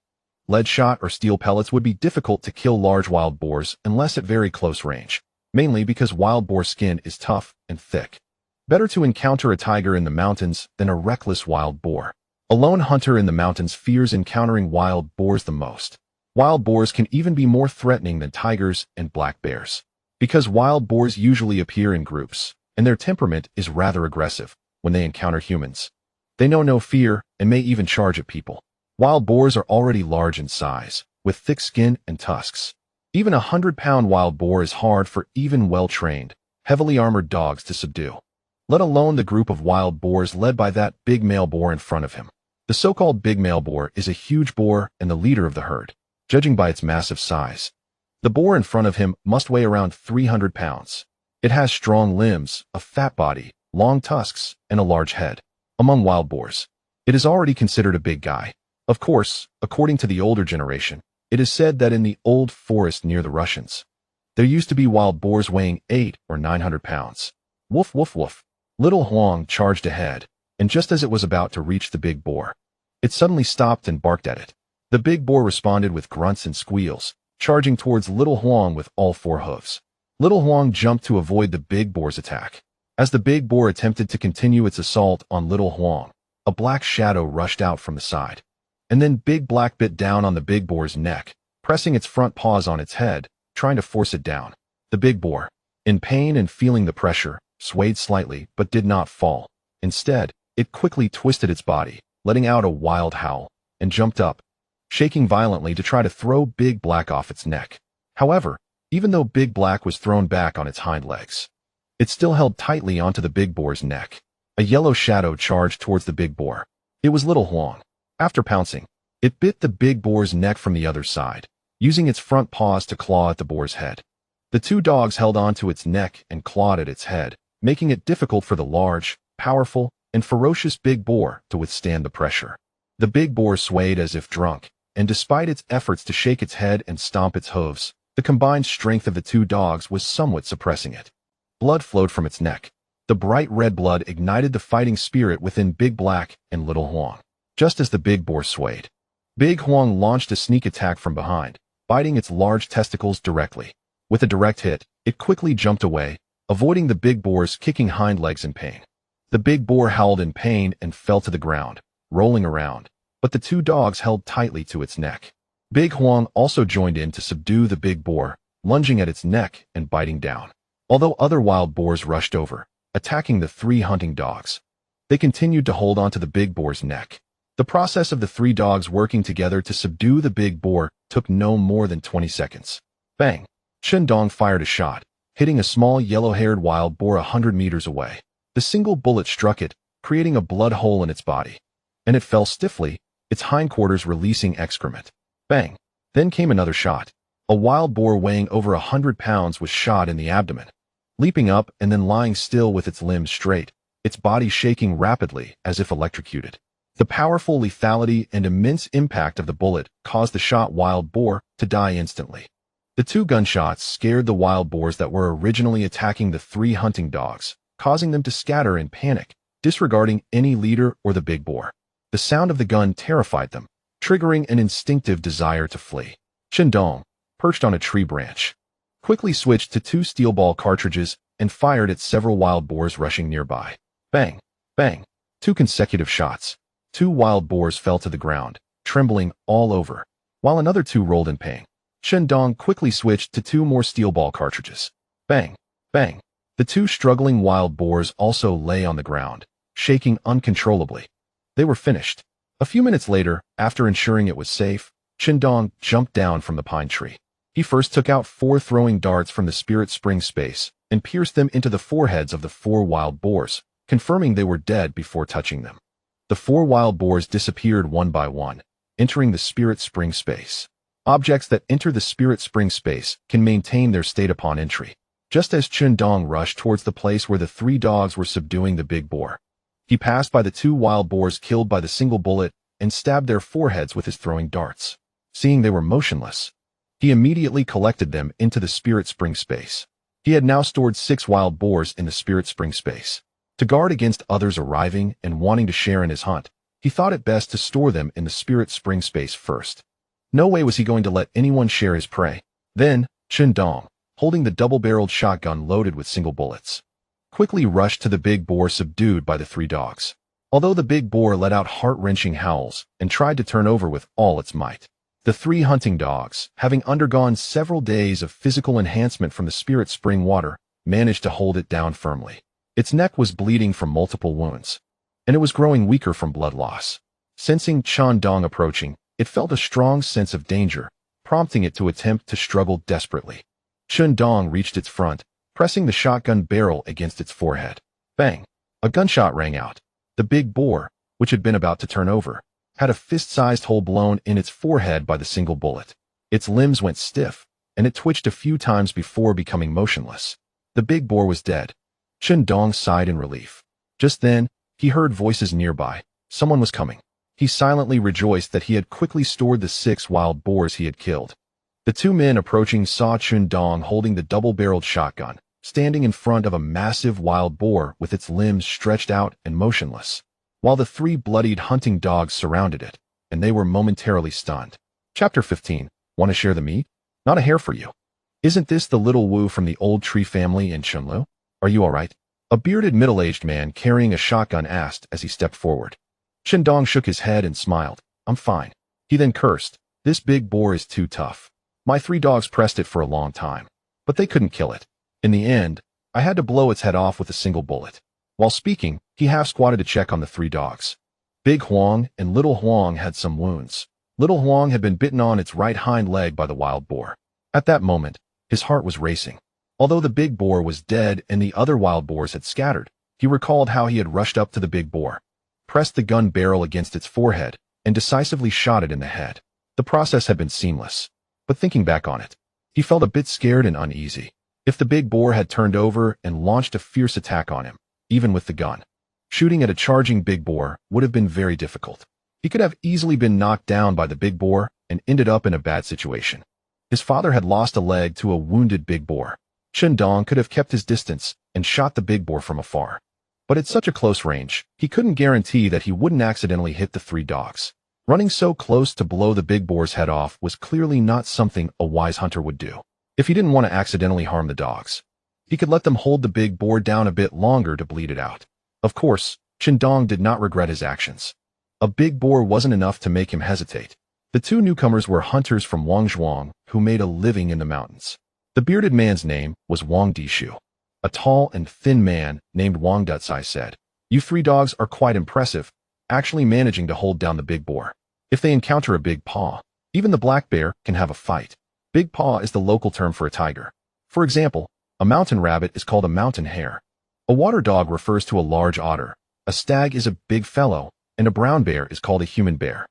lead shot or steel pellets would be difficult to kill large wild boars unless at very close range, mainly because wild boar skin is tough and thick. Better to encounter a tiger in the mountains than a reckless wild boar. A lone hunter in the mountains fears encountering wild boars the most. Wild boars can even be more threatening than tigers and black bears, because wild boars usually appear in groups, and their temperament is rather aggressive when they encounter humans. They know no fear and may even charge at people. Wild boars are already large in size, with thick skin and tusks. Even a 100-pound wild boar is hard for even well-trained, heavily armored dogs to subdue, let alone the group of wild boars led by that big male boar in front of him. The so-called big male boar is a huge boar and the leader of the herd, judging by its massive size. The boar in front of him must weigh around 300 pounds. It has strong limbs, a fat body, long tusks, and a large head. Among wild boars, it is already considered a big guy. Of course, according to the older generation, it is said that in the old forest near the Russians, there used to be wild boars weighing 800 or 900 pounds. Woof, woof, woof. Little Huang charged ahead, and just as it was about to reach the big boar, it suddenly stopped and barked at it. The big boar responded with grunts and squeals, charging towards Little Huang with all 4 hooves. Little Huang jumped to avoid the big boar's attack. As the big boar attempted to continue its assault on Little Huang, a black shadow rushed out from the side. And then Big Black bit down on the big boar's neck, pressing its front paws on its head, trying to force it down. The big boar, in pain and feeling the pressure, swayed slightly but did not fall. Instead, it quickly twisted its body, letting out a wild howl, and jumped up, shaking violently to try to throw Big Black off its neck. However, even though Big Black was thrown back on its hind legs, it still held tightly onto the big boar's neck. A yellow shadow charged towards the big boar. It was Little Huang. After pouncing, it bit the big boar's neck from the other side, using its front paws to claw at the boar's head. The 2 dogs held onto its neck and clawed at its head, making it difficult for the large, powerful, and ferocious big boar to withstand the pressure. The big boar swayed as if drunk, and despite its efforts to shake its head and stomp its hooves, the combined strength of the 2 dogs was somewhat suppressing it. Blood flowed from its neck. The bright red blood ignited the fighting spirit within Big Black and Little Huang. Just as the big boar swayed, Big Huang launched a sneak attack from behind, biting its large testicles directly. With a direct hit, it quickly jumped away, avoiding the big boar's kicking hind legs in pain. The big boar howled in pain and fell to the ground, rolling around, but the 2 dogs held tightly to its neck. Big Huang also joined in to subdue the big boar, lunging at its neck and biting down. Although other wild boars rushed over, attacking the 3 hunting dogs, they continued to hold onto the big boar's neck. The process of the 3 dogs working together to subdue the big boar took no more than 20 seconds. Bang! Chen Dong fired a shot, hitting a small yellow-haired wild boar 100 meters away. The single bullet struck it, creating a blood hole in its body, and it fell stiffly, its hindquarters releasing excrement. Bang! Then came another shot. A wild boar weighing over 100 pounds was shot in the abdomen. Leaping up and then lying still with its limbs straight, its body shaking rapidly as if electrocuted. The powerful lethality and immense impact of the bullet caused the shot wild boar to die instantly. The 2 gunshots scared the wild boars that were originally attacking the 3 hunting dogs, causing them to scatter in panic, disregarding any leader or the big boar. The sound of the gun terrified them, triggering an instinctive desire to flee. Chen Dong, perched on a tree branch, quickly switched to 2 steel ball cartridges and fired at several wild boars rushing nearby. Bang! Bang! 2 consecutive shots. 2 wild boars fell to the ground, trembling all over, while another 2 rolled in pain. Chen Dong quickly switched to 2 more steel ball cartridges. Bang! Bang! The 2 struggling wild boars also lay on the ground, shaking uncontrollably. They were finished. A few minutes later, after ensuring it was safe, Chen Dong jumped down from the pine tree. He first took out 4 throwing darts from the spirit spring space and pierced them into the foreheads of the 4 wild boars, confirming they were dead before touching them. The 4 wild boars disappeared one by one, entering the spirit spring space. Objects that enter the spirit spring space can maintain their state upon entry. Just as Chen Dong rushed towards the place where the 3 dogs were subduing the big boar, he passed by the 2 wild boars killed by the single bullet and stabbed their foreheads with his throwing darts. Seeing they were motionless, he immediately collected them into the spirit spring space. He had now stored 6 wild boars in the spirit spring space. To guard against others arriving and wanting to share in his hunt, he thought it best to store them in the spirit spring space first. No way was he going to let anyone share his prey. Then, Chen Dong, holding the double-barreled shotgun loaded with single bullets, quickly rushed to the big boar subdued by the three dogs. Although the big boar let out heart-wrenching howls and tried to turn over with all its might, the three hunting dogs, having undergone several days of physical enhancement from the spirit spring water, managed to hold it down firmly. Its neck was bleeding from multiple wounds, and it was growing weaker from blood loss. Sensing Chen Dong approaching, it felt a strong sense of danger, prompting it to attempt to struggle desperately. Chen Dong reached its front, pressing the shotgun barrel against its forehead. Bang! A gunshot rang out. The big boar, which had been about to turn over, had a fist-sized hole blown in its forehead by the single bullet. Its limbs went stiff, and it twitched a few times before becoming motionless. The big boar was dead. Chen Dong sighed in relief. Just then, he heard voices nearby. Someone was coming. He silently rejoiced that he had quickly stored the 6 wild boars he had killed. The 2 men approaching saw Chen Dong holding the double-barreled shotgun, standing in front of a massive wild boar with its limbs stretched out and motionless, while the 3 bloodied hunting dogs surrounded it, and they were momentarily stunned. Chapter 15. Want to share the meat? Not a hair for you. Isn't this the little Wu from the old tree family in Chunlu? Are you all right? A bearded middle-aged man carrying a shotgun asked as he stepped forward. Chen Dong shook his head and smiled. I'm fine. He then cursed. This big boar is too tough. My 3 dogs pressed it for a long time, but they couldn't kill it. In the end, I had to blow its head off with a single bullet. While speaking, he half-squatted to check on the 3 dogs. Big Huang and Little Huang had some wounds. Little Huang had been bitten on its right hind leg by the wild boar. At that moment, his heart was racing. Although the big boar was dead and the other wild boars had scattered, he recalled how he had rushed up to the big boar, pressed the gun barrel against its forehead, and decisively shot it in the head. The process had been seamless. But thinking back on it, he felt a bit scared and uneasy. If the big boar had turned over and launched a fierce attack on him, even with the gun, shooting at a charging big boar would have been very difficult. He could have easily been knocked down by the big boar and ended up in a bad situation. His father had lost a leg to a wounded big boar. Chen Dong could have kept his distance and shot the big boar from afar. But at such a close range, he couldn't guarantee that he wouldn't accidentally hit the 3 dogs. Running so close to blow the big boar's head off was clearly not something a wise hunter would do. If he didn't want to accidentally harm the dogs, he could let them hold the big boar down a bit longer to bleed it out. Of course, Chen Dong did not regret his actions. A big boar wasn't enough to make him hesitate. The 2 newcomers were hunters from Wangzhuang who made a living in the mountains. The bearded man's name was Wang Dishu. A tall and thin man named Wang Dutsai said, "You 3 dogs are quite impressive, actually managing to hold down the big boar. If they encounter a big paw, even the black bear can have a fight." Big paw is the local term for a tiger. For example, a mountain rabbit is called a mountain hare. A water dog refers to a large otter. A stag is a big fellow, and a brown bear is called a human bear.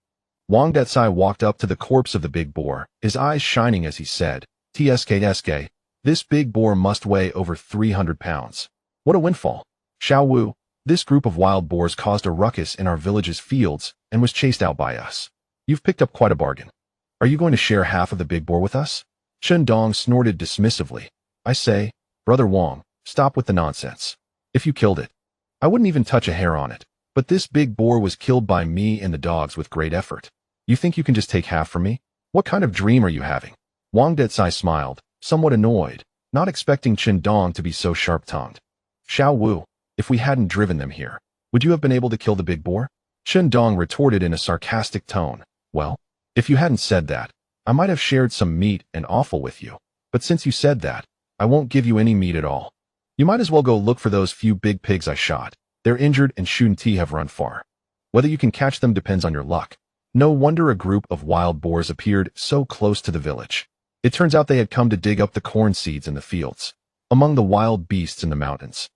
Wang Dutsai walked up to the corpse of the big boar, his eyes shining as he said, "Tsk, this big boar must weigh over 300 pounds. What a windfall. Xiao Wu, this group of wild boars caused a ruckus in our village's fields and was chased out by us. You've picked up quite a bargain. Are you going to share half of the big boar with us?" Chen Dong snorted dismissively. "I say, Brother Wang, stop with the nonsense. If you killed it, I wouldn't even touch a hair on it. But this big boar was killed by me and the dogs with great effort. You think you can just take half from me? What kind of dream are you having?" Wang Dutsai smiled, somewhat annoyed, not expecting Chen Dong to be so sharp-tongued. "Xiao Wu, if we hadn't driven them here, would you have been able to kill the big boar?" Chen Dong retorted in a sarcastic tone. "Well, if you hadn't said that, I might have shared some meat and offal with you. But since you said that, I won't give you any meat at all. You might as well go look for those few big pigs I shot. They're injured and shouldn't have run far. Whether you can catch them depends on your luck." No wonder a group of wild boars appeared so close to the village. It turns out they had come to dig up the corn seeds in the fields, among the wild beasts in the mountains.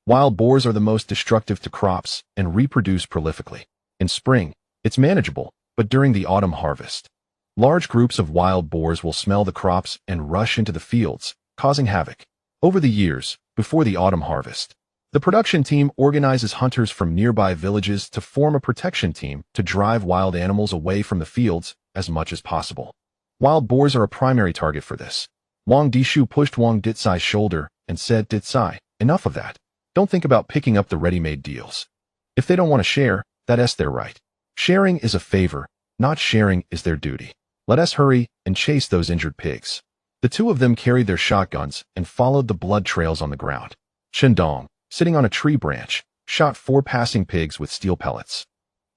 Wild boars are the most destructive to crops and reproduce prolifically. In spring, it's manageable, but during the autumn harvest, large groups of wild boars will smell the crops and rush into the fields, causing havoc. Over the years, before the autumn harvest, the production team organizes hunters from nearby villages to form a protection team to drive wild animals away from the fields as much as possible. Wild boars are a primary target for this. Wang Dishu pushed Wang Dutsai's shoulder and said, "Dutsai, enough of that. Don't think about picking up the ready-made deals. If they don't want to share, that's their right. Sharing is a favor, not sharing is their duty. Let us hurry and chase those injured pigs. The two of them carried their shotguns and followed the blood trails on the ground. Chendong, sitting on a tree branch, shot 4 passing pigs with steel pellets.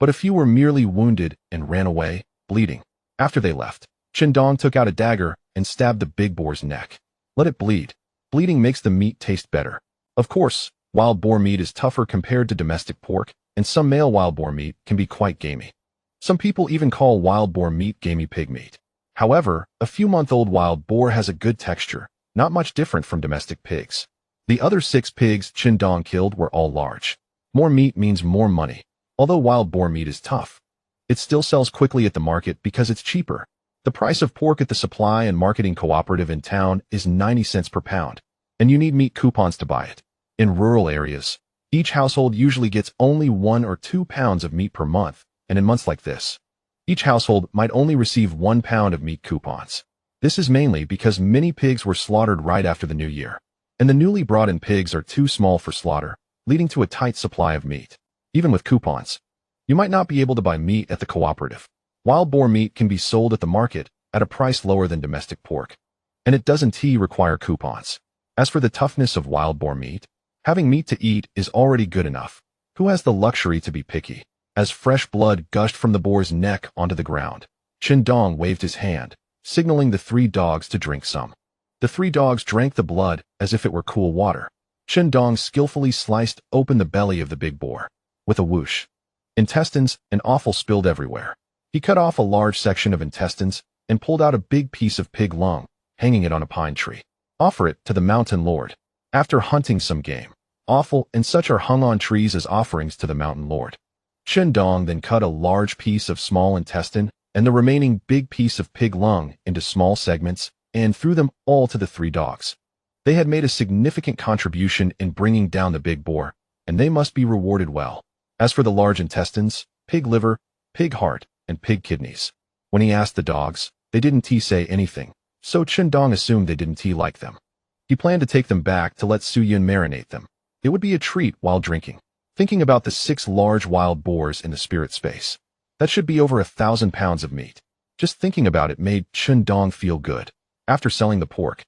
But a few were merely wounded and ran away, bleeding. After they left, Chendong took out a dagger and stabbed the big boar's neck. Let it bleed. Bleeding makes the meat taste better. Of course, wild boar meat is tougher compared to domestic pork, and some male wild boar meat can be quite gamey. Some people even call wild boar meat gamey pig meat. However, a few-month-old wild boar has a good texture, not much different from domestic pigs. The other 6 pigs Chendong killed were all large. More meat means more money. Although wild boar meat is tough, it still sells quickly at the market because it's cheaper. The price of pork at the supply and marketing cooperative in town is 90 cents per pound, and you need meat coupons to buy it. In rural areas, each household usually gets only 1 or 2 pounds of meat per month, and in months like this, each household might only receive 1 pound of meat coupons. This is mainly because many pigs were slaughtered right after the new year, and the newly brought-in pigs are too small for slaughter, leading to a tight supply of meat. Even with coupons, you might not be able to buy meat at the cooperative. Wild boar meat can be sold at the market at a price lower than domestic pork, and it doesn't require coupons. As for the toughness of wild boar meat, having meat to eat is already good enough. Who has the luxury to be picky? As fresh blood gushed from the boar's neck onto the ground, Chendong waved his hand, signaling the 3 dogs to drink some. The 3 dogs drank the blood as if it were cool water. Chendong skillfully sliced open the belly of the big boar. With a whoosh, intestines and offal spilled everywhere. He cut off a large section of intestines and pulled out a big piece of pig lung, hanging it on a pine tree. Offer it to the mountain lord. After hunting some game, offal and such are hung on trees as offerings to the mountain lord. Chendong then cut a large piece of small intestine and the remaining big piece of pig lung into small segments and threw them all to the 3 dogs. They had made a significant contribution in bringing down the big boar, and they must be rewarded well. As for the large intestines, pig liver, pig heart, and pig kidneys, when he asked the dogs, they didn't say anything, so Chendong assumed they didn't like them. He planned to take them back to let Su Yun marinate them. It would be a treat while drinking. Thinking about the 6 large wild boars in the spirit space, that should be over 1,000 pounds of meat. Just thinking about it made Chendong feel good. After selling the pork,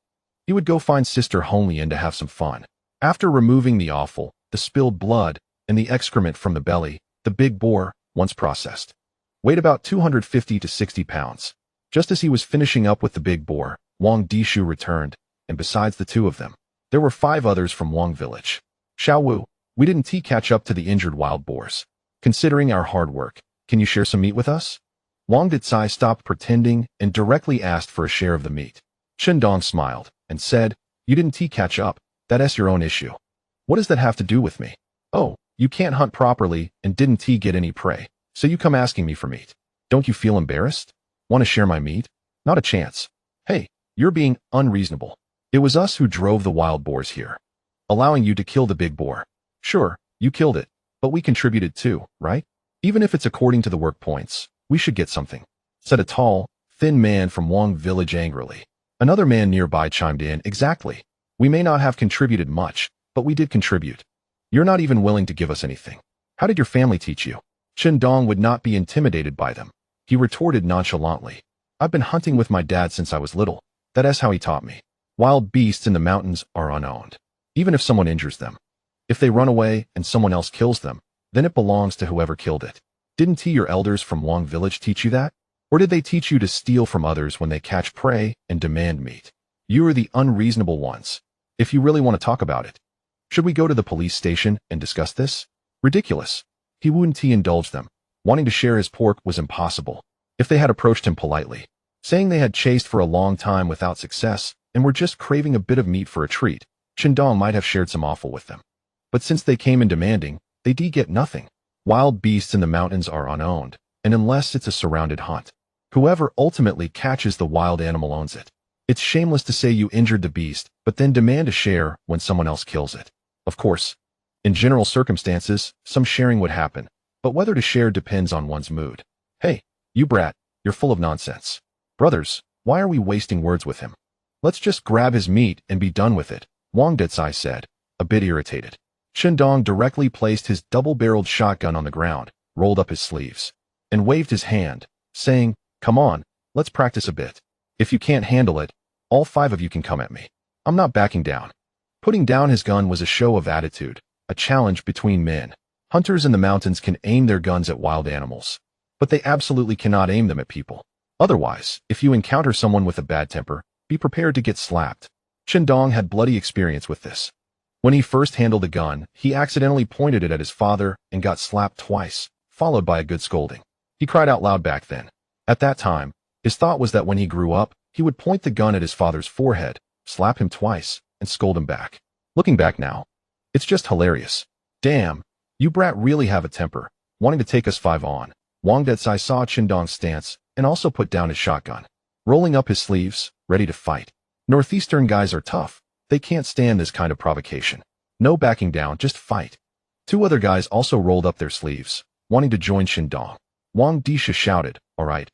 he would go find Sister Honglian to have some fun. After removing the offal, the spilled blood, and the excrement from the belly, the big boar, once processed, weighed about 250 to 60 pounds. Just as he was finishing up with the big boar, Wang Dishu returned, and besides the 2 of them, there were 5 others from Wang village. Xiao Wu, we didn't catch up to the injured wild boars. Considering our hard work, can you share some meat with us? Wang Dicai stopped pretending and directly asked for a share of the meat. Chendong smiled and said, you didn't catch up, that's your own issue. What does that have to do with me? Oh, you can't hunt properly and didn't get any prey, so you come asking me for meat. Don't you feel embarrassed? Want to share my meat? Not a chance. Hey, you're being unreasonable. It was us who drove the wild boars here, allowing you to kill the big boar. Sure, you killed it, but we contributed too, right? Even if it's according to the work points, we should get something, said a tall, thin man from Wang village angrily. Another man nearby chimed in, exactly. We may not have contributed much, but we did contribute. You're not even willing to give us anything. How did your family teach you? Chendong would not be intimidated by them. He retorted nonchalantly. I've been hunting with my dad since I was little. That's how he taught me. Wild beasts in the mountains are unowned, even if someone injures them. If they run away and someone else kills them, then it belongs to whoever killed it. Didn't your elders from Wang village teach you that? Or did they teach you to steal from others when they catch prey and demand meat? You are the unreasonable ones. If you really want to talk about it, should we go to the police station and discuss this? Ridiculous. He wouldn't indulge them. Wanting to share his pork was impossible. If they had approached him politely, saying they had chased for a long time without success and were just craving a bit of meat for a treat, Chendong might have shared some offal with them. But since they came in demanding, they get nothing. Wild beasts in the mountains are unowned, and unless it's a surrounded hunt, whoever ultimately catches the wild animal owns it. It's shameless to say you injured the beast, but then demand a share when someone else kills it. Of course, in general circumstances, some sharing would happen, but whether to share depends on one's mood. Hey, you brat, you're full of nonsense. Brothers, why are we wasting words with him? Let's just grab his meat and be done with it, Wang Dicai said, a bit irritated. Shindong directly placed his double-barreled shotgun on the ground, rolled up his sleeves, and waved his hand, saying, "Come on, let's practice a bit. If you can't handle it, all 5 of you can come at me. I'm not backing down." Putting down his gun was a show of attitude, a challenge between men. Hunters in the mountains can aim their guns at wild animals, but they absolutely cannot aim them at people. Otherwise, if you encounter someone with a bad temper, be prepared to get slapped. Shindong had bloody experience with this. When he first handled the gun, he accidentally pointed it at his father and got slapped twice, followed by a good scolding. He cried out loud back then. At that time, his thought was that when he grew up, he would point the gun at his father's forehead, slap him twice, and scold him back. Looking back now, it's just hilarious. Damn, you brat really have a temper, wanting to take us 5 on. Wang Detsai saw Shindong's stance and also put down his shotgun, rolling up his sleeves, ready to fight. Northeastern guys are tough. They can't stand this kind of provocation. No backing down, just fight. 2 other guys also rolled up their sleeves, wanting to join Shindong. Wang Disha shouted, all right,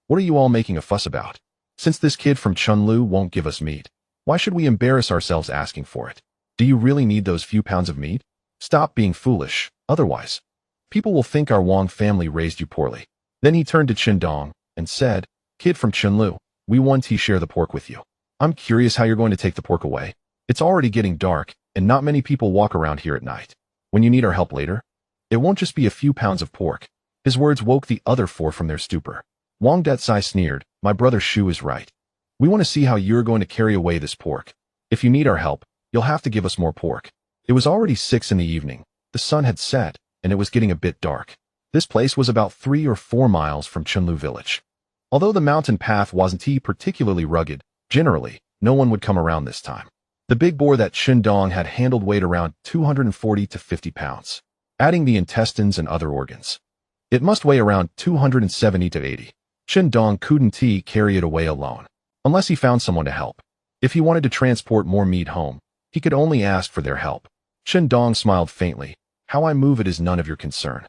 what are you all making a fuss about? Since this kid from Chunlu won't give us meat, why should we embarrass ourselves asking for it? Do you really need those few pounds of meat? Stop being foolish, otherwise people will think our Wang family raised you poorly. Then he turned to Shindong and said, "Kid from Chunlu, we want to share the pork with you. I'm curious how you're going to take the pork away. It's already getting dark, and not many people walk around here at night. When you need our help later, it won't just be a few pounds of pork." His words woke the other 4 from their stupor. Wang Detsai sneered, "My brother Shu is right. We want to see how you're going to carry away this pork. If you need our help, you'll have to give us more pork." It was already 6 in the evening. The sun had set, and it was getting a bit dark. This place was about 3 or 4 miles from Chunlu village. Although the mountain path wasn't particularly rugged, generally, no one would come around this time. The big boar that Shindong had handled weighed around 240 to 50 pounds, adding the intestines and other organs. It must weigh around 270 to 80. Shindong couldn't carry it away alone, unless he found someone to help. If he wanted to transport more meat home, he could only ask for their help. Shindong smiled faintly. "How I move it is none of your concern."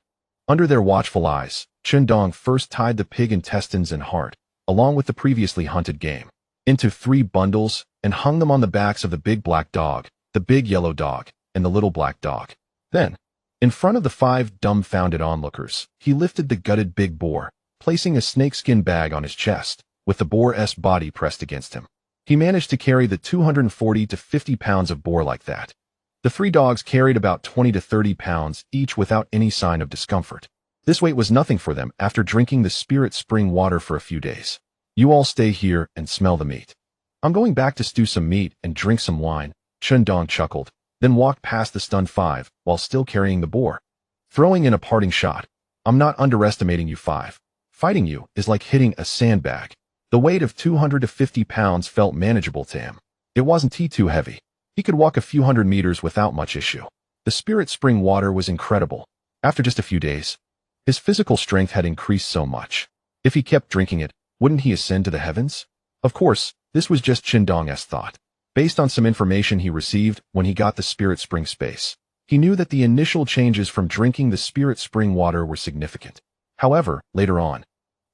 Under their watchful eyes, Shindong first tied the pig intestines and heart, along with the previously hunted game, into 3 bundles and hung them on the backs of the big black dog, the big yellow dog, and the little black dog. Then, in front of the 5 dumbfounded onlookers, he lifted the gutted big boar, placing a snakeskin bag on his chest, with the boar's body pressed against him. He managed to carry the 240 to 50 pounds of boar like that. The 3 dogs carried about 20 to 30 pounds each without any sign of discomfort. This weight was nothing for them after drinking the spirit spring water for a few days. "You all stay here and smell the meat. I'm going back to stew some meat and drink some wine," Shindong chuckled, then walked past the stunned 5 while still carrying the boar, throwing in a parting shot. "I'm not underestimating you 5. Fighting you is like hitting a sandbag." The weight of 200 to 50 pounds felt manageable to him. It wasn't too heavy. He could walk a few hundred meters without much issue. The spirit spring water was incredible. After just a few days, his physical strength had increased so much. If he kept drinking it, wouldn't he ascend to the heavens? Of course, this was just Shindong's thought. Based on some information he received when he got the spirit spring space, he knew that the initial changes from drinking the spirit spring water were significant. However, later on,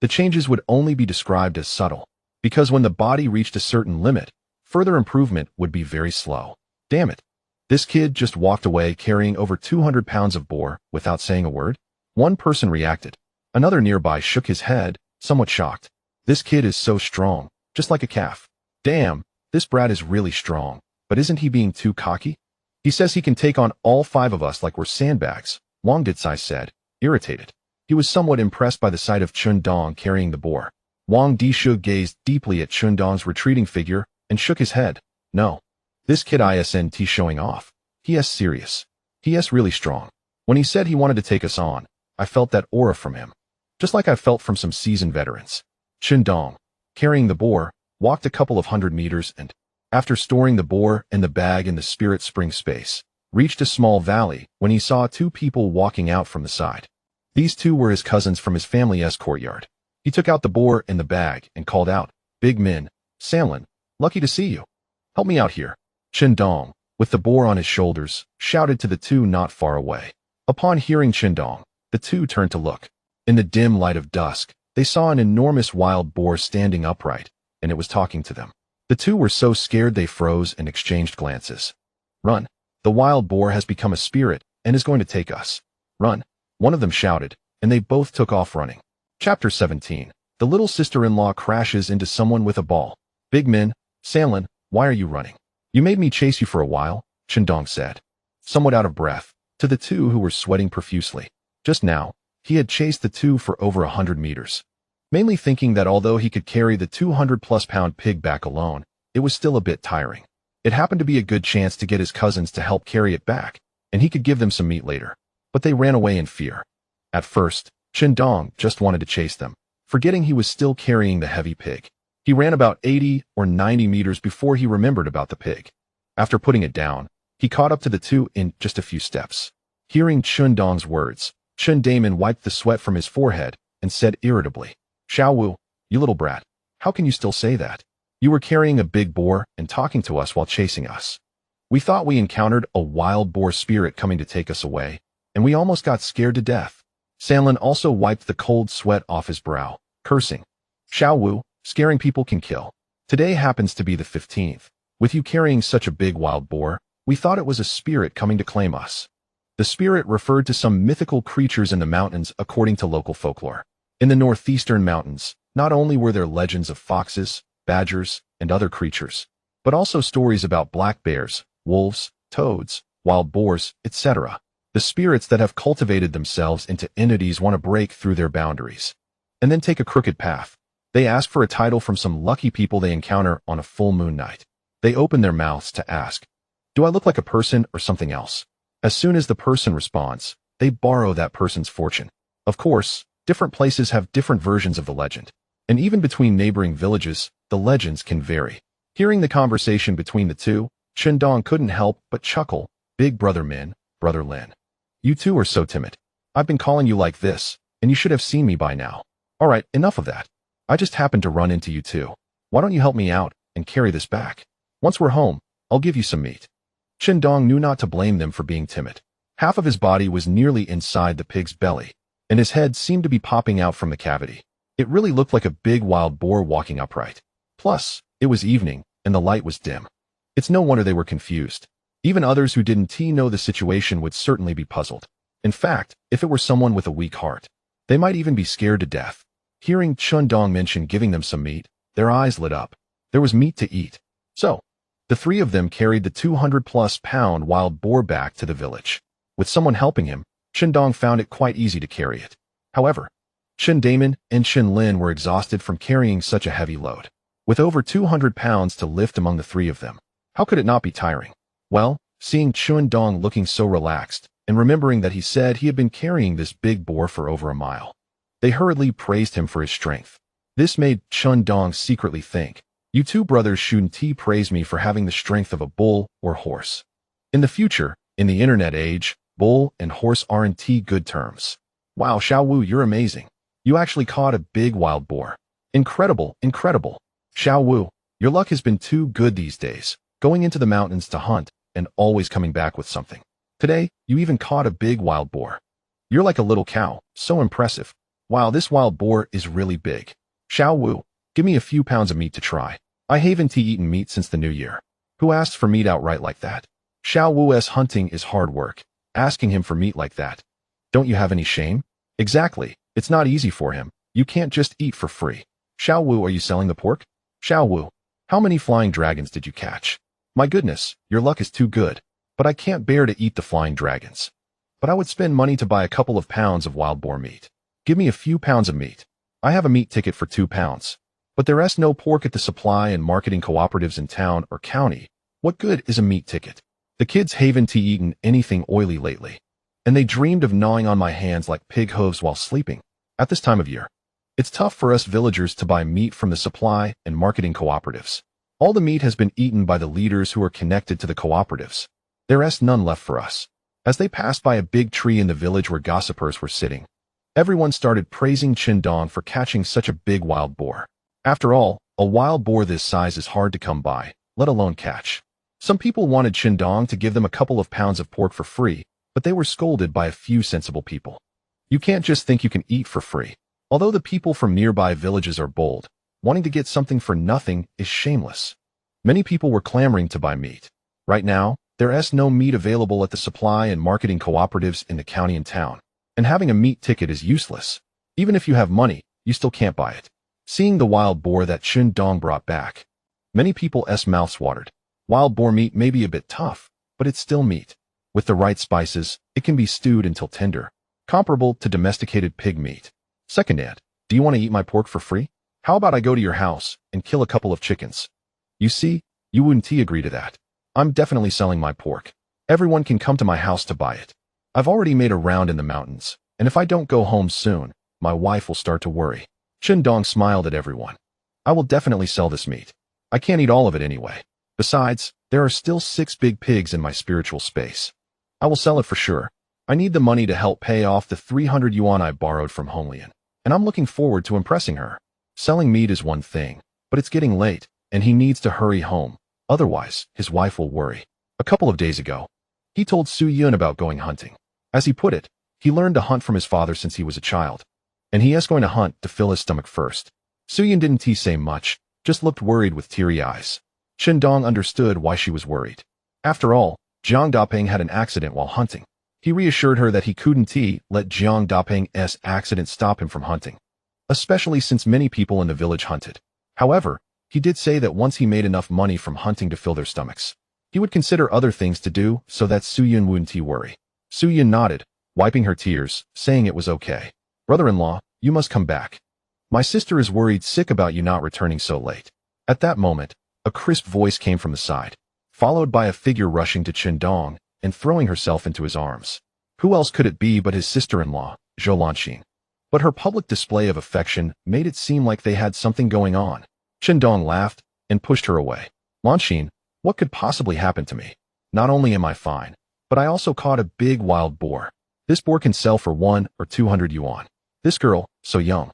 the changes would only be described as subtle, because when the body reached a certain limit, further improvement would be very slow. Damn it. This kid just walked away carrying over 200 pounds of boar without saying a word? One person reacted. Another nearby shook his head, somewhat shocked. "This kid is so strong, just like a calf." "Damn, this brat is really strong, but isn't he being too cocky? He says he can take on all 5 of us like we're sandbags," Wang Ditsai said, irritated. He was somewhat impressed by the sight of Shindong carrying the boar. Wang Dishu gazed deeply at Shindong's retreating figure and shook his head. "No. This kid isn't showing off. He is serious. He is really strong. When he said he wanted to take us on, I felt that aura from him, just like I felt from some seasoned veterans." Shindong, carrying the boar, walked a couple of 100 meters and, after storing the boar and the bag in the spirit spring space, reached a small valley when he saw 2 people walking out from the side. These 2 were his cousins from his family's courtyard. He took out the boar and the bag and called out, "Big Min, Samlin, lucky to see you. Help me out here." Shindong, with the boar on his shoulders, shouted to the 2 not far away. Upon hearing Shindong, the 2 turned to look. In the dim light of dusk, they saw an enormous wild boar standing upright, and it was talking to them. The 2 were so scared they froze and exchanged glances. "Run," The wild boar has become a spirit and is going to take us. Run. One of them shouted, and they both took off running. Chapter 17. The little sister-in-law crashes into someone with a ball. Big Min, Sanlin, why are you running? You made me chase you for a while, Chendong said, somewhat out of breath, to the two who were sweating profusely. Just now, he had chased the two for over 100 meters. Mainly thinking that although he could carry the 200-plus-pound pig back alone, it was still a bit tiring. It happened to be a good chance to get his cousins to help carry it back, and he could give them some meat later. But they ran away in fear. At first, Chendong just wanted to chase them, forgetting he was still carrying the heavy pig. He ran about 80 or 90 meters before he remembered about the pig. After putting it down, he caught up to the two in just a few steps. Hearing Chendong's words, Chen Damon wiped the sweat from his forehead and said irritably, Xiao Wu, you little brat, how can you still say that? You were carrying a big boar and talking to us while chasing us. We thought we encountered a wild boar spirit coming to take us away, and we almost got scared to death. Sanlin also wiped the cold sweat off his brow, cursing. Xiao Wu, scaring people can kill. Today happens to be the 15th. With you carrying such a big wild boar, we thought it was a spirit coming to claim us. The spirit referred to some mythical creatures in the mountains according to local folklore. In the northeastern mountains, not only were there legends of foxes, badgers, and other creatures, but also stories about black bears, wolves, toads, wild boars, etc. The spirits that have cultivated themselves into entities want to break through their boundaries and then take a crooked path. They ask for a title from some lucky people they encounter on a full moon night. They open their mouths to ask, do I look like a person or something else? As soon as the person responds, they borrow that person's fortune. Of course, different places have different versions of the legend, and even between neighboring villages, the legends can vary. Hearing the conversation between the two, Chendong couldn't help but chuckle. Big brother Min, brother Lin. You two are so timid. I've been calling you like this, and you should have seen me by now. All right, enough of that. I just happened to run into you two. Why don't you help me out and carry this back? Once we're home, I'll give you some meat. Chendong knew not to blame them for being timid. Half of his body was nearly inside the pig's belly, and his head seemed to be popping out from the cavity. It really looked like a big wild boar walking upright. Plus, it was evening, and the light was dim. It's no wonder they were confused. Even others who didn't know the situation would certainly be puzzled. In fact, if it were someone with a weak heart, they might even be scared to death. Hearing Chendong mention giving them some meat, their eyes lit up. There was meat to eat. So, the three of them carried the 200-plus-pound wild boar back to the village. With someone helping him, Chendong found it quite easy to carry it. However, Chen Damon and Chen Lin were exhausted from carrying such a heavy load. With over 200 pounds to lift among the three of them, how could it not be tiring? Well, seeing Chendong looking so relaxed, and remembering that he said he had been carrying this big boar for over a mile, they hurriedly praised him for his strength. This made Chendong secretly think, you two brothers shouldn't praise me for having the strength of a bull or horse. In the future, in the internet age, bull and horse aren't good terms. Wow, Xiao Wu, you're amazing. You actually caught a big wild boar. Incredible, incredible. Xiao Wu, your luck has been too good these days, going into the mountains to hunt and always coming back with something. Today, you even caught a big wild boar. You're like a little cow, so impressive. Wow, this wild boar is really big. Xiao Wu, give me a few pounds of meat to try. I haven't eaten meat since the new year. Who asks for meat outright like that? Xiao Wu's hunting is hard work. Asking him for meat like that. Don't you have any shame? Exactly, it's not easy for him. You can't just eat for free. Xiao Wu, are you selling the pork? Xiao Wu, how many flying dragons did you catch? My goodness, your luck is too good. But I can't bear to eat the flying dragons. But I would spend money to buy a couple of pounds of wild boar meat. Give me a few pounds of meat. I have a meat ticket for 2 pounds. But there is no pork at the supply and marketing cooperatives in town or county. What good is a meat ticket? The kids haven't eaten anything oily lately, and they dreamed of gnawing on my hands like pig hooves while sleeping. At this time of year, it's tough for us villagers to buy meat from the supply and marketing cooperatives. All the meat has been eaten by the leaders who are connected to the cooperatives. There is none left for us. As they passed by a big tree in the village where gossipers were sitting, everyone started praising Chendong for catching such a big wild boar. After all, a wild boar this size is hard to come by, let alone catch. Some people wanted Chendong to give them a couple of pounds of pork for free, but they were scolded by a few sensible people. You can't just think you can eat for free. Although the people from nearby villages are bold, wanting to get something for nothing is shameless. Many people were clamoring to buy meat. Right now, There's no meat available at the supply and marketing cooperatives in the county and town. And having a meat ticket is useless. Even if you have money, you still can't buy it. Seeing the wild boar that Chen Dong brought back, many people's mouths watered. Wild boar meat may be a bit tough, but it's still meat. With the right spices, it can be stewed until tender, comparable to domesticated pig meat. Second aunt, do you want to eat my pork for free? How about I go to your house and kill a couple of chickens? You see, you wouldn't agree to that. I'm definitely selling my pork. Everyone can come to my house to buy it. I've already made a round in the mountains, and if I don't go home soon, my wife will start to worry. Chen Dong smiled at everyone. I will definitely sell this meat. I can't eat all of it anyway. Besides, there are still 6 big pigs in my spiritual space. I will sell it for sure. I need the money to help pay off the 300 yuan I borrowed from Honglian, and I'm looking forward to impressing her. Selling meat is one thing, but it's getting late, and he needs to hurry home. Otherwise, his wife will worry. A couple of days ago, he told Su Yun about going hunting. As he put it, he learned to hunt from his father since he was a child, and he is going to hunt to fill his stomach first. Su Yun didn't say much, just looked worried with teary eyes. Chen Dong understood why she was worried. After all, Jiang Dapeng had an accident while hunting. He reassured her that he couldn't let Jiang Dapeng's accident stop him from hunting, especially since many people in the village hunted. However, he did say that once he made enough money from hunting to fill their stomachs, he would consider other things to do so that Su Yun wouldn't worry. Su Yun nodded, wiping her tears, saying it was okay. Brother-in-law, you must come back. My sister is worried sick about you not returning so late. At that moment, a crisp voice came from the side, followed by a figure rushing to Chen Dong and throwing herself into his arms. Who else could it be but his sister-in-law, Zhou Lanxin? But her public display of affection made it seem like they had something going on. Chen Dong laughed and pushed her away. Lanxin, what could possibly happen to me? Not only am I fine, but I also caught a big wild boar. This boar can sell for 100 or 200 yuan. This girl, so young,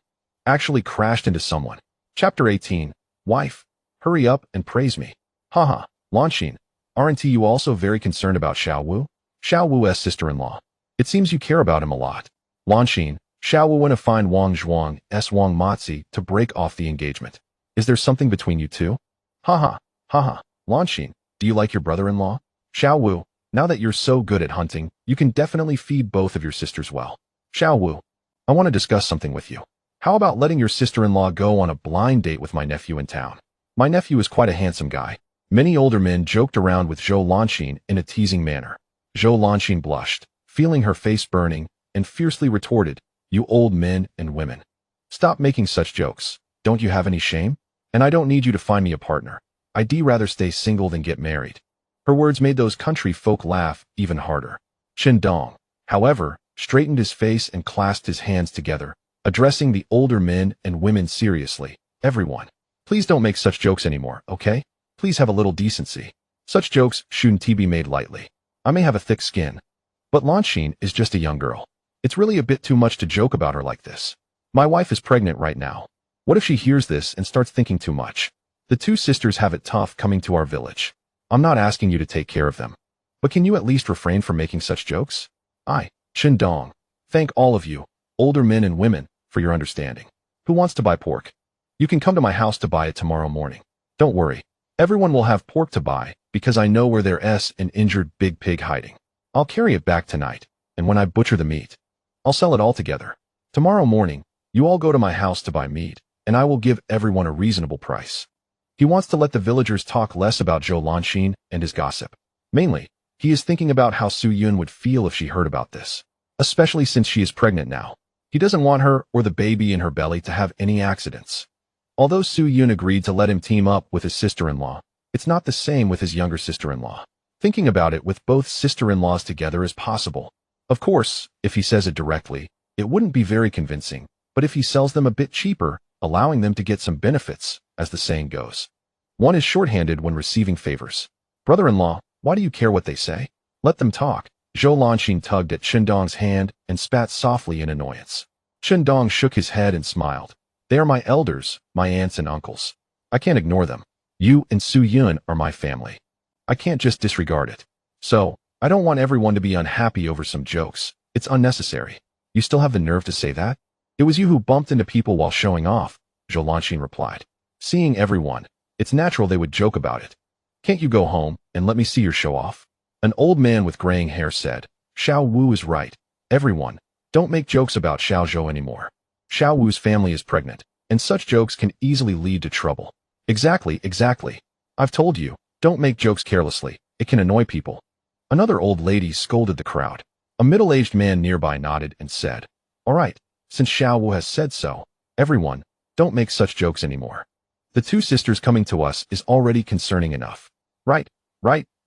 actually crashed into someone. Chapter 18, Wife, hurry up and praise me. Haha, Lanxin, aren't you also very concerned about Xiao Wu? Xiao Wu's sister-in-law. It seems you care about him a lot. Lanxin, Xiao Wu went to find Wang Zhuang's Wang Matzi to break off the engagement. Is there something between you two? Haha, haha, Lanxin, do you like your brother-in-law? Xiao Wu, now that you're so good at hunting, you can definitely feed both of your sisters well. Xiao Wu, I want to discuss something with you. How about letting your sister-in-law go on a blind date with my nephew in town? My nephew is quite a handsome guy. Many older men joked around with Zhou Lanxin in a teasing manner. Zhou Lanxin blushed, feeling her face burning, and fiercely retorted, You old men and women. Stop making such jokes. Don't you have any shame? And I don't need you to find me a partner. I'd rather stay single than get married. Her words made those country folk laugh even harder. Chen Dong, however, straightened his face and clasped his hands together, addressing the older men and women seriously. Everyone, please don't make such jokes anymore, okay? Please have a little decency. Such jokes shouldn't be made lightly. I may have a thick skin, but Lanxin is just a young girl. It's really a bit too much to joke about her like this. My wife is pregnant right now. What if she hears this and starts thinking too much? The two sisters have it tough coming to our village. I'm not asking you to take care of them, but can you at least refrain from making such jokes? Chen Dong, thank all of you, older men and women, for your understanding. Who wants to buy pork? You can come to my house to buy it tomorrow morning. Don't worry. Everyone will have pork to buy because I know where there's an injured big pig hiding. I'll carry it back tonight, and when I butcher the meat, I'll sell it all together. Tomorrow morning, you all go to my house to buy meat, and I will give everyone a reasonable price. He wants to let the villagers talk less about Zhou Lanxin and his gossip. Mainly, he is thinking about how Su Yun would feel if she heard about this, especially since she is pregnant now. He doesn't want her or the baby in her belly to have any accidents. Although Su Yun agreed to let him team up with his sister-in-law, it's not the same with his younger sister-in-law. Thinking about it with both sister-in-laws together is possible. Of course, if he says it directly, it wouldn't be very convincing, but if he sells them a bit cheaper, allowing them to get some benefits, as the saying goes. One is shorthanded when receiving favors. Brother-in-law, why do you care what they say? Let them talk. Zhou Lanxin tugged at Chen Dong's hand and spat softly in annoyance. Chen Dong shook his head and smiled. They are my elders, my aunts and uncles. I can't ignore them. You and Su Yun are my family. I can't just disregard it. So, I don't want everyone to be unhappy over some jokes. It's unnecessary. You still have the nerve to say that? It was you who bumped into people while showing off, Zhou Lanxin replied. Seeing everyone, it's natural they would joke about it. Can't you go home and let me see your show off? An old man with graying hair said, Xiao Wu is right. Everyone, don't make jokes about Xiao Zhou anymore. Xiao Wu's family is pregnant, and such jokes can easily lead to trouble. Exactly, exactly. I've told you, don't make jokes carelessly. It can annoy people. Another old lady scolded the crowd. A middle-aged man nearby nodded and said, All right, since Xiao Wu has said so, everyone, don't make such jokes anymore. The two sisters coming to us is already concerning enough. Right,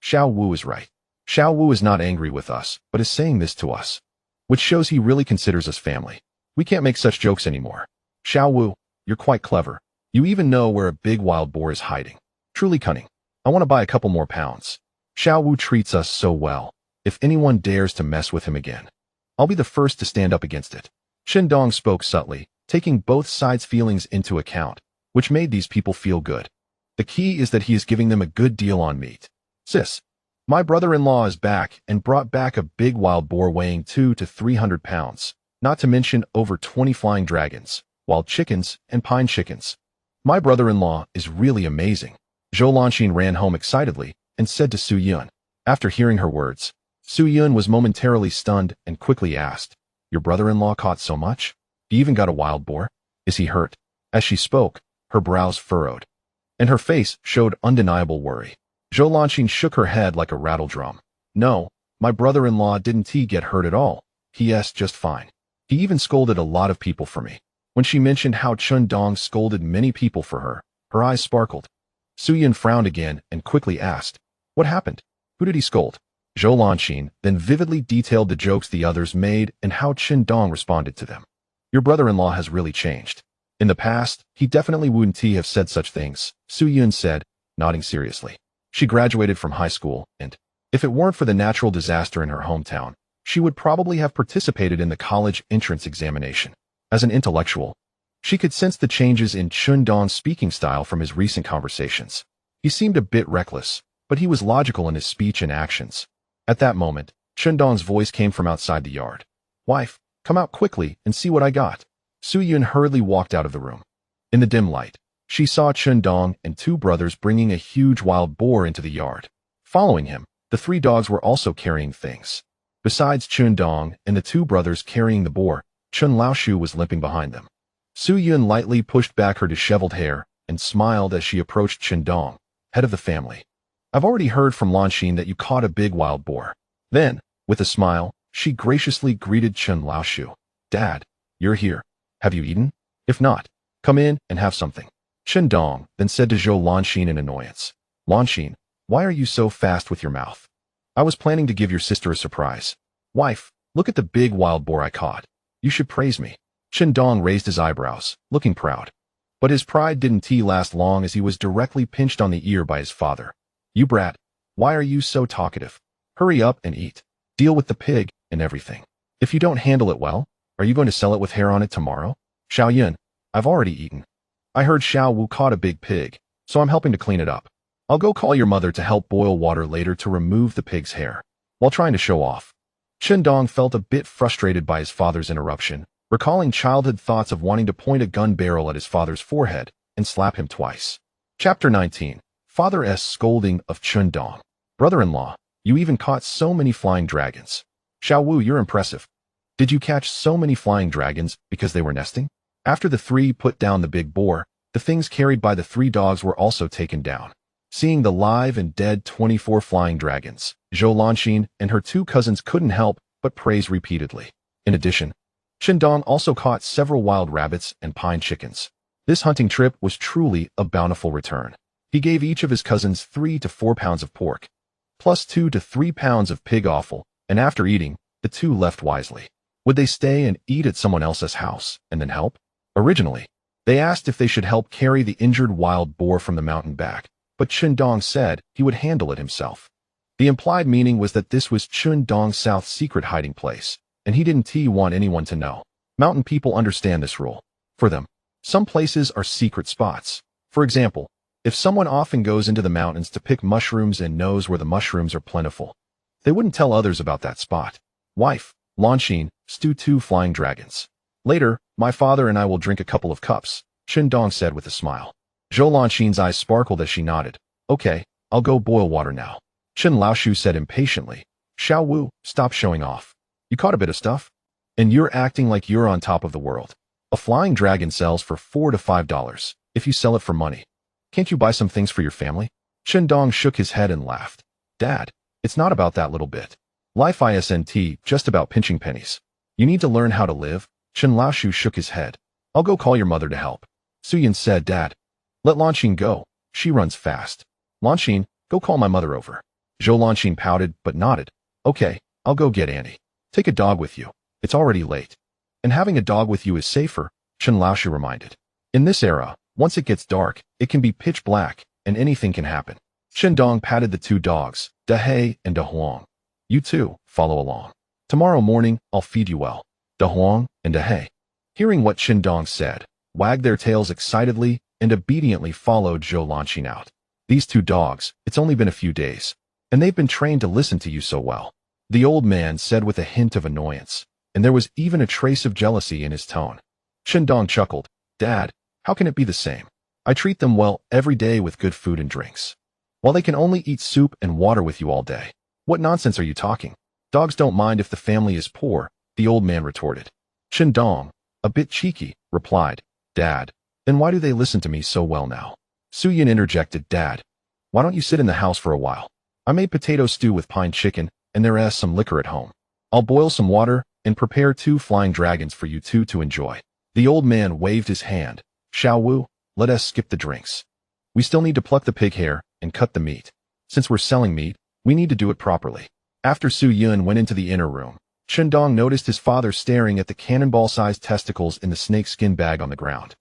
Xiao Wu is right. Xiao Wu is not angry with us, but is saying this to us, which shows he really considers us family. We can't make such jokes anymore. Xiao Wu, you're quite clever. You even know where a big wild boar is hiding. Truly cunning. I want to buy a couple more pounds. Xiao Wu treats us so well. If anyone dares to mess with him again, I'll be the first to stand up against it. Chen Dong spoke subtly, taking both sides' feelings into account, which made these people feel good. The key is that he is giving them a good deal on meat. Sis, my brother-in-law is back and brought back a big wild boar weighing 200 to 300 pounds, not to mention over 20 flying dragons, wild chickens, and pine chickens. My brother-in-law is really amazing. Zhou Lanxin ran home excitedly and said to Su Yun. After hearing her words, Su Yun was momentarily stunned and quickly asked, Your brother-in-law caught so much? He even got a wild boar? Is he hurt? As she spoke, her brows furrowed, and her face showed undeniable worry. Zhou Lanxin shook her head like a rattle drum. No, my brother-in-law didn't get hurt at all. He's just fine. He even scolded a lot of people for me. When she mentioned how Chen Dong scolded many people for her, her eyes sparkled. Su Yun frowned again and quickly asked, What happened? Who did he scold? Zhou Lanxin then vividly detailed the jokes the others made and how Chen Dong responded to them. Your brother-in-law has really changed. In the past, he definitely wouldn't have said such things, Su Yun said, nodding seriously. She graduated from high school, and, if it weren't for the natural disaster in her hometown, she would probably have participated in the college entrance examination. As an intellectual, she could sense the changes in Chen Dong's speaking style from his recent conversations. He seemed a bit reckless, but he was logical in his speech and actions. At that moment, Chen Dong's voice came from outside the yard. Wife, come out quickly and see what I got. Su Yun hurriedly walked out of the room. In the dim light, she saw Chen Dong and two brothers bringing a huge wild boar into the yard. Following him, the three dogs were also carrying things. Besides Chen Dong and the two brothers carrying the boar, Chen Laoshu was limping behind them. Su Yun lightly pushed back her disheveled hair and smiled as she approached Chen Dong, head of the family. I've already heard from Lanxin that you caught a big wild boar. Then, with a smile, she graciously greeted Chen Laoshu. Dad, you're here. Have you eaten? If not, come in and have something. Chen Dong then said to Zhou Lanxin in annoyance. Lanxin, why are you so fast with your mouth? I was planning to give your sister a surprise. Wife, look at the big wild boar I caught. You should praise me. Chen Dong raised his eyebrows, looking proud. But his pride didn't last long as he was directly pinched on the ear by his father. You brat, why are you so talkative? Hurry up and eat. Deal with the pig and everything. If you don't handle it well, are you going to sell it with hair on it tomorrow? Xiao Yun, I've already eaten. I heard Xiao Wu caught a big pig, so I'm helping to clean it up. I'll go call your mother to help boil water later to remove the pig's hair, while trying to show off. Chen Dong felt a bit frustrated by his father's interruption, recalling childhood thoughts of wanting to point a gun barrel at his father's forehead and slap him twice. Chapter 19. Father's scolding of Chen Dong. Brother-in-law, you even caught so many flying dragons. Xiao Wu, you're impressive. Did you catch so many flying dragons because they were nesting? After the three put down the big boar, the things carried by the three dogs were also taken down. Seeing the live and dead 24 flying dragons, Zhou Lanxin and her two cousins couldn't help but praise repeatedly. In addition, Chen Dong also caught several wild rabbits and pine chickens. This hunting trip was truly a bountiful return. He gave each of his cousins 3 to 4 pounds of pork, plus 2 to 3 pounds of pig offal, and after eating, the two left wisely. Would they stay and eat at someone else's house and then help? Originally, they asked if they should help carry the injured wild boar from the mountain back, but Chen Dong said he would handle it himself. The implied meaning was that this was Chen Dong's South secret hiding place, and he didn't want anyone to know. Mountain people understand this rule. For them, some places are secret spots. For example, if someone often goes into the mountains to pick mushrooms and knows where the mushrooms are plentiful, they wouldn't tell others about that spot. Wife, Lanxin, stew 2 flying dragons. Later, my father and I will drink a couple of cups, Chen Dong said with a smile. Zhou Lanxin's eyes sparkled as she nodded. Okay, I'll go boil water now. Chen Laoshu said impatiently. Xiao Wu, stop showing off. You caught a bit of stuff? And you're acting like you're on top of the world. A flying dragon sells for $4 to $5 if you sell it for money. Can't you buy some things for your family? Chen Dong shook his head and laughed. Dad, it's not about that little bit. Life isn't just about pinching pennies. You need to learn how to live. Chen Laoshu shook his head. I'll go call your mother to help. Suyin said, Dad, let Lanqing go. She runs fast. Lanqing, go call my mother over. Zhou Lanqing pouted but nodded. Okay, I'll go get Annie. Take a dog with you. It's already late. And having a dog with you is safer, Chen Laoshu reminded. In this era, once it gets dark, it can be pitch black, and anything can happen. Chen Dong patted the two dogs, Da He and Da Huang. You too, follow along. Tomorrow morning, I'll feed you well. Da Huang and Da He, hearing what Chen Dong said, wagged their tails excitedly and obediently followed Zhou Lanqing out. These two dogs, it's only been a few days, and they've been trained to listen to you so well, the old man said with a hint of annoyance, and there was even a trace of jealousy in his tone. Chen Dong chuckled. Dad, how can it be the same? I treat them well every day with good food and drinks, while they can only eat soup and water with you all day. What nonsense are you talking? Dogs don't mind if the family is poor, the old man retorted. Chen Dong, a bit cheeky, replied, Dad, then why do they listen to me so well now? Su Yin interjected, Dad, why don't you sit in the house for a while? I made potato stew with pine chicken, and there is some liquor at home. I'll boil some water and prepare 2 flying dragons for you two to enjoy. The old man waved his hand. Xiao Wu, let us skip the drinks. We still need to pluck the pig hair and cut the meat. Since we're selling meat, we need to do it properly. After Su Yun went into the inner room, Chen Dong noticed his father staring at the cannonball-sized testicles in the snakeskin bag on the ground.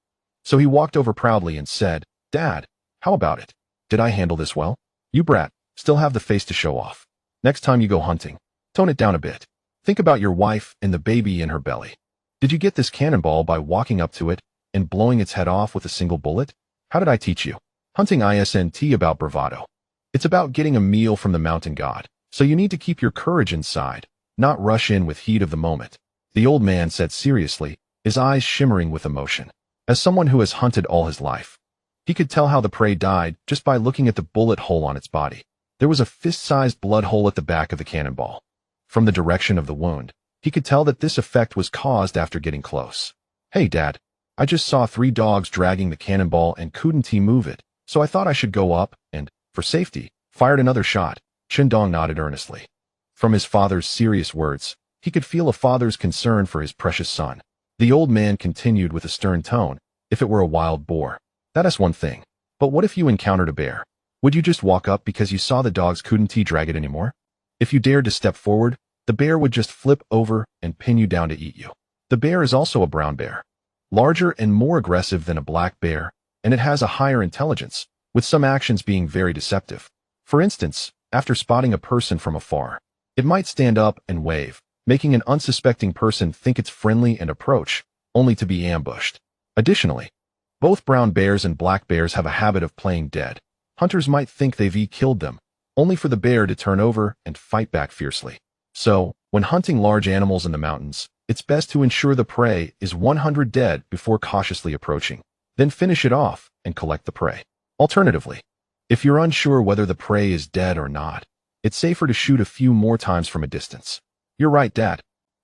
So he walked over proudly and said, Dad, how about it? Did I handle this well? You brat, still have the face to show off. Next time you go hunting, tone it down a bit. Think about your wife and the baby in her belly. Did you get this cannonball by walking up to it and blowing its head off with a single bullet? How did I teach you? Hunting isn't about bravado. It's about getting a meal from the mountain god, so you need to keep your courage inside, not rush in with heat of the moment. The old man said seriously, his eyes shimmering with emotion. As someone who has hunted all his life, he could tell how the prey died just by looking at the bullet hole on its body. There was a fist-sized blood hole at the back of the cannonball. From the direction of the wound, he could tell that this effect was caused after getting close. Hey, Dad, I just saw 3 dogs dragging the cannonball and couldn't move it, so I thought I should go up and, for safety, fired another shot. Chen Dong nodded earnestly. From his father's serious words, he could feel a father's concern for his precious son. The old man continued with a stern tone, if it were a wild boar. That is one thing. But what if you encountered a bear? Would you just walk up because you saw the dogs couldn't drag it anymore? If you dared to step forward, the bear would just flip over and pin you down to eat you. The bear is also a brown bear, larger and more aggressive than a black bear, and it has a higher intelligence, with some actions being very deceptive. For instance, after spotting a person from afar, it might stand up and wave, making an unsuspecting person think it's friendly and approach, only to be ambushed. Additionally, both brown bears and black bears have a habit of playing dead. Hunters might think they've killed them, only for the bear to turn over and fight back fiercely. So, when hunting large animals in the mountains, it's best to ensure the prey is 100 dead before cautiously approaching. Then finish it off and collect the prey. Alternatively, if you're unsure whether the prey is dead or not, it's safer to shoot a few more times from a distance. You're right, Dad.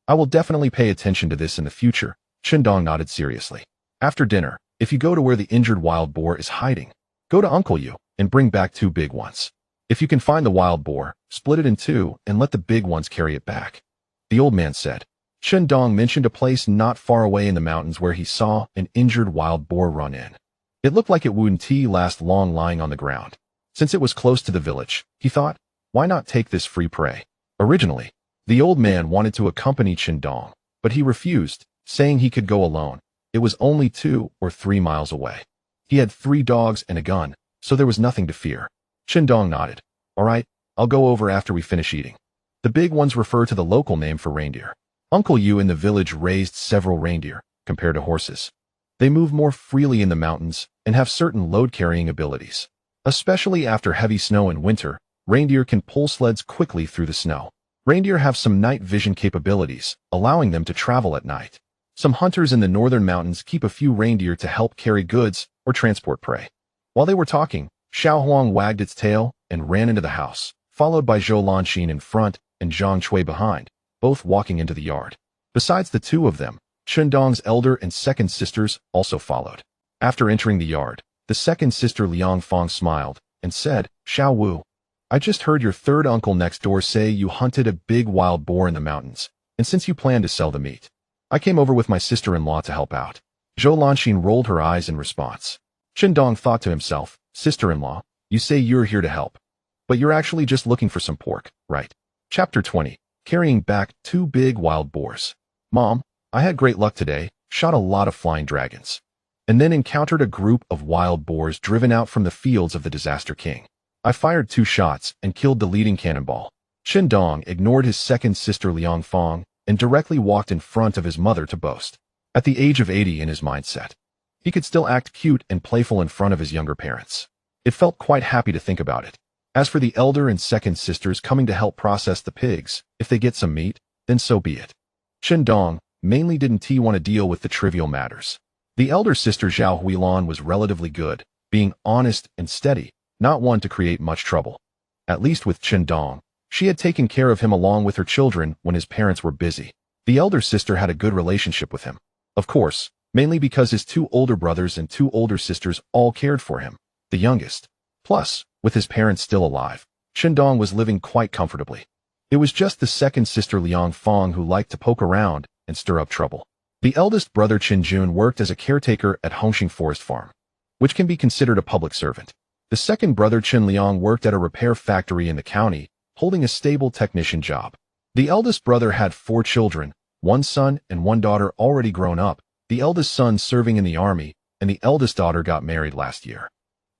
I will definitely pay attention to this in the future. Chen Dong nodded seriously. After dinner, if you go to where the injured wild boar is hiding, go to Uncle Yu and bring back 2 big ones. If you can find the wild boar, split it in 2 and let the big ones carry it back. The old man said. Chen Dong mentioned a place not far away in the mountains where he saw an injured wild boar run in. It looked like it wouldn't last long lying on the ground. Since it was close to the village, he thought, why not take this free prey? Originally, the old man wanted to accompany Chen Dong, but he refused, saying he could go alone. It was only 2 or 3 miles away. He had 3 dogs and a gun, so there was nothing to fear. Chen Dong nodded. All right, I'll go over after we finish eating. The big ones refer to the local name for reindeer. Uncle Yu in the village raised several reindeer, compared to horses. They move more freely in the mountains and have certain load-carrying abilities. Especially after heavy snow in winter, reindeer can pull sleds quickly through the snow. Reindeer have some night vision capabilities, allowing them to travel at night. Some hunters in the northern mountains keep a few reindeer to help carry goods or transport prey. While they were talking, Xiao Huang wagged its tail and ran into the house, followed by Zhou Lanxin in front and Zhang Cui behind, both walking into the yard. Besides the two of them, Chen Dong's elder and second sisters also followed. After entering the yard, the second sister Liang Fong smiled and said, "Xiao Wu, I just heard your third uncle next door say you hunted a big wild boar in the mountains, and since you plan to sell the meat, I came over with my sister-in-law to help out." Zhou Lanxin rolled her eyes in response. Chen Dong thought to himself, "Sister-in-law, you say you're here to help, but you're actually just looking for some pork, right?" Chapter 20. Carrying back 2 big wild boars. "Mom, I had great luck today, shot a lot of flying dragons, and then encountered a group of wild boars driven out from the fields of the Disaster King. I fired 2 shots and killed the leading cannonball." Chen Dong ignored his second sister Liang Fong and directly walked in front of his mother to boast. At the age of 80 in his mindset, he could still act cute and playful in front of his younger parents. It felt quite happy to think about it. As for the elder and second sisters coming to help process the pigs, if they get some meat, then so be it. Chen Dong mainly didn't want to deal with the trivial matters. The elder sister Zhao Huilan was relatively good, being honest and steady, not one to create much trouble. At least with Chen Dong, she had taken care of him along with her children when his parents were busy. The elder sister had a good relationship with him. Of course, mainly because his 2 older brothers and 2 older sisters all cared for him, the youngest. Plus, with his parents still alive, Chen Dong was living quite comfortably. It was just the second sister Liang Fong who liked to poke around and stir up trouble. The eldest brother Chen Jun worked as a caretaker at Hongxing Forest Farm, which can be considered a public servant. The second brother Chen Liang worked at a repair factory in the county, holding a stable technician job. The eldest brother had 4 children, 1 son and 1 daughter already grown up, the eldest son serving in the army, and the eldest daughter got married last year.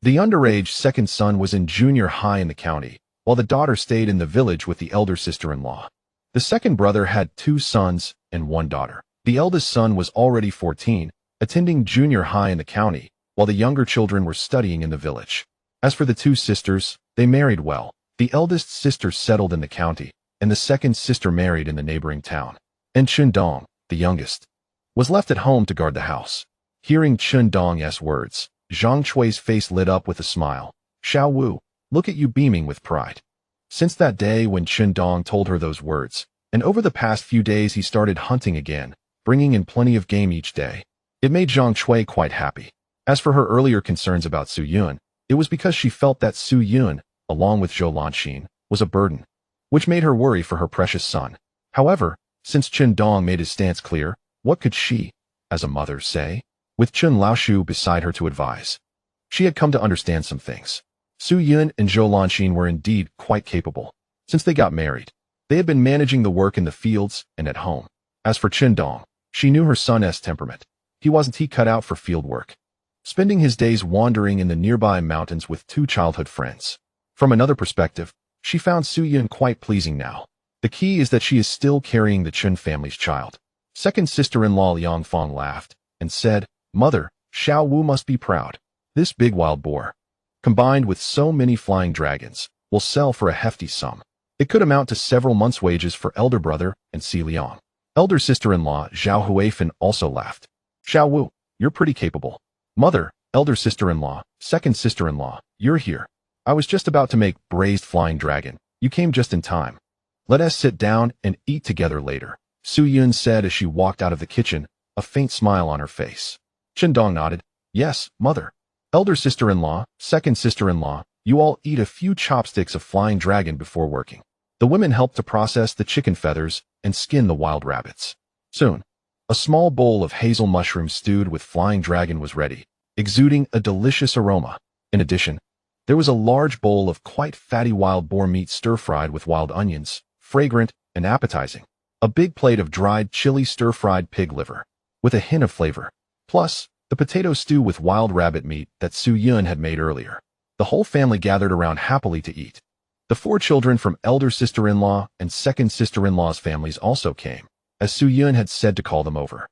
The underage second son was in junior high in the county, while the daughter stayed in the village with the elder sister-in-law. The second brother had 2 sons and 1 daughter. The eldest son was already 14, attending junior high in the county, while the younger children were studying in the village. As for the 2 sisters, they married well. The eldest sister settled in the county, and the second sister married in the neighboring town. And Chen Dong, the youngest, was left at home to guard the house. Hearing Chen Dong's words, Zhang Chui's face lit up with a smile. "Xiao Wu, look at you beaming with pride." Since that day when Chen Dong told her those words, and over the past few days he started hunting again, bringing in plenty of game each day. It made Zhang Cui quite happy. As for her earlier concerns about Su Yun, it was because she felt that Su Yun, along with Zhou Lanxin, was a burden, which made her worry for her precious son. However, since Chen Dong made his stance clear, what could she, as a mother, say? With Chen Laoshu beside her to advise, she had come to understand some things. Su Yun and Zhou Lanxin were indeed quite capable. Since they got married, they had been managing the work in the fields and at home. As for Chen Dong, she knew her son's temperament. He wasn't cut out for field work, spending his days wandering in the nearby mountains with 2 childhood friends. From another perspective, she found Su Yun quite pleasing now. The key is that she is still carrying the Chen family's child. Second sister-in-law Liang Fong laughed and said, "Mother, Xiao Wu must be proud. This big wild boar, combined with so many flying dragons, will sell for a hefty sum. It could amount to several months' wages for elder brother and Si Liang." Elder sister-in-law Zhao Huifan also laughed. "Xiao Wu, you're pretty capable." "Mother, elder sister-in-law, second sister-in-law, you're here. I was just about to make braised flying dragon. You came just in time. Let us sit down and eat together later," Su Yun said as she walked out of the kitchen, a faint smile on her face. Chen Dong nodded. "Yes, mother. Elder sister-in-law, second sister-in-law, you all eat a few chopsticks of flying dragon before working." The women helped to process the chicken feathers and skin the wild rabbits. Soon, a small bowl of hazel mushrooms stewed with flying dragon was ready, exuding a delicious aroma. In addition, there was a large bowl of quite fatty wild boar meat stir-fried with wild onions, fragrant and appetizing. A big plate of dried chili stir-fried pig liver, with a hint of flavor. Plus, the potato stew with wild rabbit meat that Su Yun had made earlier. The whole family gathered around happily to eat. The 4 children from elder sister-in-law and second sister-in-law's families also came, as Su Yun had said to call them over.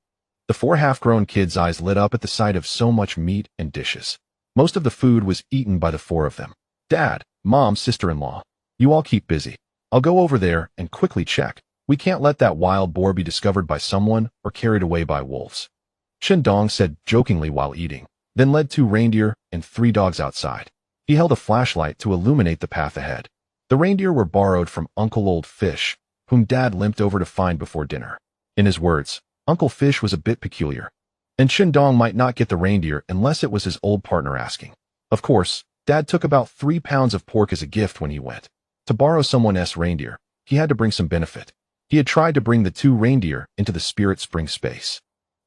The 4 half-grown kids' eyes lit up at the sight of so much meat and dishes. Most of the food was eaten by the 4 of them. "Dad, Mom, sister-in-law, you all keep busy. I'll go over there and quickly check. We can't let that wild boar be discovered by someone or carried away by wolves," Chen Dong said jokingly while eating, then led 2 reindeer and 3 dogs outside. He held a flashlight to illuminate the path ahead. The reindeer were borrowed from Uncle Old Fish, whom Dad limped over to find before dinner. In his words, Uncle Fish was a bit peculiar, and Shindong might not get the reindeer unless it was his old partner asking. Of course, Dad took about 3 pounds of pork as a gift when he went. To borrow someone's reindeer, he had to bring some benefit. He had tried to bring the 2 reindeer into the Spirit Spring space.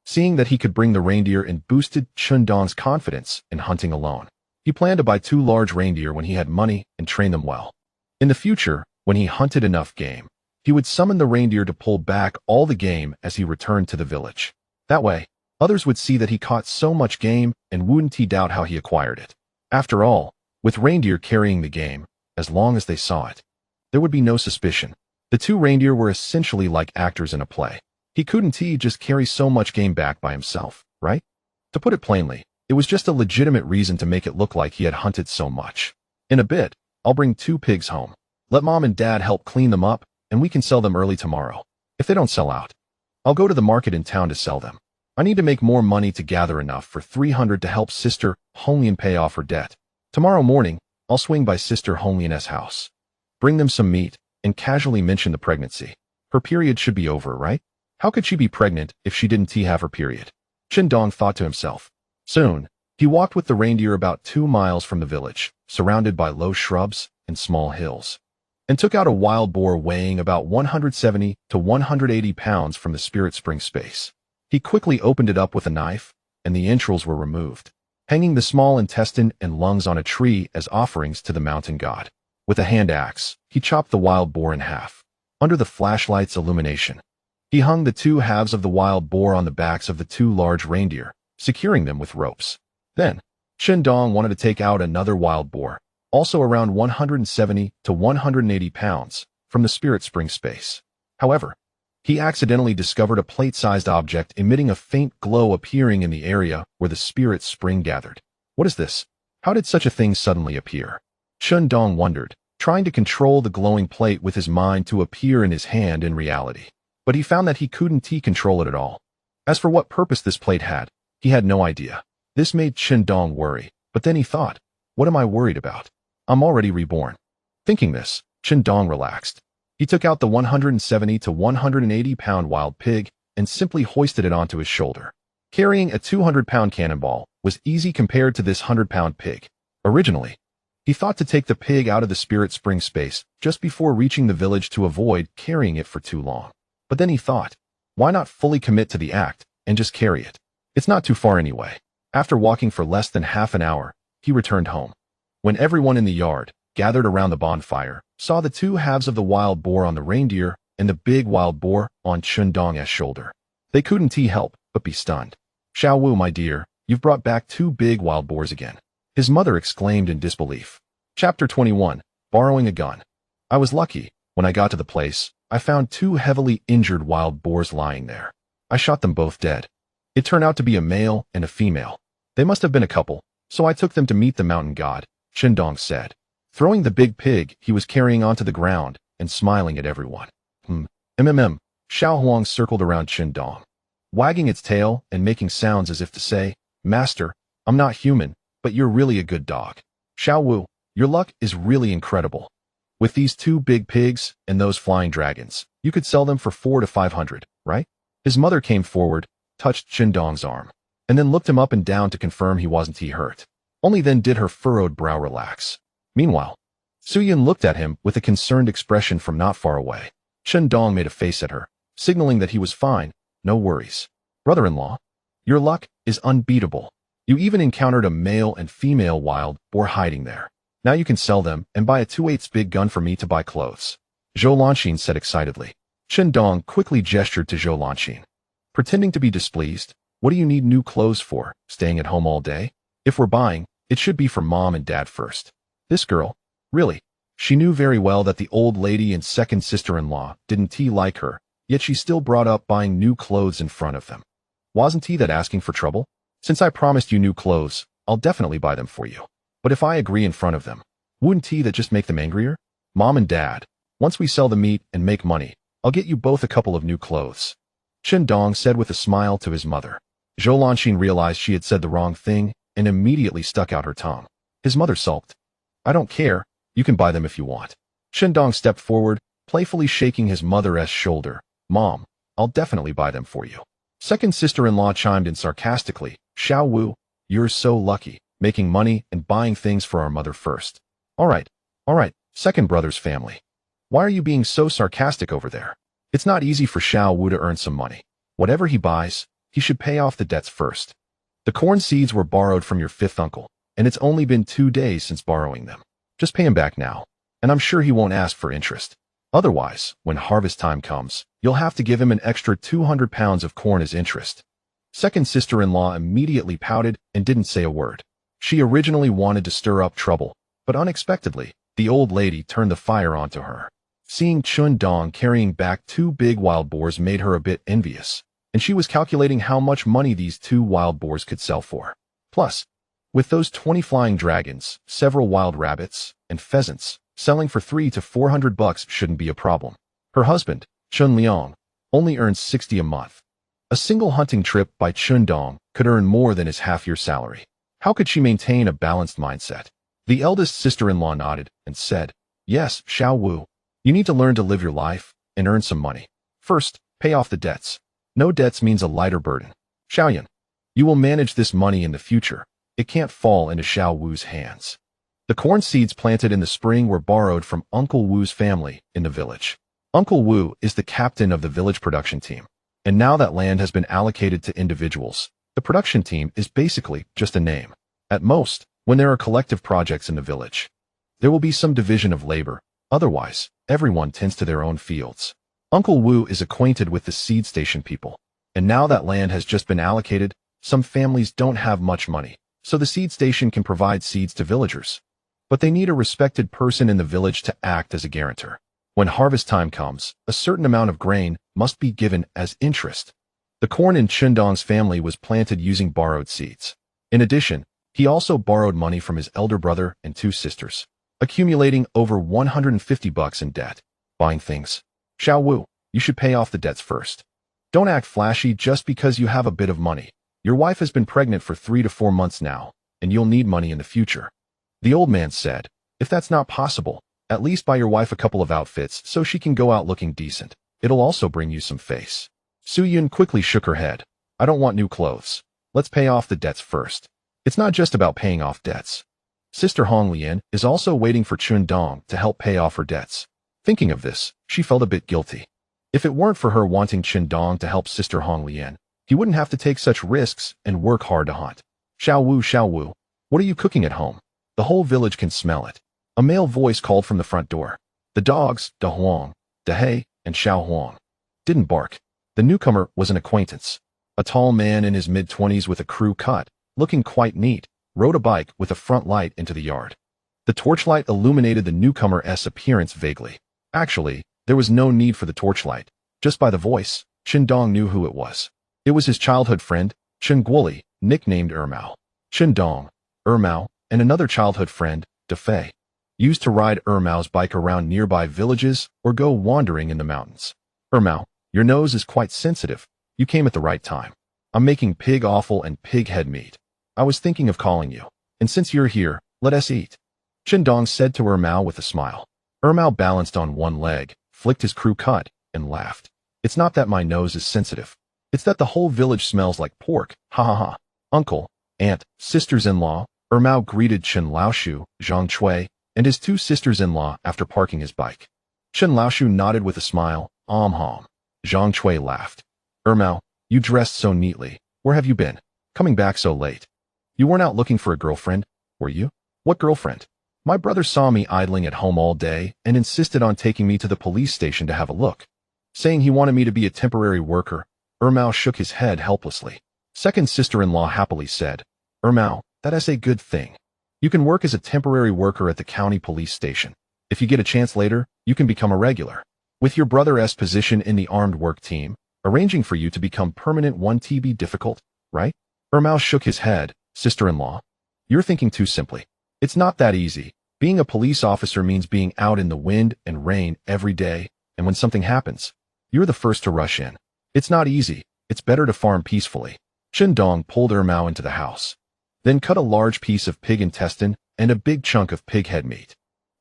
Seeing that he could bring the reindeer and boosted Shindong's confidence in hunting alone, he planned to buy 2 large reindeer when he had money and train them well. In the future, when he hunted enough game, he would summon the reindeer to pull back all the game as he returned to the village. That way, others would see that he caught so much game and wouldn't doubt how he acquired it. After all, with reindeer carrying the game, as long as they saw it, there would be no suspicion. The 2 reindeer were essentially like actors in a play. He couldn't just carry so much game back by himself, right? To put it plainly, it was just a legitimate reason to make it look like he had hunted so much. In a bit, I'll bring 2 pigs home. Let Mom and Dad help clean them up, and we can sell them early tomorrow. If they don't sell out, I'll go to the market in town to sell them. I need to make more money to gather enough for 300 to help Sister Honglin pay off her debt. Tomorrow morning, I'll swing by Sister Honglin's house. Bring them some meat, and casually mention the pregnancy. Her period should be over, right? How could she be pregnant if she didn't have her period? Shindong thought to himself. Soon, he walked with the reindeer about 2 miles from the village, surrounded by low shrubs and small hills, and took out a wild boar weighing about 170 to 180 pounds from the Spirit Spring space. He quickly opened it up with a knife, and the entrails were removed, hanging the small intestine and lungs on a tree as offerings to the mountain god. With a hand axe, he chopped the wild boar in half. Under the flashlight's illumination, he hung the 2 halves of the wild boar on the backs of the 2 large reindeer, securing them with ropes. Then, Shindong wanted to take out another wild boar, also around 170 to 180 pounds, from the Spirit Spring space. However, he accidentally discovered a plate-sized object emitting a faint glow appearing in the area where the Spirit Spring gathered. What is this? How did such a thing suddenly appear? Shindong wondered, trying to control the glowing plate with his mind to appear in his hand in reality. But he found that he couldn't control it at all. As for what purpose this plate had, he had no idea. This made Shindong worry, but then he thought, what am I worried about? I'm already reborn. Thinking this, Shindong relaxed. He took out the 170 to 180 pound wild pig and simply hoisted it onto his shoulder. Carrying a 200-pound cannonball was easy compared to this 100-pound pig. Originally, he thought to take the pig out of the Spirit Spring space just before reaching the village to avoid carrying it for too long. But then he thought, why not fully commit to the act and just carry it? It's not too far anyway. After walking for less than half an hour, he returned home. When everyone in the yard, gathered around the bonfire, saw the 2 halves of the wild boar on the reindeer and the big wild boar on Shindong's shoulder, they couldn't help but be stunned. Xiao Wu, my dear, you've brought back 2 big wild boars again. His mother exclaimed in disbelief. Chapter 21. Borrowing a gun. I was lucky. When I got to the place, I found 2 heavily injured wild boars lying there. I shot them both dead. It turned out to be a male and a female. They must have been a couple, so I took them to meet the mountain god, Shindong said, throwing the big pig he was carrying onto the ground and smiling at everyone. Xiao Huang circled around Shindong, wagging its tail and making sounds as if to say, Master, I'm not human, but you're really a good dog. Xiao Wu, your luck is really incredible. With these 2 big pigs and those flying dragons, you could sell them for 400 to 500, right? His mother came forward, touched Shindong's arm, and then looked him up and down to confirm he wasn't hurt. Only then did her furrowed brow relax. Meanwhile, Suyin looked at him with a concerned expression from not far away. Shindong made a face at her, signaling that he was fine, no worries. Brother-in-law, your luck is unbeatable. You even encountered a male and female wild boar hiding there. Now you can sell them and buy a 2/8 big gun for me to buy clothes. Zhou Lanxin said excitedly. Shindong quickly gestured to Zhou Lanxin, pretending to be displeased. What do you need new clothes for, staying at home all day? If we're buying, it should be for Mom and Dad first. This girl, really, she knew very well that the old lady and second sister-in-law didn't like her, yet she still brought up buying new clothes in front of them. Wasn't that asking for trouble? Since I promised you new clothes, I'll definitely buy them for you. But if I agree in front of them, wouldn't that just make them angrier? Mom and Dad, once we sell the meat and make money, I'll get you both a couple of new clothes. Shindong said with a smile to his mother. Zhou Lanxin realized she had said the wrong thing and immediately stuck out her tongue. His mother sulked. I don't care, you can buy them if you want. Shindong stepped forward, playfully shaking his mother's shoulder. Mom, I'll definitely buy them for you. Second sister-in-law chimed in sarcastically. Xiao Wu, you're so lucky, making money and buying things for our mother first. All right, second brother's family. Why are you being so sarcastic over there? It's not easy for Xiao Wu to earn some money. Whatever he buys, he should pay off the debts first. The corn seeds were borrowed from your fifth uncle, and it's only been 2 days since borrowing them. Just pay him back now, and I'm sure he won't ask for interest. Otherwise, when harvest time comes, you'll have to give him an extra 200 pounds of corn as interest. Second sister-in-law immediately pouted and didn't say a word. She originally wanted to stir up trouble, but unexpectedly, the old lady turned the fire onto her. Seeing Chun Dong carrying back 2 big wild boars made her a bit envious, and she was calculating how much money these 2 wild boars could sell for. Plus, with those 20 flying dragons, several wild rabbits, and pheasants, selling for $300 to $400 shouldn't be a problem. Her husband, Chun Liang, only earns $60 a month. A single hunting trip by Chun Dong could earn more than his half-year salary. How could she maintain a balanced mindset? The eldest sister-in-law nodded and said, Yes, Xiao Wu, you need to learn to live your life and earn some money. First, pay off the debts. No debts means a lighter burden. Xiaoyan, you will manage this money in the future. It can't fall into Xiao Wu's hands. The corn seeds planted in the spring were borrowed from Uncle Wu's family in the village. Uncle Wu is the captain of the village production team, and now that land has been allocated to individuals, the production team is basically just a name. At most, when there are collective projects in the village, there will be some division of labor. Otherwise, everyone tends to their own fields. Uncle Wu is acquainted with the seed station people, and now that land has just been allocated, some families don't have much money, so the seed station can provide seeds to villagers. But they need a respected person in the village to act as a guarantor. When harvest time comes, a certain amount of grain must be given as interest. The corn in Chundong's family was planted using borrowed seeds. In addition, he also borrowed money from his elder brother and 2 sisters, accumulating over $150 in debt. Buying things. Xiao Wu, you should pay off the debts first. Don't act flashy just because you have a bit of money. Your wife has been pregnant for 3 to 4 months now, and you'll need money in the future. The old man said, If that's not possible, at least buy your wife a couple of outfits so she can go out looking decent. It'll also bring you some face. Su Yun quickly shook her head. I don't want new clothes. Let's pay off the debts first. It's not just about paying off debts. Sister Hong Lian is also waiting for Chun Dong to help pay off her debts. Thinking of this, she felt a bit guilty. If it weren't for her wanting Chun Dong to help Sister Hong Lian, he wouldn't have to take such risks and work hard to hunt. Xiao Wu, what are you cooking at home? The whole village can smell it. A male voice called from the front door. The dogs, Da Huang, Da He, and Xiao Huang, didn't bark. The newcomer was an acquaintance. A tall man in his mid-20s with a crew cut, looking quite neat, rode a bike with a front light into the yard. The torchlight illuminated the newcomer's appearance vaguely. Actually, there was no need for the torchlight. Just by the voice, Chun Dong knew who it was. It was his childhood friend, Chun Guoli, nicknamed Ermao. Chun Dong, Ermao, and another childhood friend, Da Fei, used to ride Ermao's bike around nearby villages or go wandering in the mountains. Ermao, your nose is quite sensitive. You came at the right time. I'm making pig offal and pig head meat. I was thinking of calling you, and since you're here, let us eat. Chun Dong said to Ermao with a smile. Ermao balanced on one leg, flicked his crew cut, and laughed. It's not that my nose is sensitive. It's that the whole village smells like pork. Ha ha ha. Uncle, aunt, sisters-in-law, Ermao greeted Chen Laoshu, Zhang Chui, and his 2 sisters-in-law after parking his bike. Chen Laoshu nodded with a smile. Hom. Zhang Chui laughed. Ermao, you dressed so neatly. Where have you been? Coming back so late. You weren't out looking for a girlfriend, were you? What girlfriend? My brother saw me idling at home all day and insisted on taking me to the police station to have a look. Saying he wanted me to be a temporary worker, Ermao shook his head helplessly. Second sister-in-law happily said, Ermao, that's a good thing. You can work as a temporary worker at the county police station. If you get a chance later, you can become a regular. With your brother's position in the armed work team, arranging for you to become permanent won't be difficult, right? Ermao shook his head. Sister-in-law, you're thinking too simply. It's not that easy. Being a police officer means being out in the wind and rain every day, and when something happens, you're the first to rush in. It's not easy. It's better to farm peacefully. Chun Dong pulled Ermao into the house, then cut a large piece of pig intestine and a big chunk of pig head meat.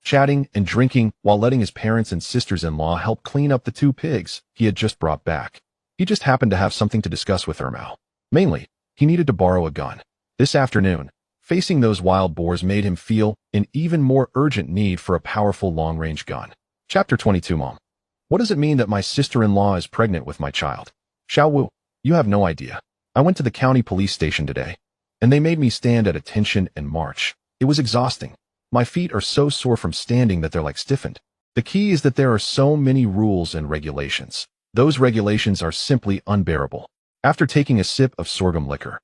chatting and drinking while letting his parents and sisters-in-law help clean up the 2 pigs he had just brought back. He just happened to have something to discuss with Ermau. Mainly, he needed to borrow a gun. This afternoon, facing those wild boars made him feel an even more urgent need for a powerful long-range gun. Chapter 22. Mom. What does it mean that my sister-in-law is pregnant with my child? Xiao Wu, you have no idea. I went to the county police station today, and they made me stand at attention and march. It was exhausting. My feet are so sore from standing that they're like stiffened. The key is that there are so many rules and regulations. Those regulations are simply unbearable. After taking a sip of sorghum liquor,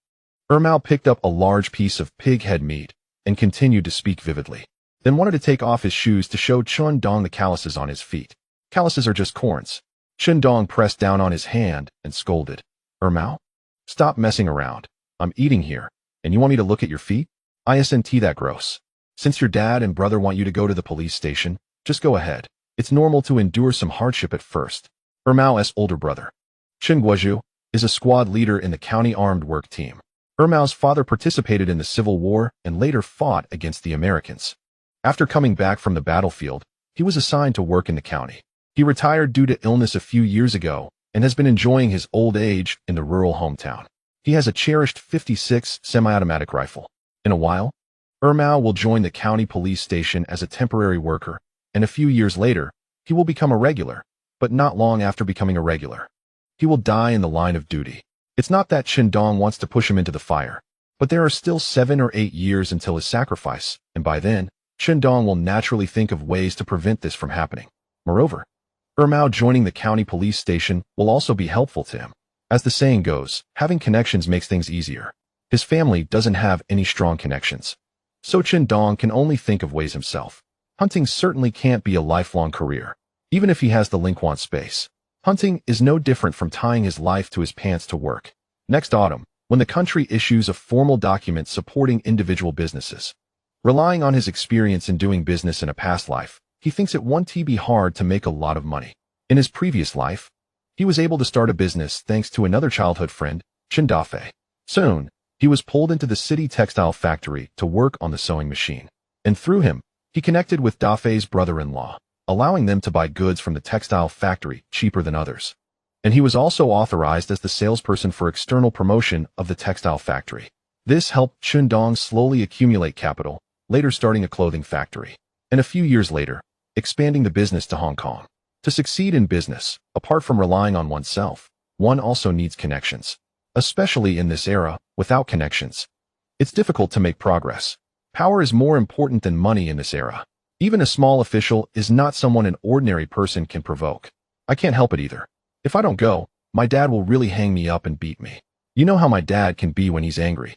Ermau picked up a large piece of pig head meat and continued to speak vividly, then wanted to take off his shoes to show Chun Dong the calluses on his feet. Calluses are just corns. Chun Dong pressed down on his hand and scolded. Ermau? Stop messing around. I'm eating here, and you want me to look at your feet? Isn't that gross? Since your dad and brother want you to go to the police station, just go ahead. It's normal to endure some hardship at first. Ermau's older brother, Chen Guozhu, is a squad leader in the county armed work team. Ermau's father participated in the Civil War and later fought against the Americans. After coming back from the battlefield, he was assigned to work in the county. He retired due to illness a few years ago and has been enjoying his old age in the rural hometown. He has a cherished 56 semi-automatic rifle. In a while, Ermau will join the county police station as a temporary worker, and a few years later, he will become a regular, but not long after becoming a regular, he will die in the line of duty. It's not that Chen Dong wants to push him into the fire, but there are still 7 or 8 years until his sacrifice, and by then, Chen Dong will naturally think of ways to prevent this from happening. Moreover, Ermau joining the county police station will also be helpful to him. As the saying goes, having connections makes things easier. His family doesn't have any strong connections, so Chen Dong can only think of ways himself. Hunting certainly can't be a lifelong career, even if he has the Linquan space. Hunting is no different from tying his life to his pants to work. Next autumn, when the country issues a formal document supporting individual businesses, relying on his experience in doing business in a past life, he thinks it won't be hard to make a lot of money. In his previous life, he was able to start a business thanks to another childhood friend, Chen Dafei. Soon, he was pulled into the city textile factory to work on the sewing machine. And through him, he connected with Dafei's brother-in-law, allowing them to buy goods from the textile factory cheaper than others. And he was also authorized as the salesperson for external promotion of the textile factory. This helped Chen Dong slowly accumulate capital, later starting a clothing factory. And a few years later, expanding the business to Hong Kong. To succeed in business, apart from relying on oneself, one also needs connections. Especially in this era, without connections, it's difficult to make progress. Power is more important than money in this era. Even a small official is not someone an ordinary person can provoke. I can't help it either. If I don't go, my dad will really hang me up and beat me. You know how my dad can be when he's angry,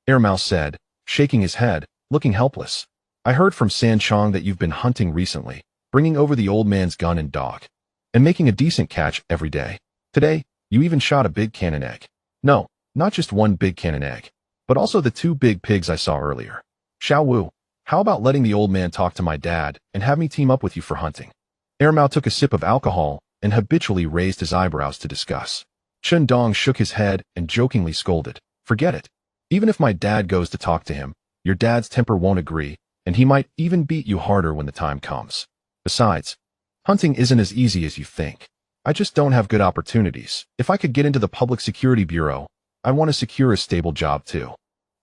Ermau said, shaking his head, looking helpless. I heard from San Chong that you've been hunting recently, bringing over the old man's gun and dog, and making a decent catch every day. Today, you even shot a big cannon egg. No, not just one big cannon egg, but also the 2 big pigs I saw earlier. Xiao Wu, how about letting the old man talk to my dad and have me team up with you for hunting? Ermau took a sip of alcohol and habitually raised his eyebrows to discuss. Chen Dong shook his head and jokingly scolded. Forget it. Even if my dad goes to talk to him, your dad's temper won't agree, and he might even beat you harder when the time comes. Besides, hunting isn't as easy as you think. I just don't have good opportunities. If I could get into the Public Security Bureau, I want to secure a stable job too.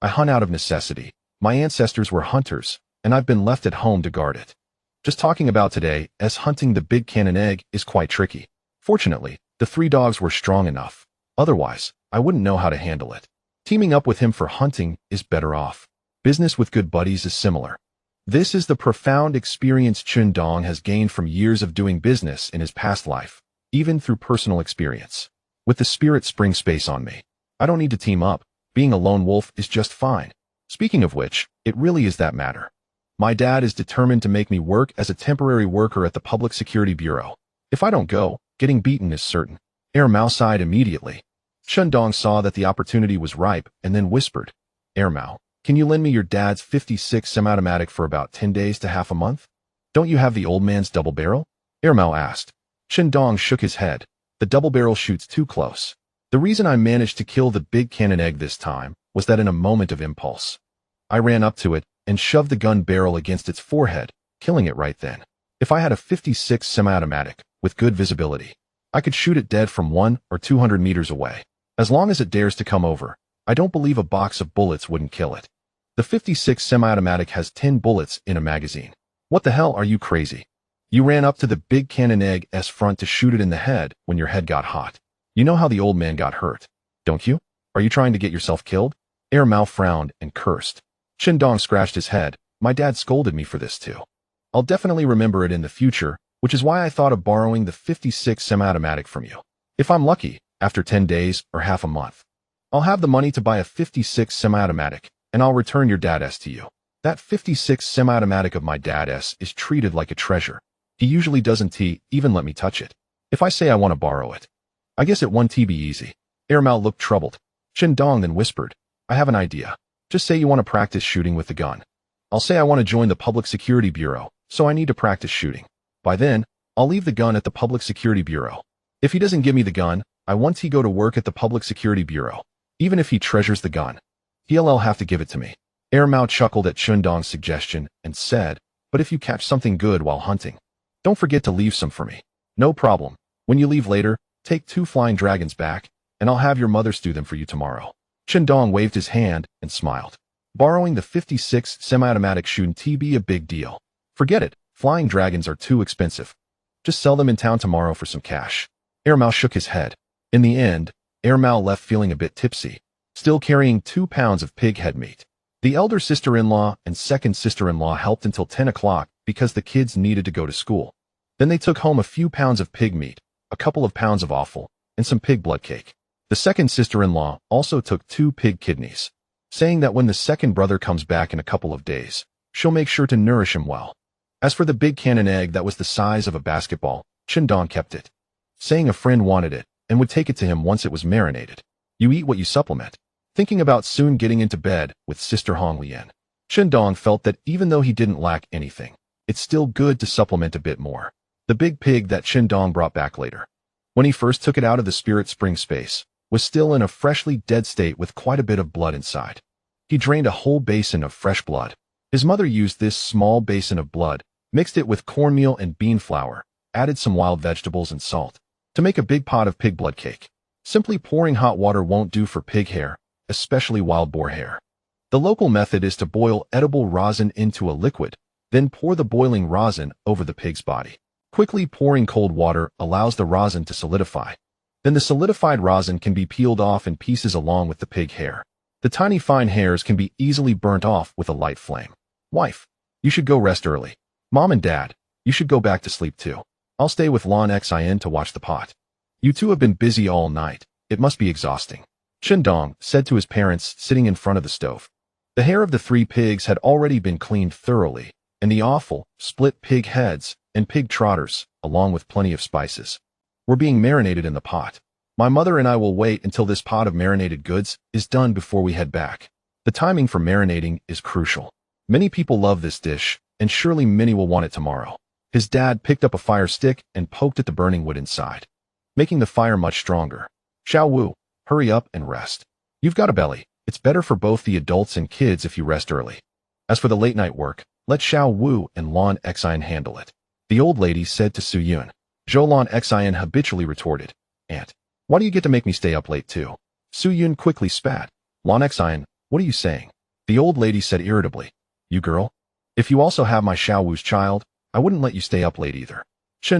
I hunt out of necessity. My ancestors were hunters, and I've been left at home to guard it. Just talking about today, as hunting the big cannon egg is quite tricky. Fortunately, the 3 dogs were strong enough. Otherwise, I wouldn't know how to handle it. Teaming up with him for hunting is better off. Business with good buddies is similar. This is the profound experience Chen Dong has gained from years of doing business in his past life, even through personal experience. With the spirit spring space on me, I don't need to team up. Being a lone wolf is just fine. Speaking of which, it really is that matter. My dad is determined to make me work as a temporary worker at the Public Security Bureau. If I don't go, getting beaten is certain. Ermau sighed immediately. Chen Dong saw that the opportunity was ripe and then whispered, Ermau, can you lend me your dad's 56 semi-automatic for about 10 days to half a month? Don't you have the old man's double barrel? Ermau asked. Chen Dong shook his head. The double barrel shoots too close. The reason I managed to kill the big cannon egg this time was that in a moment of impulse, I ran up to it and shoved the gun barrel against its forehead, killing it right then. If I had a 56 semi-automatic with good visibility, I could shoot it dead from 100 or 200 meters away. As long as it dares to come over, I don't believe a box of bullets wouldn't kill it. The 56 semi-automatic has 10 bullets in a magazine. What the hell, are you crazy? You ran up to the big cannon egg's front to shoot it in the head when your head got hot. You know how the old man got hurt, don't you? Are you trying to get yourself killed? Mao frowned and cursed. Dong scratched his head. My dad scolded me for this too. I'll definitely remember it in the future, which is why I thought of borrowing the 56 semi-automatic from you. If I'm lucky, after 10 days or half a month, I'll have the money to buy a 56 semi-automatic, and I'll return your dad's to you. That 56 semi-automatic of my dad's is treated like a treasure. He usually doesn't even let me touch it. If I say I want to borrow it, I guess it won't be easy. Mao looked troubled. Dong then whispered, I have an idea. Just say you want to practice shooting with the gun. I'll say I want to join the Public Security Bureau, so I need to practice shooting. By then, I'll leave the gun at the Public Security Bureau. If he doesn't give me the gun, I want to go to work at the Public Security Bureau. Even if he treasures the gun, he'll have to give it to me. Mao chuckled at Dong's suggestion and said, but if you catch something good while hunting, don't forget to leave some for me. No problem. When you leave later, take 2 flying dragons back, and I'll have your mother stew them for you tomorrow. Dong waved his hand and smiled. Borrowing the 56 semi-automatic shouldn't be a big deal. Forget it, flying dragons are too expensive. Just sell them in town tomorrow for some cash. Mao shook his head. In the end, Mao left feeling a bit tipsy, still carrying 2 pounds of pig head meat. The elder sister-in-law and second sister-in-law helped until 10 o'clock because the kids needed to go to school. Then they took home a few pounds of pig meat, a couple of pounds of offal, and some pig blood cake. The second sister-in-law also took 2 pig kidneys, saying that when the second brother comes back in a couple of days, she'll make sure to nourish him well. As for the big cannon egg that was the size of a basketball, Dong kept it, saying a friend wanted it and would take it to him once it was marinated. You eat what you supplement. Thinking about soon getting into bed with Sister Hong Lian, Dong felt that even though he didn't lack anything, it's still good to supplement a bit more. The big pig that Dong brought back later, when he first took it out of the spirit spring space, was still in a freshly dead state with quite a bit of blood inside. He drained a whole basin of fresh blood. His mother used this small basin of blood, mixed it with cornmeal and bean flour, added some wild vegetables and salt, to make a big pot of pig blood cake. Simply pouring hot water won't do for pig hair, especially wild boar hair. The local method is to boil edible rosin into a liquid, then pour the boiling rosin over the pig's body. Quickly pouring cold water allows the rosin to solidify. Then the solidified rosin can be peeled off in pieces along with the pig hair. The tiny fine hairs can be easily burnt off with a light flame. Wife, you should go rest early. Mom and Dad, you should go back to sleep too. I'll stay with Lon Xin to watch the pot. You two have been busy all night. It must be exhausting. Dong said to his parents sitting in front of the stove. The hair of the 3 pigs had already been cleaned thoroughly, and the offal, split pig heads, and pig trotters, along with plenty of spices, were being marinated in the pot. My mother and I will wait until this pot of marinated goods is done before we head back. The timing for marinating is crucial. Many people love this dish, and surely many will want it tomorrow. His dad picked up a fire stick and poked at the burning wood inside, making the fire much stronger. Xiao Wu, hurry up and rest. You've got a belly. It's better for both the adults and kids if you rest early. As for the late night work, let Xiao Wu and Lon Xin handle it. The old lady said to Su Yun. Zhou Lon Xin habitually retorted, Aunt, why do you get to make me stay up late too? Su Yun quickly spat. Lon Xin, what are you saying? The old lady said irritably. You girl? If you also have my Xiao Wu's child, I wouldn't let you stay up late either.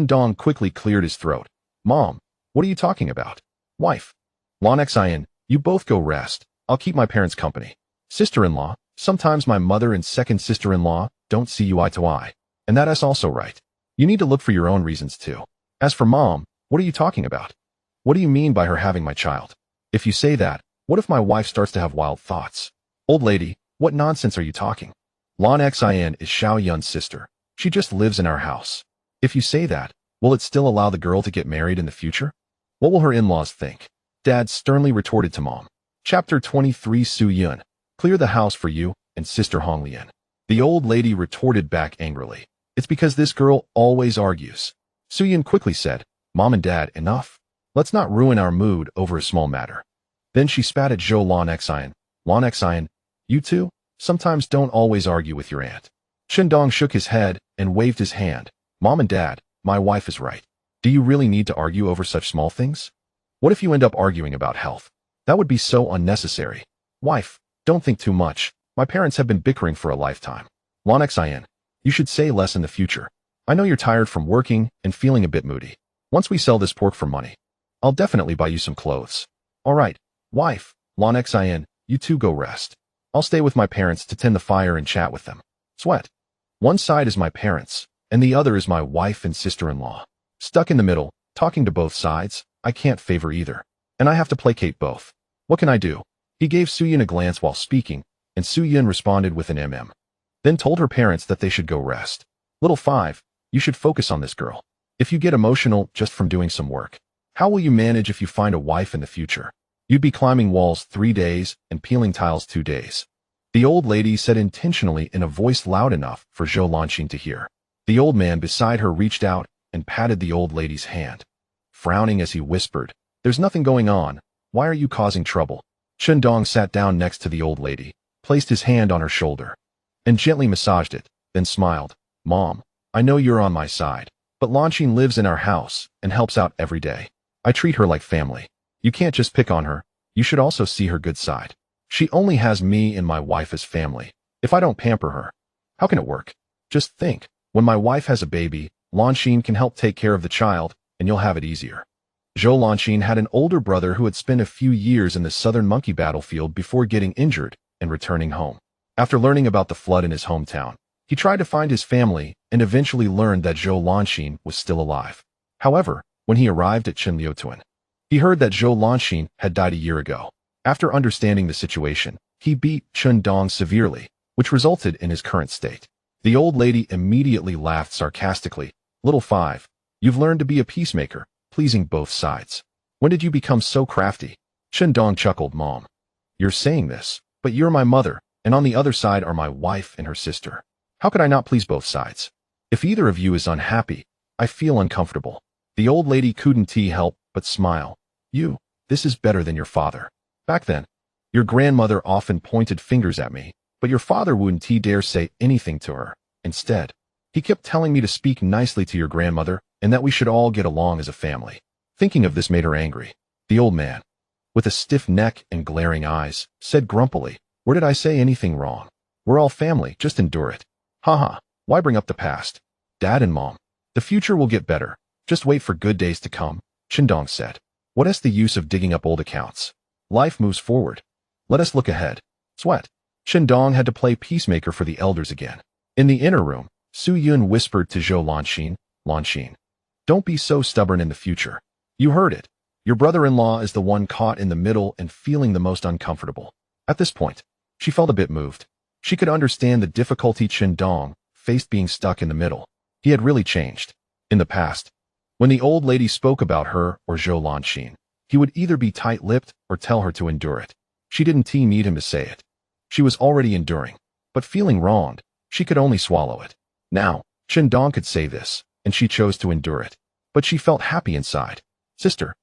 Dong quickly cleared his throat. Mom, what are you talking about? Wife. Lon Xin, you both go rest. I'll keep my parents company. Sister-in-law, sometimes my mother and second sister-in-law don't see you eye to eye. And that's also right. You need to look for your own reasons too. As for Mom, what are you talking about? What do you mean by her having my child? If you say that, what if my wife starts to have wild thoughts? Old lady, what nonsense are you talking? Lon Xin is Xiao Yun's sister. She just lives in our house. If you say that, will it still allow the girl to get married in the future? What will her in-laws think? Dad sternly retorted to Mom. Chapter 23 Su Yun, clear the house for you and Sister Hong Lian. The old lady retorted back angrily. It's because this girl always argues. Su Yun quickly said, Mom and Dad, enough. Let's not ruin our mood over a small matter. Then she spat at Zhou Lon Xin. Lon Xin, you two, sometimes don't always argue with your aunt. Shindong shook his head and waved his hand. Mom and Dad, my wife is right. Do you really need to argue over such small things? What if you end up arguing about health? That would be so unnecessary. Wife, don't think too much. My parents have been bickering for a lifetime. Lonxin, you should say less in the future. I know you're tired from working and feeling a bit moody. Once we sell this pork for money, I'll definitely buy you some clothes. All right, wife, Lonxin, you two go rest. I'll stay with my parents to tend the fire and chat with them. Sweat. One side is my parents, and the other is my wife and sister-in-law. Stuck in the middle, talking to both sides, I can't favor either. And I have to placate both. What can I do? He gave Suyun a glance while speaking, and Suyun responded with an then told her parents that they should go rest. Little 5, you should focus on this girl. If you get emotional just from doing some work, how will you manage if you find a wife in the future? You'd be climbing walls 3 days and peeling tiles 2 days. The old lady said intentionally in a voice loud enough for Zhou Lanqin to hear. The old man beside her reached out and patted the old lady's hand, frowning as he whispered, "There's nothing going on. Why are you causing trouble?" Shindong sat down next to the old lady, placed his hand on her shoulder, and gently massaged it, then smiled. "Mom, I know you're on my side, but Lanqin lives in our house and helps out every day. I treat her like family. You can't just pick on her. You should also see her good side. She only has me and my wife as family. If I don't pamper her, how can it work? Just think, when my wife has a baby, Lanqin can help take care of the child, and you'll have it easier." Zhou Lanqin had an older brother who had spent a few years in the southern monkey battlefield before getting injured and returning home. After learning about the flood in his hometown, he tried to find his family and eventually learned that Zhou Lanqin was still alive. However, when he arrived at Qinliutuan, he heard that Zhou Lanqin had died a year ago. After understanding the situation, he beat Shindong severely, which resulted in his current state. The old lady immediately laughed sarcastically. "Little 5, you've learned to be a peacemaker, pleasing both sides. When did you become so crafty?" Shindong chuckled. "Mom, you're saying this, but you're my mother, and on the other side are my wife and her sister. How could I not please both sides? If either of you is unhappy, I feel uncomfortable." The old lady couldn't help but smile. This is better than your father. Back then, your grandmother often pointed fingers at me, but your father wouldn't dare say anything to her. Instead, he kept telling me to speak nicely to your grandmother and that we should all get along as a family." Thinking of this made her angry. The old man, with a stiff neck and glaring eyes, said grumpily, "Where did I say anything wrong? We're all family, just endure it. Haha, why bring up the past? Dad and Mom, the future will get better. Just wait for good days to come," Shindong said. "What is the use of digging up old accounts? Life moves forward. Let us look ahead." Sweat. Shindong had to play peacemaker for the elders again. In the inner room, Suyun whispered to Zhou Lanqin, "Lanqin, don't be so stubborn in the future. You heard it. Your brother-in-law is the one caught in the middle and feeling the most uncomfortable." At this point, she felt a bit moved. She could understand the difficulty Shindong faced being stuck in the middle. He had really changed. In the past, when the old lady spoke about her or Zhou Lanqin, he would either be tight-lipped or tell her to endure it. She didn't need him to say it. She was already enduring, but feeling wronged, she could only swallow it. Now, Shindong could say this, and she chose to endure it. But she felt happy inside. "Sister,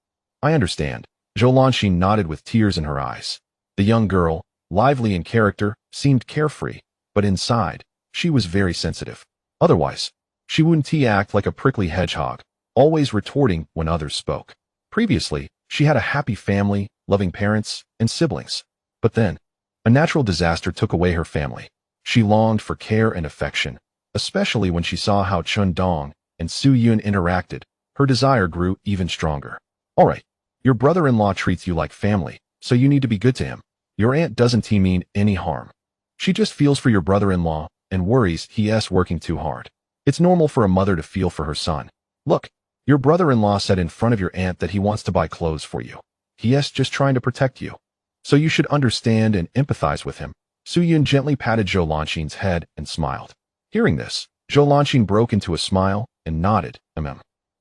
I understand." Zhou Lanqin nodded with tears in her eyes. The young girl, lively in character, seemed carefree, but inside, she was very sensitive. Otherwise, she wouldn't act like a prickly hedgehog, always retorting when others spoke. Previously, she had a happy family, loving parents, and siblings. But then, a natural disaster took away her family. She longed for care and affection, especially when she saw how Shindong and Suyun interacted. Her desire grew even stronger. "All right, your brother-in-law treats you like family, so you need to be good to him. Your aunt doesn't mean any harm. She just feels for your brother-in-law and worries he's working too hard. It's normal for a mother to feel for her son. Look, your brother-in-law said in front of your aunt that he wants to buy clothes for you. He's just trying to protect you. So you should understand and empathize with him." Suyun gently patted Zhou Lanqin's head and smiled. Hearing this, Zhou Lanqin broke into a smile and nodded.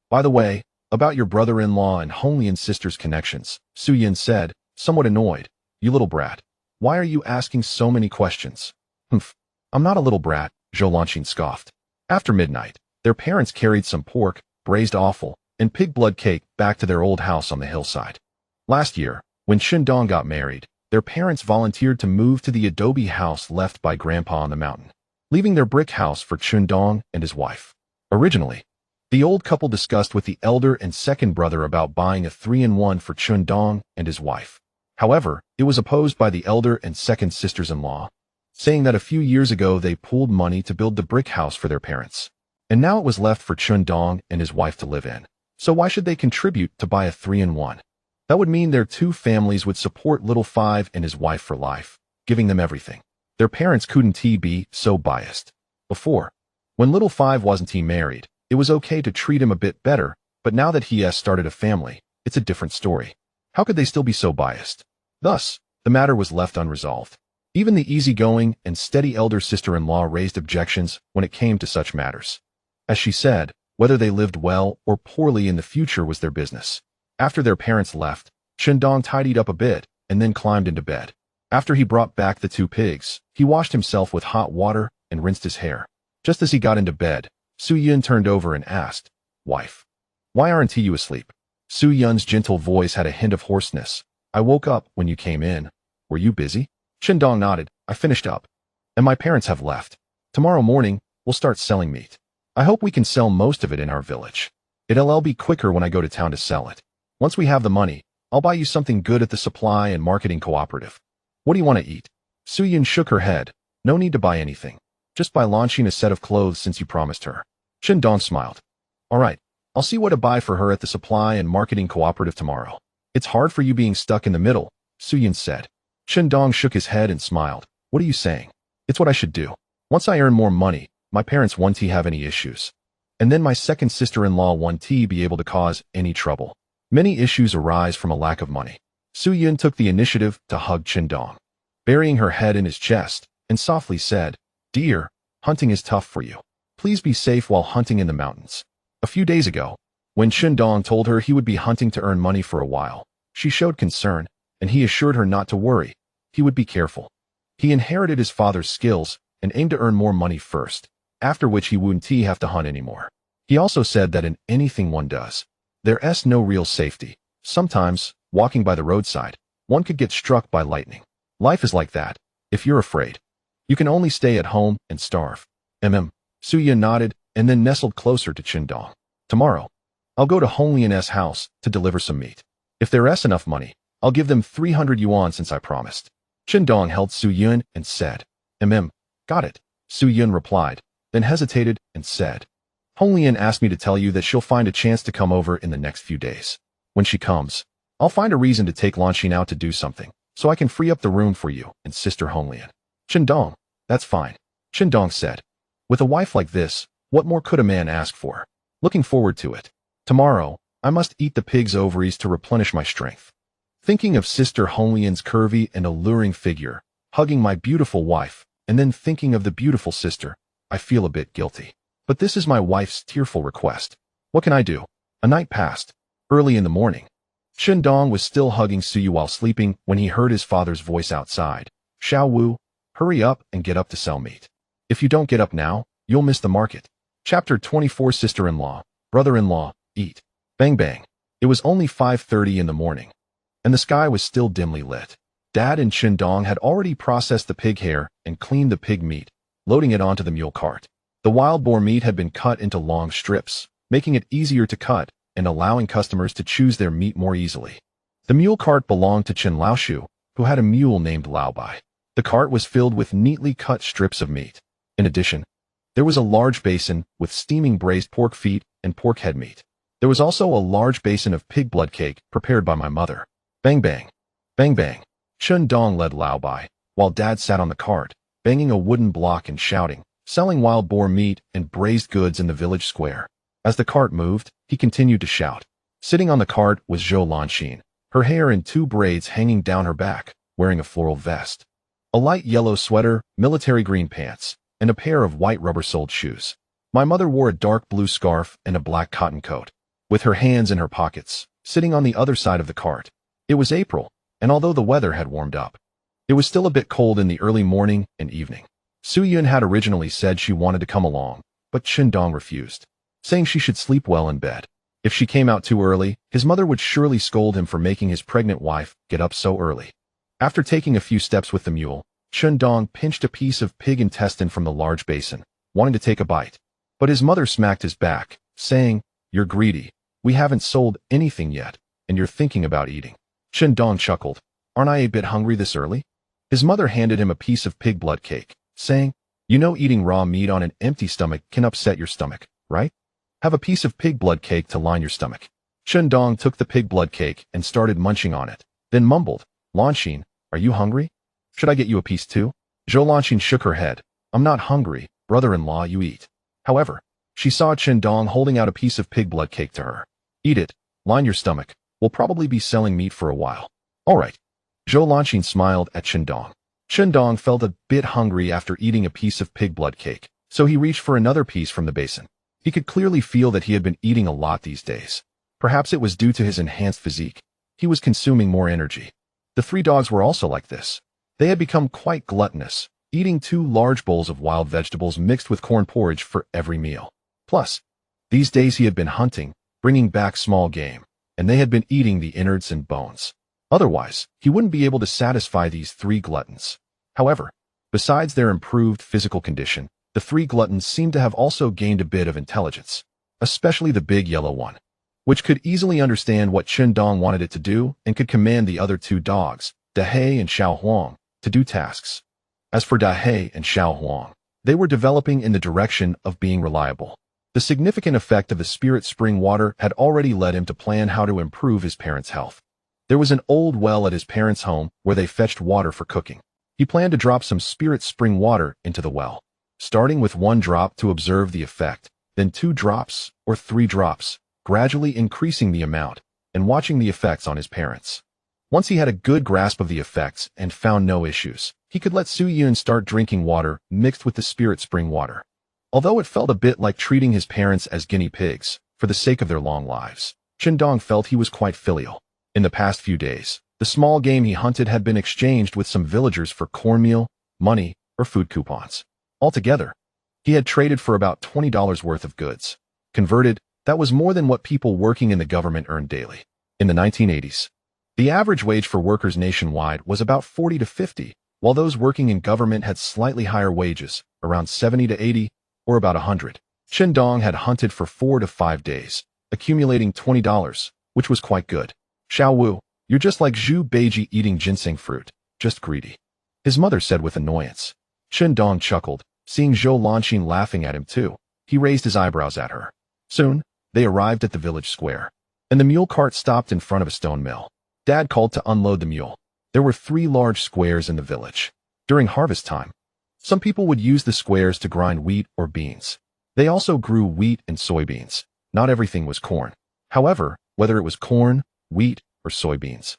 "By the way, about your brother-in-law and Honglian sister's connections," Suyun said, somewhat annoyed. "You little brat. Why are you asking so many questions?" "Humph, I'm not a little brat," Zhou Lanqin scoffed. After midnight, their parents carried some pork, braised offal, and pig blood cake back to their old house on the hillside. Last year, when Shindong got married, their parents volunteered to move to the adobe house left by Grandpa on the mountain. leaving their brick house for Chundong and his wife. Originally, the old couple discussed with the elder and second brother about buying a 3-in-1 for Chundong and his wife. However, it was opposed by the elder and second sisters-in-law, saying that a few years ago they pooled money to build the brick house for their parents, and now it was left for Chundong and his wife to live in. So why should they contribute to buy a 3-in-1? That would mean their two families would support little Five and his wife for life, giving them everything. Their parents couldn't be so biased. Before, when little Five wasn't married, it was okay to treat him a bit better, but now that he has started a family, it's a different story. How could they still be so biased? Thus, the matter was left unresolved. Even the easygoing and steady elder sister-in-law raised objections when it came to such matters. As she said, whether they lived well or poorly in the future was their business. After their parents left, Chundong tidied up a bit and then climbed into bed. After he brought back the two pigs, he washed himself with hot water and rinsed his hair. Just as he got into bed, Su Yun turned over and asked, "Wife, why aren't you asleep?" Su Yun's gentle voice had a hint of hoarseness. "I woke up when you came in. Were you busy?" Chundong nodded. "I finished up, and my parents have left. Tomorrow morning, we'll start selling meat. I hope we can sell most of it in our village. It'll be quicker when I go to town to sell it. Once we have the money, I'll buy you something good at the supply and marketing cooperative. What do you want to eat?" Su Yun shook her head. "No need to buy anything. Just by launching a set of clothes since you promised her." Chundong smiled. "All right, I'll see what to buy for her at the supply and marketing cooperative tomorrow." "It's hard for you being stuck in the middle," Su Yun said. Chundong shook his head and smiled. "What are you saying? It's what I should do. Once I earn more money, my parents won't have any issues. And then my second sister-in-law won't be able to cause any trouble. Many issues arise from a lack of money." Su Yun took the initiative to hug Chundong, burying her head in his chest, and softly said, "Dear, hunting is tough for you. Please be safe while hunting in the mountains." A few days ago, when Chundong told her he would be hunting to earn money for a while, she showed concern, and he assured her not to worry. He would be careful. He inherited his father's skills and aimed to earn more money first, after which he wouldn't have to hunt anymore. He also said that in anything one does, there's no real safety. Sometimes, walking by the roadside, one could get struck by lightning. Life is like that. If you're afraid, you can only stay at home and starve. Su Yun nodded and then nestled closer to Chundong. "Tomorrow, I'll go to Honglian's house to deliver some meat. If there's enough money, I'll give them 300 yuan since I promised." Chundong held Su Yun and said, "Got it." Su Yun replied, then hesitated and said, "Honglian asked me to tell you that she'll find a chance to come over in the next few days. When she comes, I'll find a reason to take Lanxin out to do something, so I can free up the room for you and Sister Honglian." "Chundong, that's fine," Chundong said. "With a wife like this, what more could a man ask for? Looking forward to it. Tomorrow, I must eat the pig's ovaries to replenish my strength." Thinking of Sister Honglian's curvy and alluring figure, hugging my beautiful wife, and then thinking of the beautiful sister, I feel a bit guilty. But this is my wife's tearful request. What can I do? A night passed. Early in the morning, Chundong was still hugging Suyu while sleeping when he heard his father's voice outside. "Xiao Wu, hurry up and get up to sell meat. If you don't get up now, you'll miss the market." Chapter 24. Sister-in-law, brother-in-law, eat. Bang bang. It was only 5:30 in the morning, and the sky was still dimly lit. Dad and Chundong had already processed the pig hair and cleaned the pig meat, loading it onto the mule cart. The wild boar meat had been cut into long strips, making it easier to cut and allowing customers to choose their meat more easily. The mule cart belonged to Chen Laoshu, who had a mule named Lao Bai. The cart was filled with neatly cut strips of meat. In addition, there was a large basin with steaming braised pork feet and pork head meat. There was also a large basin of pig blood cake prepared by my mother. Bang bang. Bang bang. Chundong led Lao Bai, while Dad sat on the cart, banging a wooden block and shouting, selling wild boar meat and braised goods in the village square. As the cart moved, he continued to shout. Sitting on the cart was Zhou Lanxin, her hair in 2 braids hanging down her back, wearing a floral vest, a light yellow sweater, military green pants, and a pair of white rubber-soled shoes. My mother wore a dark blue scarf and a black cotton coat, with her hands in her pockets, sitting on the other side of the cart. It was April, and although the weather had warmed up, it was still a bit cold in the early morning and evening. Su Yun had originally said she wanted to come along, but Chundong refused, saying she should sleep well in bed. If she came out too early, his mother would surely scold him for making his pregnant wife get up so early. After taking a few steps with the mule, Chun Dong pinched a piece of pig intestine from the large basin, wanting to take a bite. But his mother smacked his back, saying, "You're greedy. We haven't sold anything yet, and you're thinking about eating." Chun Dong chuckled. "Aren't I a bit hungry this early?" His mother handed him a piece of pig blood cake, saying, "You know eating raw meat on an empty stomach can upset your stomach, right? Have a piece of pig blood cake to line your stomach." Chun Dong took the pig blood cake and started munching on it, then mumbled, "Lanxin, are you hungry? Should I get you a piece too?" Zhou Lanxin shook her head. "I'm not hungry, brother-in-law, you eat." However, she saw Chun Dong holding out a piece of pig blood cake to her. "Eat it, line your stomach. We'll probably be selling meat for a while." "All right." Zhou Lanxin smiled at Chun Dong. Chun Dong felt a bit hungry after eating a piece of pig blood cake, so he reached for another piece from the basin. He could clearly feel that he had been eating a lot these days. Perhaps it was due to his enhanced physique. He was consuming more energy. The three dogs were also like this. They had become quite gluttonous, eating 2 large bowls of wild vegetables mixed with corn porridge for every meal. Plus, these days he had been hunting, bringing back small game, and they had been eating the innards and bones. Otherwise, he wouldn't be able to satisfy these 3 gluttons. However, besides their improved physical condition, the 3 gluttons seemed to have also gained a bit of intelligence, especially the big yellow one, which could easily understand what Chun Dong wanted it to do and could command the other 2 dogs, Dahe and Xiao Huang, to do tasks. As for Dahe and Xiao Huang, they were developing in the direction of being reliable. The significant effect of the spirit spring water had already led him to plan how to improve his parents' health. There was an old well at his parents' home where they fetched water for cooking. He planned to drop some spirit spring water into the well, starting with 1 drop to observe the effect, then 2 drops or 3 drops, gradually increasing the amount and watching the effects on his parents. Once he had a good grasp of the effects and found no issues, he could let Su Yun start drinking water mixed with the spirit spring water. Although it felt a bit like treating his parents as guinea pigs for the sake of their long lives, Chun Dong felt he was quite filial. In the past few days, the small game he hunted had been exchanged with some villagers for cornmeal, money, or food coupons. Altogether, he had traded for about $20 worth of goods. Converted, that was more than what people working in the government earned daily. In the 1980s, the average wage for workers nationwide was about 40 to 50, while those working in government had slightly higher wages, around 70 to 80, or about 100. Chun Dong had hunted for 4 to 5 days, accumulating $20, which was quite good. "Xiao Wu, you're just like Zhu Beiji eating ginseng fruit, just greedy," his mother said with annoyance. Chun Dong chuckled, seeing Zhou Lanxin laughing at him too. He raised his eyebrows at her. Soon, they arrived at the village square, and the mule cart stopped in front of a stone mill. Dad called to unload the mule. There were 3 large squares in the village. During harvest time, some people would use the squares to grind wheat or beans. They also grew wheat and soybeans. Not everything was corn. However, whether it was corn, wheat, or soybeans,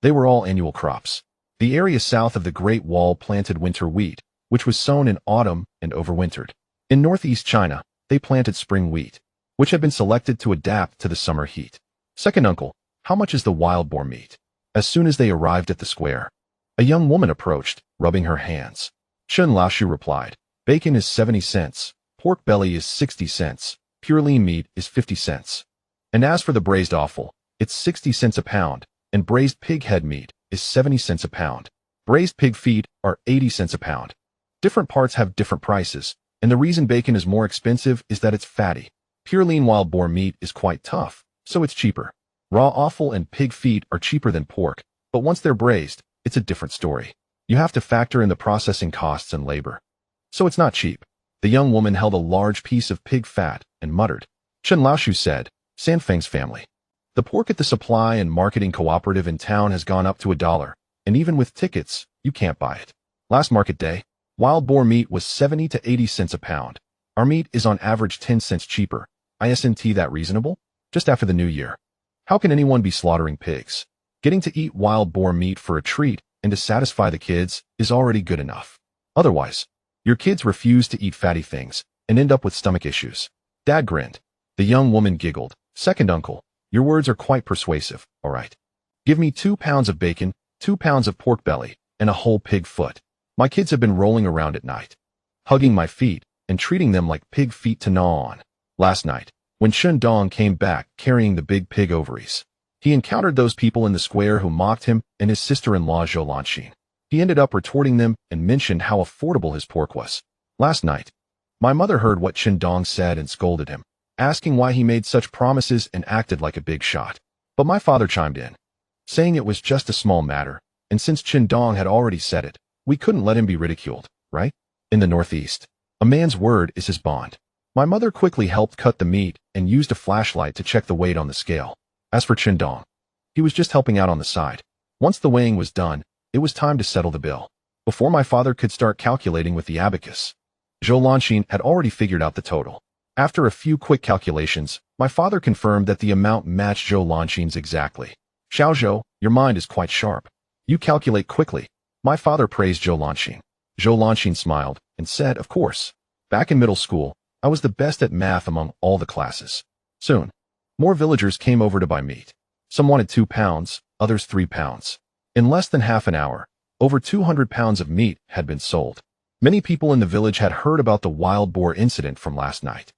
they were all annual crops. The area south of the Great Wall planted winter wheat, which was sown in autumn and overwintered. In northeast China, they planted spring wheat, which had been selected to adapt to the summer heat. "Second uncle, how much is the wild boar meat?" As soon as they arrived at the square, a young woman approached, rubbing her hands. Chun Laoshu replied, "Bacon is 70 cents, pork belly is 60 cents, pure lean meat is 50 cents. And as for the braised offal, it's 60 cents a pound, and braised pig head meat is 70 cents a pound. Braised pig feet are 80 cents a pound." Different parts have different prices, and the reason bacon is more expensive is that it's fatty. Pure lean wild boar meat is quite tough, so it's cheaper. Raw offal and pig feet are cheaper than pork, but once they're braised, it's a different story. You have to factor in the processing costs and labor. So it's not cheap. The young woman held a large piece of pig fat and muttered. Chun Laoshu said, "Sanfeng's family. The pork at the supply and marketing cooperative in town has gone up to $1, and even with tickets, you can't buy it. Last market day, wild boar meat was 70 to 80 cents a pound. Our meat is on average 10 cents cheaper. Isn't that reasonable? Just after the new year. How can anyone be slaughtering pigs? Getting to eat wild boar meat for a treat and to satisfy the kids is already good enough. Otherwise, your kids refuse to eat fatty things and end up with stomach issues." Dad grinned. The young woman giggled. "Second uncle, your words are quite persuasive, all right. Give me 2 pounds of bacon, 2 pounds of pork belly, and a whole pig foot. My kids have been rolling around at night, hugging my feet and treating them like pig feet to gnaw on." Last night, when Chun Dong came back carrying the big pig ovaries, he encountered those people in the square who mocked him and his sister-in-law Zhou Lanxin. He ended up retorting them and mentioned how affordable his pork was. Last night, my mother heard what Qindong said and scolded him, asking why he made such promises and acted like a big shot. But my father chimed in, saying it was just a small matter, and since Qindong had already said it, we couldn't let him be ridiculed, right? In the Northeast, a man's word is his bond. My mother quickly helped cut the meat and used a flashlight to check the weight on the scale. As for Qindong, he was just helping out on the side. Once the weighing was done, it was time to settle the bill. Before my father could start calculating with the abacus, Zhou Lanxin had already figured out the total. After a few quick calculations, my father confirmed that the amount matched Zhou Lanxin's exactly. Xiao Zhou, your mind is quite sharp. You calculate quickly. My father praised Zhou Lanxin. Zhou Lanxin smiled and said, of course. Back in middle school, I was the best at math among all the classes. Soon, more villagers came over to buy meat. Some wanted 2 pounds, others 3 pounds. In less than half an hour, over 200 pounds of meat had been sold. Many people in the village had heard about the wild boar incident from last night,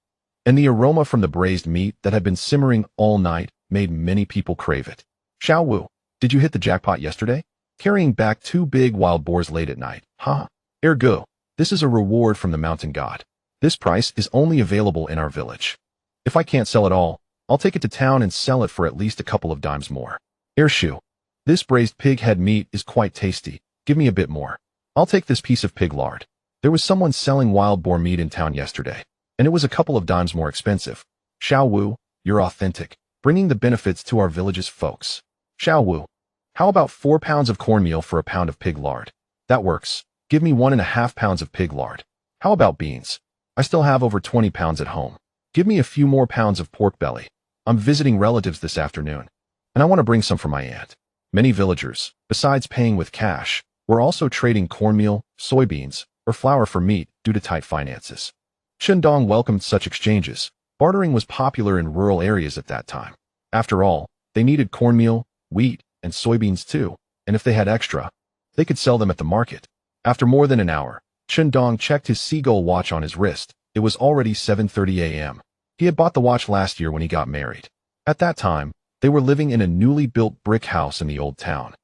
and the aroma from the braised meat that had been simmering all night made many people crave it. Xiao Wu, did you hit the jackpot yesterday? Carrying back 2 big wild boars late at night, huh? Ergo, this is a reward from the mountain god. This price is only available in our village. If I can't sell it all, I'll take it to town and sell it for at least a couple of dimes more. Ershu, this braised pig head meat is quite tasty. Give me a bit more. I'll take this piece of pig lard. There was someone selling wild boar meat in town yesterday, and it was a couple of dimes more expensive. Xiao Wu, you're authentic, bringing the benefits to our village's folks. Xiao Wu, how about 4 pounds of cornmeal for a pound of pig lard? That works. Give me 1.5 pounds of pig lard. How about beans? I still have over 20 pounds at home. Give me a few more pounds of pork belly. I'm visiting relatives this afternoon, and I want to bring some for my aunt. Many villagers, besides paying with cash, were also trading cornmeal, soybeans, or flour for meat due to tight finances. Qindong welcomed such exchanges. Bartering was popular in rural areas at that time. After all, they needed cornmeal, wheat, and soybeans too, and if they had extra, they could sell them at the market. After more than an hour, Qindong checked his seagull watch on his wrist. It was already 7:30 a.m. He had bought the watch last year when he got married. At that time, they were living in a newly built brick house in the old town,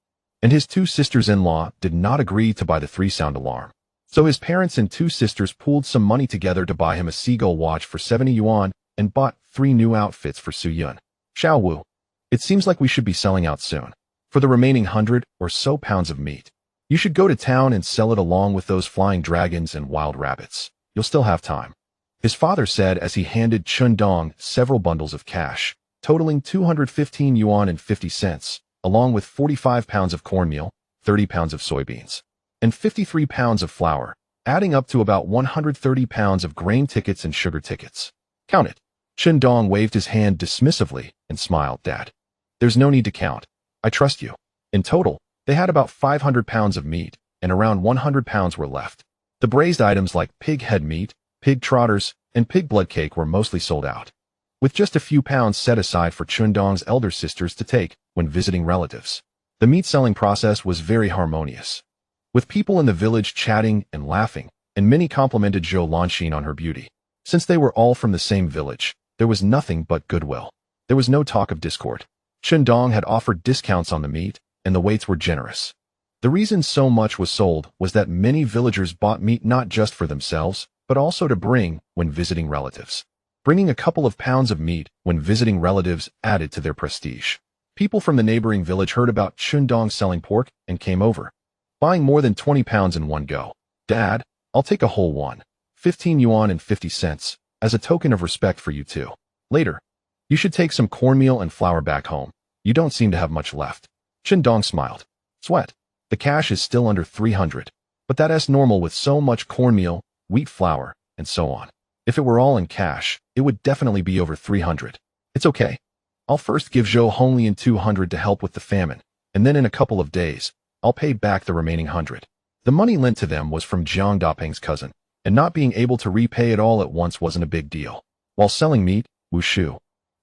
and his 2 sisters-in-law did not agree to buy the 3-sound alarm. So his parents and 2 sisters pooled some money together to buy him a seagull watch for 70 yuan and bought 3 new outfits for Su Yun. Xiao Wu, it seems like we should be selling out soon. For the remaining 100 or so pounds of meat, you should go to town and sell it along with those flying dragons and wild rabbits. You'll still have time. His father said as he handed Qindong several bundles of cash, totaling 215 yuan and 50 cents, along with 45 pounds of cornmeal, 30 pounds of soybeans, and 53 pounds of flour, adding up to about 130 pounds of grain tickets and sugar tickets. Count it. Qindong waved his hand dismissively and smiled. Dad, there's no need to count. I trust you. In total, they had about 500 pounds of meat, and around 100 pounds were left. The braised items like pig head meat, pig trotters, and pig blood cake were mostly sold out, with just a few pounds set aside for Qindong's elder sisters to take when visiting relatives. The meat selling process was very harmonious, with people in the village chatting and laughing, and many complimented Zhou Lanxin on her beauty. Since they were all from the same village, there was nothing but goodwill. There was no talk of discord. Qindong had offered discounts on the meat, and the weights were generous. The reason so much was sold was that many villagers bought meat not just for themselves, but also to bring when visiting relatives. Bringing a couple of pounds of meat when visiting relatives added to their prestige. People from the neighboring village heard about Qindong selling pork and came over, buying more than 20 pounds in one go. Dad, I'll take a whole one, 15 yuan and 50 cents, as a token of respect for you too. Later, you should take some cornmeal and flour back home. You don't seem to have much left. Qindong smiled. Sweat. The cash is still under 300, but that's normal with so much cornmeal, wheat flour, and so on. If it were all in cash, it would definitely be over 300. It's okay. I'll first give Zhou Honglian 200 to help with the famine, and then in a couple of days, I'll pay back the remaining 100. The money lent to them was from Jiang Dapeng's cousin, and not being able to repay it all at once wasn't a big deal. While selling meat, Wu Shu,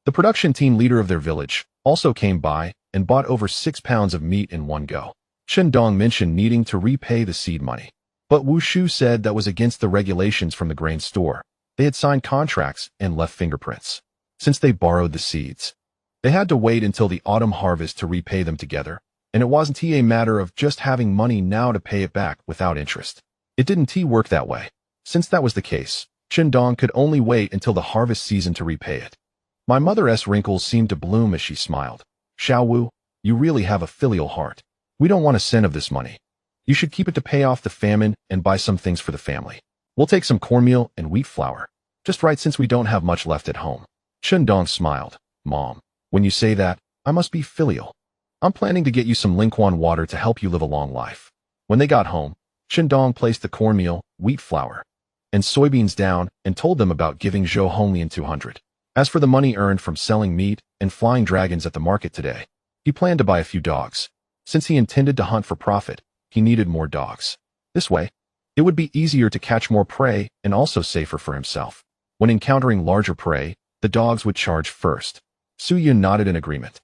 the production team leader of their village, also came by and bought over 6 pounds of meat in one go. Qindong mentioned needing to repay the seed money, but Wu Shu said that was against the regulations from the grain store. They had signed contracts and left fingerprints. Since they borrowed the seeds, they had to wait until the autumn harvest to repay them together, and it wasn't a matter of just having money now to pay it back without interest. It didn't work that way. Since that was the case, Qindong could only wait until the harvest season to repay it. My mother's wrinkles seemed to bloom as she smiled. Xiaowu, you really have a filial heart. We don't want a cent of this money. You should keep it to pay off the famine and buy some things for the family. We'll take some cornmeal and wheat flour. Just right since we don't have much left at home. Qindong smiled. Mom, when you say that, I must be filial. I'm planning to get you some Lingquan water to help you live a long life. When they got home, Qindong placed the cornmeal, wheat flour, and soybeans down and told them about giving Zhou Honglian 200. As for the money earned from selling meat and flying dragons at the market today, he planned to buy a few dogs. Since he intended to hunt for profit, he needed more dogs. This way, it would be easier to catch more prey and also safer for himself. When encountering larger prey, the dogs would charge first. Su Yun nodded in agreement,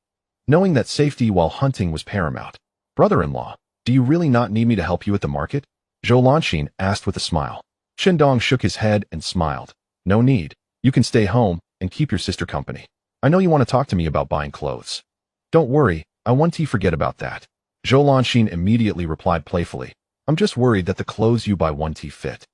knowing that safety while hunting was paramount. Brother-in-law, do you really not need me to help you at the market? Zhou Lanxin asked with a smile. Qindong shook his head and smiled. No need. You can stay home and keep your sister company. I know you want to talk to me about buying clothes. Don't worry, I won't forget about that. Zhou Lanxin immediately replied playfully. I'm just worried that the clothes you buy won't fit.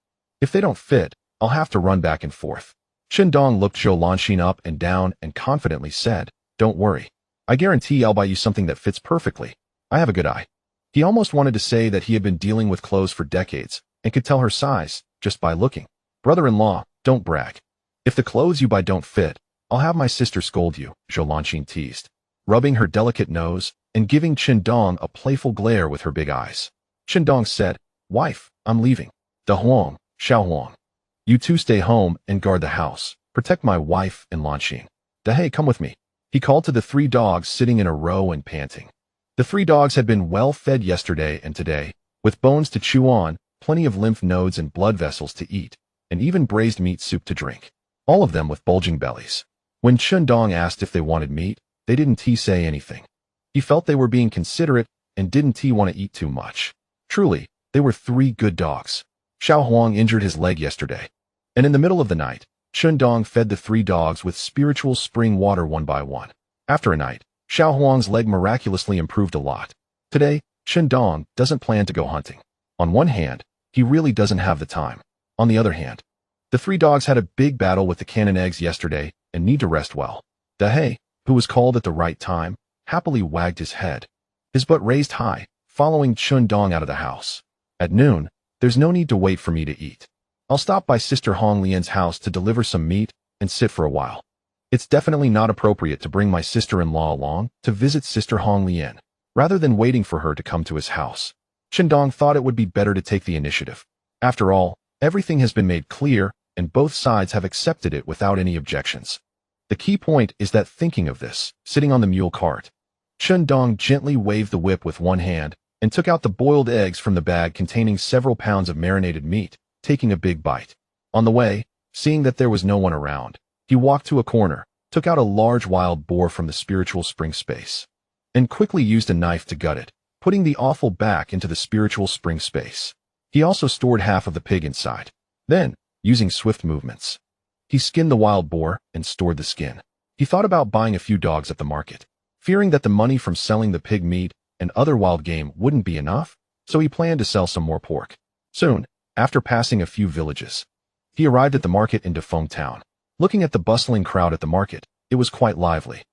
If they don't fit, I'll have to run back and forth. Qindong looked Zhou Lanxin up and down and confidently said, Don't worry. I guarantee I'll buy you something that fits perfectly. I have a good eye. He almost wanted to say that he had been dealing with clothes for decades and could tell her size just by looking. Brother-in-law, don't brag. If the clothes you buy don't fit, I'll have my sister scold you, Zhou Lanxin teased, rubbing her delicate nose and giving Qindong a playful glare with her big eyes. Qindong said, Wife, I'm leaving. Da Huang, Xiao Huang. You two stay home and guard the house. Protect my wife and Lanxin. Da He, come with me. He called to the 3 dogs sitting in a row and panting. The 3 dogs had been well fed yesterday and today, with bones to chew on, plenty of lymph nodes and blood vessels to eat, and even braised meat soup to drink. All of them with bulging bellies. When Qindong asked if they wanted meat, they didn't say anything. He felt they were being considerate and didn't want to eat too much. Truly, they were 3 good dogs. Xiao Huang injured his leg yesterday, and in the middle of the night, Qindong fed the 3 dogs with spiritual spring water one by one. After a night, Xiao Huang's leg miraculously improved a lot. Today, Qindong doesn't plan to go hunting. On one hand, he really doesn't have the time. On the other hand, the 3 dogs had a big battle with the cannon eggs yesterday and need to rest well. Da He, who was called at the right time, happily wagged his head, his butt raised high, following Qindong out of the house. At noon, there's no need to wait for me to eat. I'll stop by Sister Hong Lian's house to deliver some meat and sit for a while. It's definitely not appropriate to bring my sister-in-law along to visit Sister Hong Lian, rather than waiting for her to come to his house. Qindong thought it would be better to take the initiative. After all, everything has been made clear, and both sides have accepted it without any objections. The key point is that thinking of this, sitting on the mule cart, Qindong gently waved the whip with one hand and took out the boiled eggs from the bag containing several pounds of marinated meat, taking a big bite. On the way, seeing that there was no one around, he walked to a corner, took out a large wild boar from the spiritual spring space, and quickly used a knife to gut it, putting the offal back into the spiritual spring space. He also stored half of the pig inside. Then, using swift movements, he skinned the wild boar and stored the skin. He thought about buying a few dogs at the market, fearing that the money from selling the pig meat and other wild game wouldn't be enough, so he planned to sell some more pork. Soon, after passing a few villages, he arrived at the market in Defeng Town. Looking at the bustling crowd at the market, it was quite lively.